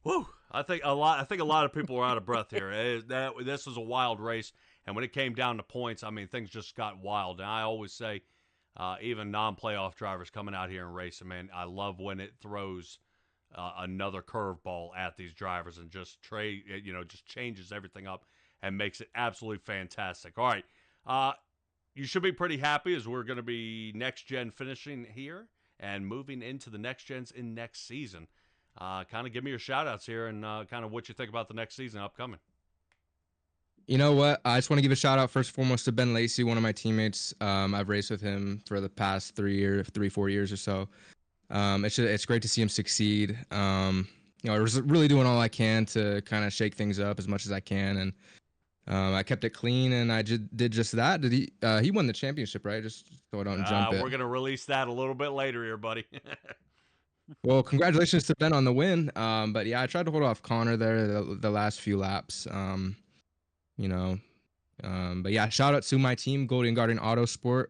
Whew, I think a lot of people are out of breath here. This was a wild race, and when it came down to points, I mean, things just got wild. And I always say, even non-playoff drivers coming out here and racing, man, I love when it throws another curveball at these drivers and just changes everything up and makes it absolutely fantastic. All right, you should be pretty happy as we're going to be next gen finishing here and moving into the next gens in next season. Kind of give me your shout outs here and kind of what you think about the next season upcoming. You know what? I just want to give a shout out first and foremost to Ben Lacey, one of my teammates. I've raced with him for the past 4 years or so. It's great to see him succeed. I was really doing all I can to kind of shake things up as much as I can, and I kept it clean, and I did just that. Did he won the championship, right? Just so I don't jump it. We're gonna release that a little bit later here, buddy. Well, congratulations to Ben on the win. But yeah, I tried to hold off Connor there the last few laps. But yeah, shout out to my team, Golden Guardian Autosport.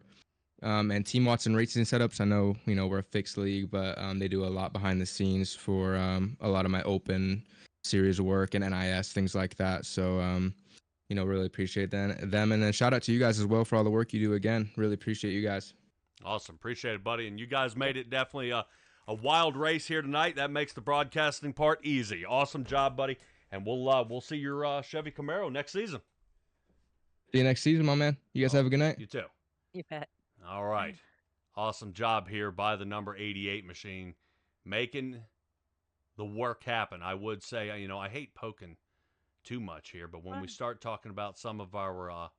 And Team Watson Racing Setups. I know, we're a fixed league, but they do a lot behind the scenes for a lot of my open series work and NIS, things like that. So, really appreciate them. And then shout out to you guys as well for all the work you do again. Really appreciate you guys. Awesome. Appreciate it, buddy. And you guys made it definitely a wild race here tonight. That makes the broadcasting part easy. Awesome job, buddy. And we'll see your Chevy Camaro next season. See you next season, my man. You guys have a good night. You too. You bet. All right. Awesome job here by the number 88 machine, making the work happen. I would say, I hate poking too much here, but when we start talking about some of our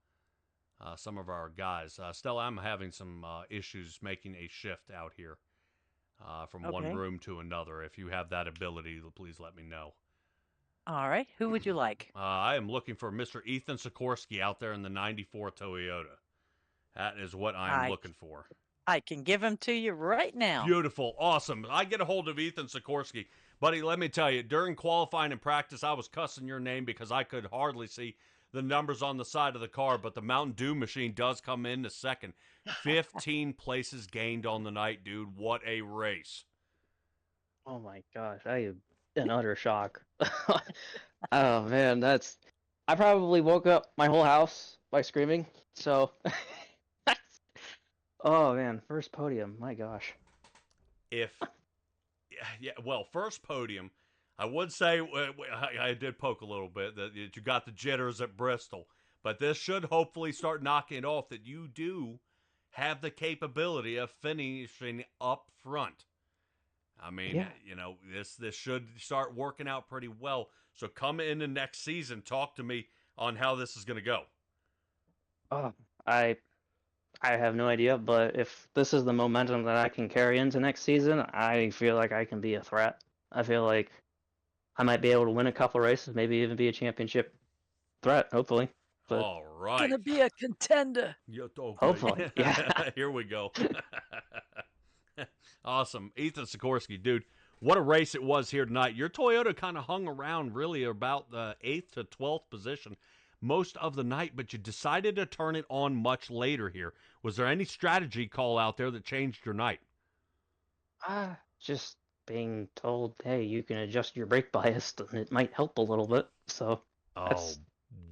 guys, Stella, I'm having some issues making a shift out here from one room to another. If you have that ability, please let me know. All right. Who would you like? I am looking for Mr. Ethan Sikorsky out there in the 94 Toyota. That is what I'm looking for. I can give him to you right now. Beautiful. Awesome. I get a hold of Ethan Sikorsky. Buddy, let me tell you, during qualifying and practice, I was cussing your name because I could hardly see the numbers on the side of the car, but the Mountain Dew machine does come in second. 15 places gained on the night, dude. What a race. Oh my gosh, I am in utter shock. Oh man, I probably woke up my whole house by screaming. So, oh man, first podium, my gosh. Well, first podium, I would say I did poke a little bit that you got the jitters at Bristol, but this should hopefully start knocking it off that you do have the capability of finishing up front. I mean, Yeah. this should start working out pretty well. So come into next season, talk to me on how this is going to go. Oh, I have no idea, but if this is the momentum that I can carry into next season, I feel like I can be a threat. I feel like I might be able to win a couple races, maybe even be a championship threat, hopefully. But All right. Gonna be a contender. Okay. Hopefully, yeah. Here we go. Awesome. Ethan Sikorsky, dude, what a race it was here tonight. Your Toyota kind of hung around really about the 8th to 12th position most of the night, but you decided to turn it on much later here. Was there any strategy call out there that changed your night? Just being told, hey, you can adjust your brake bias, and it might help a little bit. So,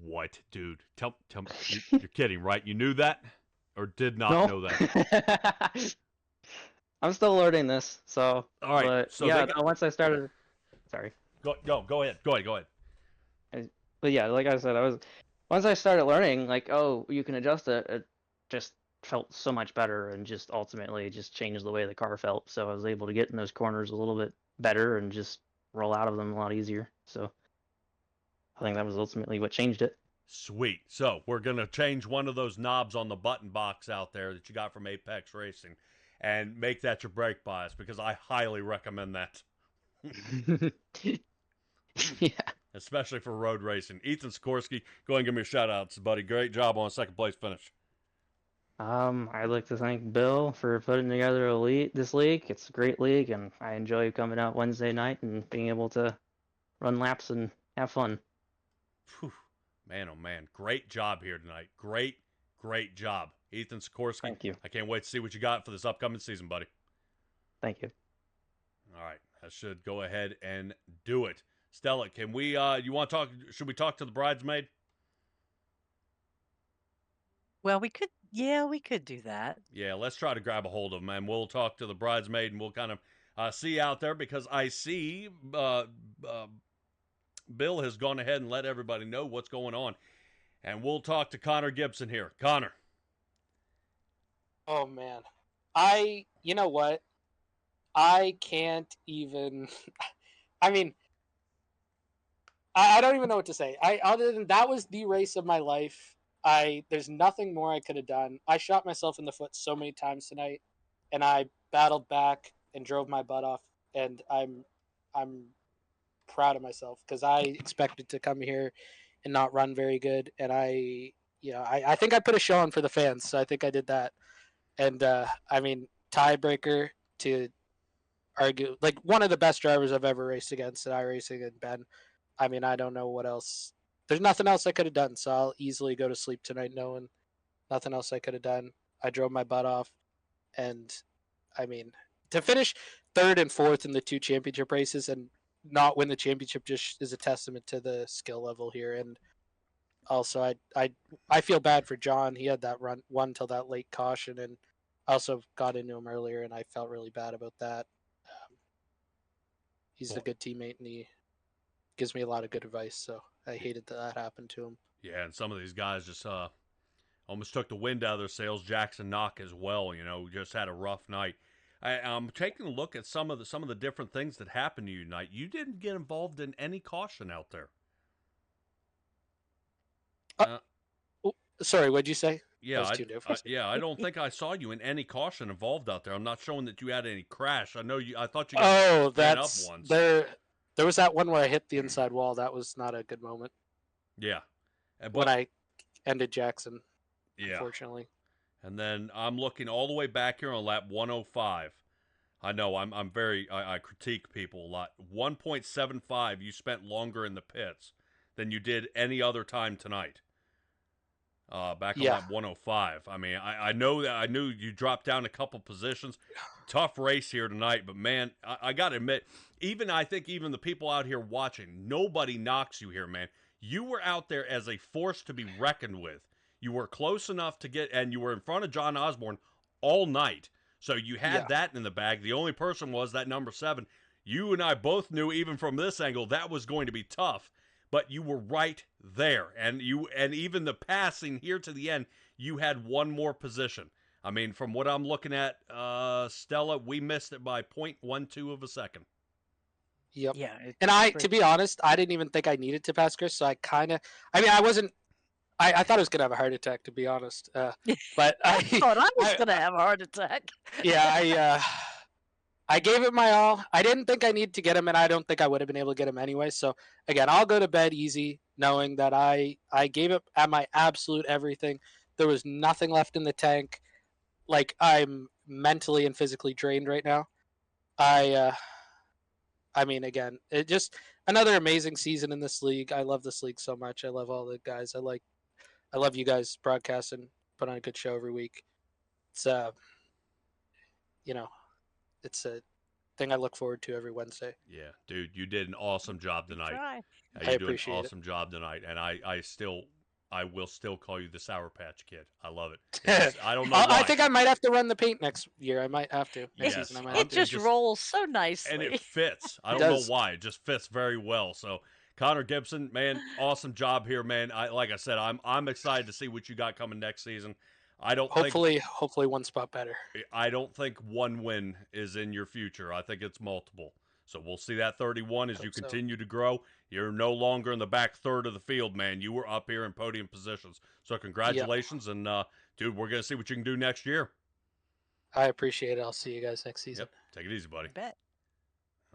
What, dude? Tell me, you're kidding, right? You knew that, or did not know that? I'm still learning this. So, all right. But So yeah, once I started, sorry. Go ahead. Go ahead. But yeah, like I said, once I started learning, like, oh, you can adjust it. It just felt so much better, and just ultimately just changed the way the car felt. So I was able to get in those corners a little bit better and just roll out of them a lot easier. So I think that was ultimately what changed it. Sweet. So we're going to change one of those knobs on the button box out there that you got from Apex Racing and make that your brake bias, because I highly recommend that. Yeah. Especially for road racing. Ethan Sikorsky, go ahead and give me a shout out, buddy. Great job on a second place finish. I'd like to thank Bill for putting together this league. It's a great league, and I enjoy coming out Wednesday night and being able to run laps and have fun. Whew. Man, oh man. Great job here tonight. Great job. Ethan Sikorsky. Thank you. I can't wait to see what you got for this upcoming season, buddy. Thank you. All right. That should go ahead and do it. Stella, can we, you want to talk, should we talk to the bridesmaid? Well, we could do that. Yeah, let's try to grab a hold of them, and we'll talk to the bridesmaid, and we'll kind of see out there, because I see Bill has gone ahead and let everybody know what's going on. And we'll talk to Connor Gibson here. Connor. Oh, man. You know what? I can't even, I mean, I don't even know what to say. Other than that was the race of my life. There's nothing more I could have done. I shot myself in the foot so many times tonight, and I battled back and drove my butt off, and I'm proud of myself, because I expected to come here and not run very good, and I think I put a show on for the fans, so I think I did that. And I mean, tiebreaker to argue, like, one of the best drivers I've ever raced against at iRacing, and Ben. I mean, I don't know what else. There's nothing else I could have done, so I'll easily go to sleep tonight knowing nothing else I could have done. I drove my butt off, and I mean, to finish third and fourth in the two championship races and not win the championship just is a testament to the skill level here. And also, I feel bad for John. He had that one till that late caution, and I also got into him earlier, and I felt really bad about that. He's a good teammate, and he gives me a lot of good advice, so I hated that happened to him. Yeah, and some of these guys just almost took the wind out of their sails. Jackson Knock as well, just had a rough night. I'm taking a look at some of the different things that happened to you tonight. You didn't get involved in any caution out there. Sorry, what'd you say? Yeah, I don't think I saw you in any caution involved out there. I'm not showing that you had any crash. I thought you got ran up once. There was that one where I hit the inside wall. That was not a good moment. Yeah. When I ended Jackson, yeah. Unfortunately. And then I'm looking all the way back here on lap 105. I know I critique people a lot. 1.75, you spent longer in the pits than you did any other time tonight. back on Yeah. lap 105. I mean, I know that I knew you dropped down a couple positions. Tough race here tonight, but man, I got to admit, I think even the people out here watching, nobody knocks you here, man. You were out there as a force to be reckoned with. You were close enough to get, and you were in front of John Osborne all night. So you had that in the bag. The only person was that number 7. You and I both knew, even from this angle, that was going to be tough. But you were right there, and even the passing here to the end, you had one more position. I mean, from what I'm looking at, Stella, we missed it by 0.12 of a second. Yep. Yeah. And to be honest, I didn't even think I needed to pass Chris, so I thought I was gonna have a heart attack, to be honest. But I thought I was gonna have a heart attack. Yeah, I gave it my all. I didn't think I needed to get him, and I don't think I would have been able to get him anyway. So again, I'll go to bed easy, knowing that I gave it at my absolute everything. There was nothing left in the tank. Like, I'm mentally and physically drained right now. I mean, again, it just another amazing season in this league. I love this league so much. I love all the guys. I love you guys broadcasting, put on a good show every week. It's it's a thing I look forward to every Wednesday. Yeah, dude, you did an awesome job tonight. I appreciate it. You did an awesome job tonight, and I will still call you the Sour Patch Kid. I love it. I don't know why. I think I might have to run the paint next year. I might have to. Next season, I might have It to. just rolls so nicely. And it fits. I don't know why. It just fits very well. So, Connor Gibson, man, awesome job here, man. Like I said, I'm excited to see what you got coming next season. Hopefully one spot better. I don't think one win is in your future. I think it's multiple. So we'll see that 31 as you continue to grow. You're no longer in the back third of the field, man. You were up here in podium positions. So congratulations, and dude, we're gonna see what you can do next year. I appreciate it. I'll see you guys next season. Yep. Take it easy, buddy. Bet.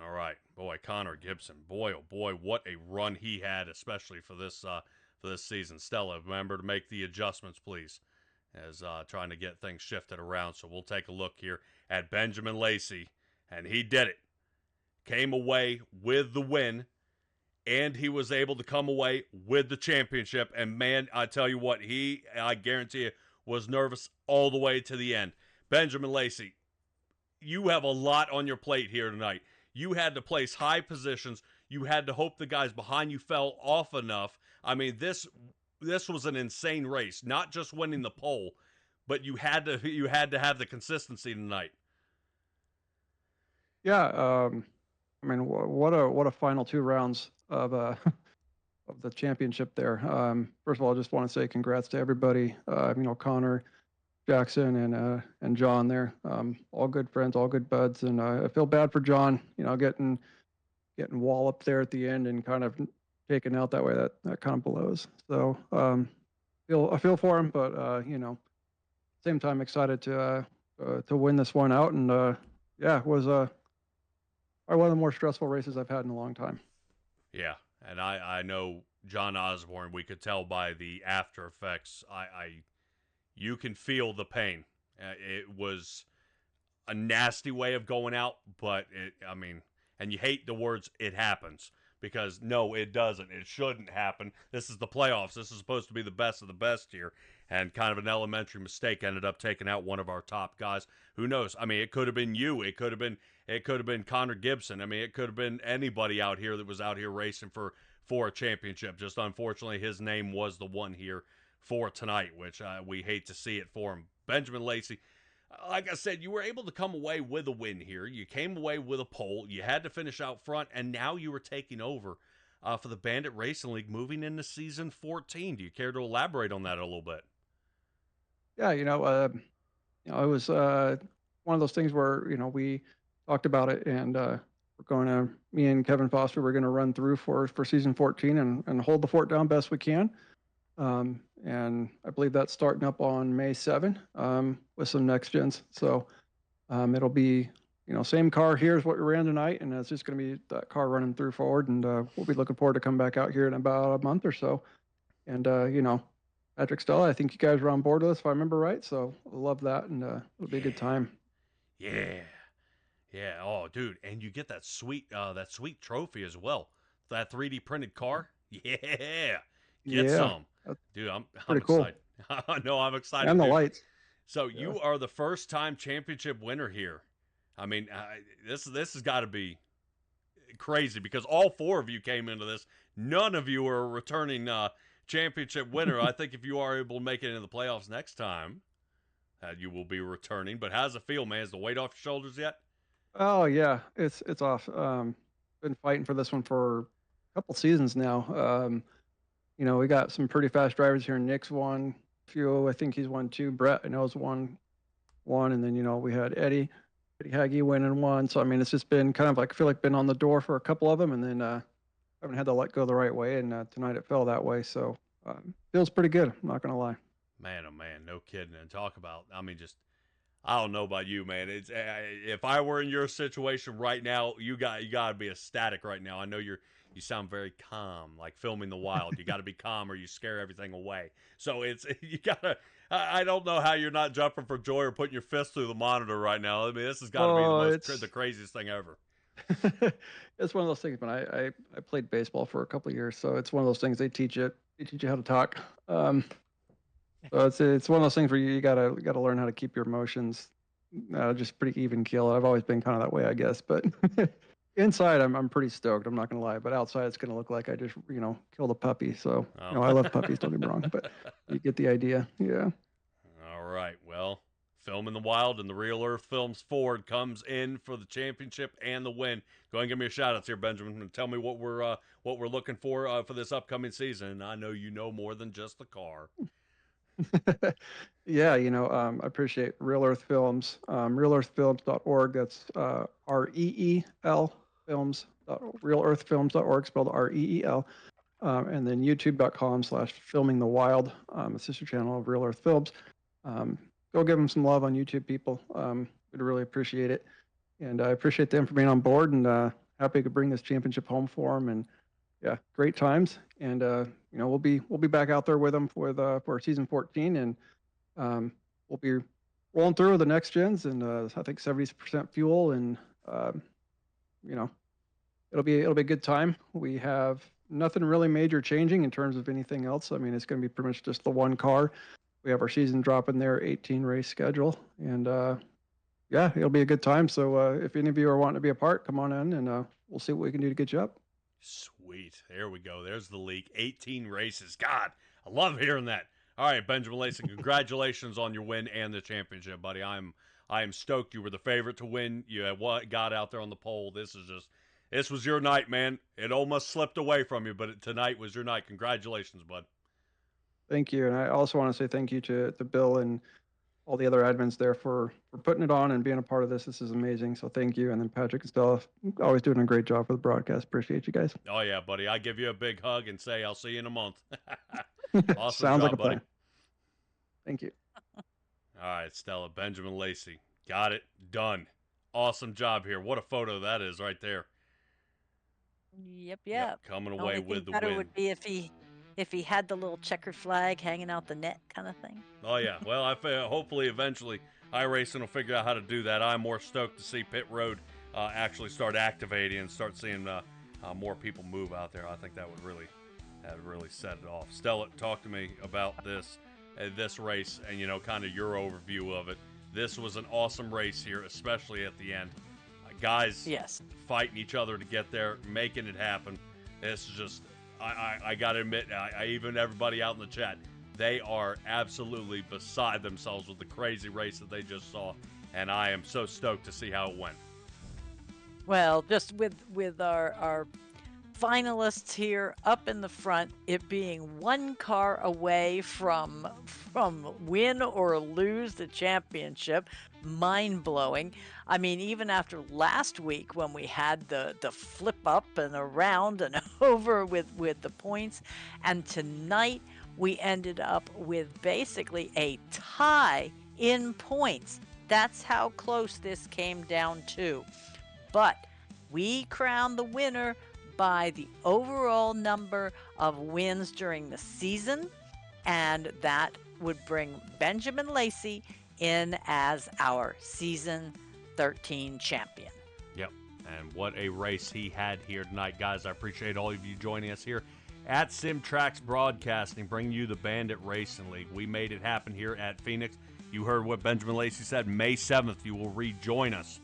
All right, boy, Connor Gibson. Boy, oh boy, what a run he had, especially for this season. Stella, remember to make the adjustments, please, as trying to get things shifted around. So we'll take a look here at Benjamin Lacey, and he did it. Came away with the win, and he was able to come away with the championship. And man, I tell you what, I guarantee you, was nervous all the way to the end. Benjamin Lacey, you have a lot on your plate here tonight. You had to place high positions. You had to hope the guys behind you fell off enough. I mean, this was an insane race. Not just winning the pole, but you had to have the consistency tonight. Yeah, I mean, what a final 2 rounds of of the championship there. First of all, I just want to say congrats to everybody. Connor, Jackson, and John there. All good friends, all good buds, and I feel bad for John. Getting walloped there at the end and kind of taken out that way. That kind of blows. So I feel for him, but same time excited to win this one out. And it was one of the more stressful races I've had in a long time. Yeah, and I know John Osborne, we could tell by the after effects, you can feel the pain. It was a nasty way of going out, but and you hate the words, it happens, because no, it doesn't. It shouldn't happen. This is the playoffs. This is supposed to be the best of the best here. And kind of an elementary mistake ended up taking out one of our top guys. Who knows? I mean, it could have been you. It could have been Connor Gibson. I mean, it could have been anybody out here that was out here racing for a championship. Just unfortunately, his name was the one here for tonight, which we hate to see it for him. Benjamin Lacey, like I said, you were able to come away with a win here. You came away with a pole. You had to finish out front, and now you were taking over for the Bandit Racing League moving into season 14. Do you care to elaborate on that a little bit? Yeah, it was one of those things where we talked about it, and me and Kevin Foster were going to run through for season 14 and hold the fort down best we can. And I believe that's starting up on May 7 with some next gens. So it'll be same car here as what we ran tonight, and it's just going to be that car running through forward. And we'll be looking forward to come back out here in about a month or so. And Patrick, Stella, I think you guys were on board with us, if I remember right. So I love that, and it'll be a good time. Yeah. Oh, dude, and you get that sweet trophy as well. That 3D printed car. Yeah. Get Yeah, some. that's Dude, I'm pretty cool. excited. I know I'm excited. And the dude. lights. So Yeah. you are the first-time championship winner here. I mean, this has got to be crazy because all 4 of you came into this. None of you are a returning championship winner. I think if you are able to make it into the playoffs next time, you will be returning. But how's it feel, man? Is the weight off your shoulders yet? Oh yeah, it's off. Been fighting for this one for a couple seasons now. We got some pretty fast drivers here. Nick's won a few. I think he's won 2. Brett, I know, has won 1, and then we had Eddie Haggy winning 1. So I mean, it's just been kind of like, I feel like been on the door for a couple of them, and then haven't had to let go the right way. And tonight it fell that way. So feels pretty good. I'm not gonna lie. Man, oh man, no kidding. And talk about, I mean, just I don't know about you, man. It's if I were in your situation right now, you got to be ecstatic right now. I know you sound very calm, like filming the wild. You got to be calm or you scare everything away. So it's you got to. I don't know how you're not jumping for joy or putting your fist through the monitor right now. I mean, this has got to be the craziest thing ever. It's one of those things. But I played baseball for a couple of years, so it's one of those things they teach you how to talk. So it's one of those things where you gotta learn how to keep your emotions just pretty even keel. I've always been kind of that way, I guess. But inside, I'm pretty stoked. I'm not gonna lie. But outside, it's gonna look like I just killed a puppy. So I love puppies. Don't get me wrong, but you get the idea. Yeah. All right. Well, Film in the Wild and the Real Earth Films Ford comes in for the championship and the win. Go ahead and give me a shout out here, Benjamin, and tell me what we're looking for this upcoming season. I know you know more than just the car. Yeah, I appreciate Real Earth Films, realearthfilms.org. That's REEL films, realearthfilms.org, spelled REEL. And then youtube.com/filming the wild, a sister channel of Real Earth Films. Go give them some love on YouTube, people. We'd really appreciate it. And I appreciate them for being on board, and happy to bring this championship home for them. And yeah, great times. And we'll be back out there with them for season 14, and we'll be rolling through the next gens, and I think 70% fuel, and it'll be a good time. We have nothing really major changing in terms of anything else. I mean, it's going to be pretty much just the one car. We have our season drop in there, 18 race schedule, and yeah, it'll be a good time. So if any of you are wanting to be a part, come on in, and we'll see what we can do to get you up. Sweet. There we go. There's the leak. 18 races. God, I love hearing that. All right, Benjamin Lacey, congratulations on your win and the championship, buddy. I am stoked. You were the favorite to win. You had got out there on the pole. This was your night, man. It almost slipped away from you, but tonight was your night. Congratulations, bud. Thank you. And I also want to say thank you to Bill and all the other admins there for putting it on and being a part of this. This is amazing. So thank you. And then Patrick and Stella, always doing a great job for the broadcast. Appreciate you guys. Oh, yeah, buddy. I give you a big hug and say I'll see you in a month. Awesome Sounds job, like a buddy. plan. Thank you. All right, Stella. Benjamin Lacey. Got it. Done. Awesome job here. What a photo that is right there. Yep. Coming The away only with thing the better win. would be if he had the little checkered flag hanging out the net kind of thing. Oh, yeah. Well, hopefully eventually iRacing will figure out how to do that. I'm more stoked to see Pit Road actually start activating and start seeing more people move out there. I think that would really set it off. Stella, talk to me about this race and, kind of your overview of it. This was an awesome race here, especially at the end. Guys fighting each other to get there, making it happen. This is just, I got to admit, even everybody out in the chat, they are absolutely beside themselves with the crazy race that they just saw, and I am so stoked to see how it went. Well, just with our finalists here up in the front, it being one car away from win or lose the championship, mind-blowing. I mean, even after last week when we had the flip up and around and over with the points, and tonight we ended up with basically a tie in points. That's how close this came down to. But we crowned the winner by the overall number of wins during the season, and that would bring Benjamin Lacey in as our season 13 champion. Yep, and what a race he had here tonight, guys. I appreciate all of you joining us here at SimTraX Broadcasting, bringing you the Bandit Racing League. We made it happen here at Phoenix. You heard what Benjamin Lacey said. May 7th, you will rejoin us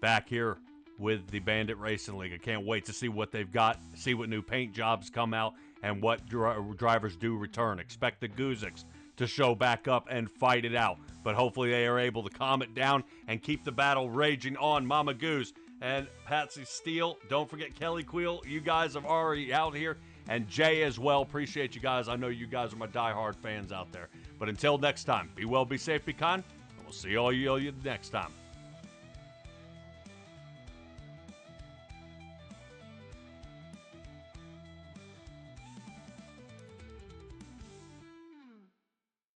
back here with the Bandit Racing League. I can't wait to see what they've got, see what new paint jobs come out, and what drivers do return. Expect the Guziks to show back up and fight it out. But hopefully they are able to calm it down and keep the battle raging on. Mama Goose and Patsy Steele. Don't forget Kelly Queel. You guys are already out here. And Jay as well. Appreciate you guys. I know you guys are my diehard fans out there. But until next time, be well, be safe, be kind. And we'll see all you next time.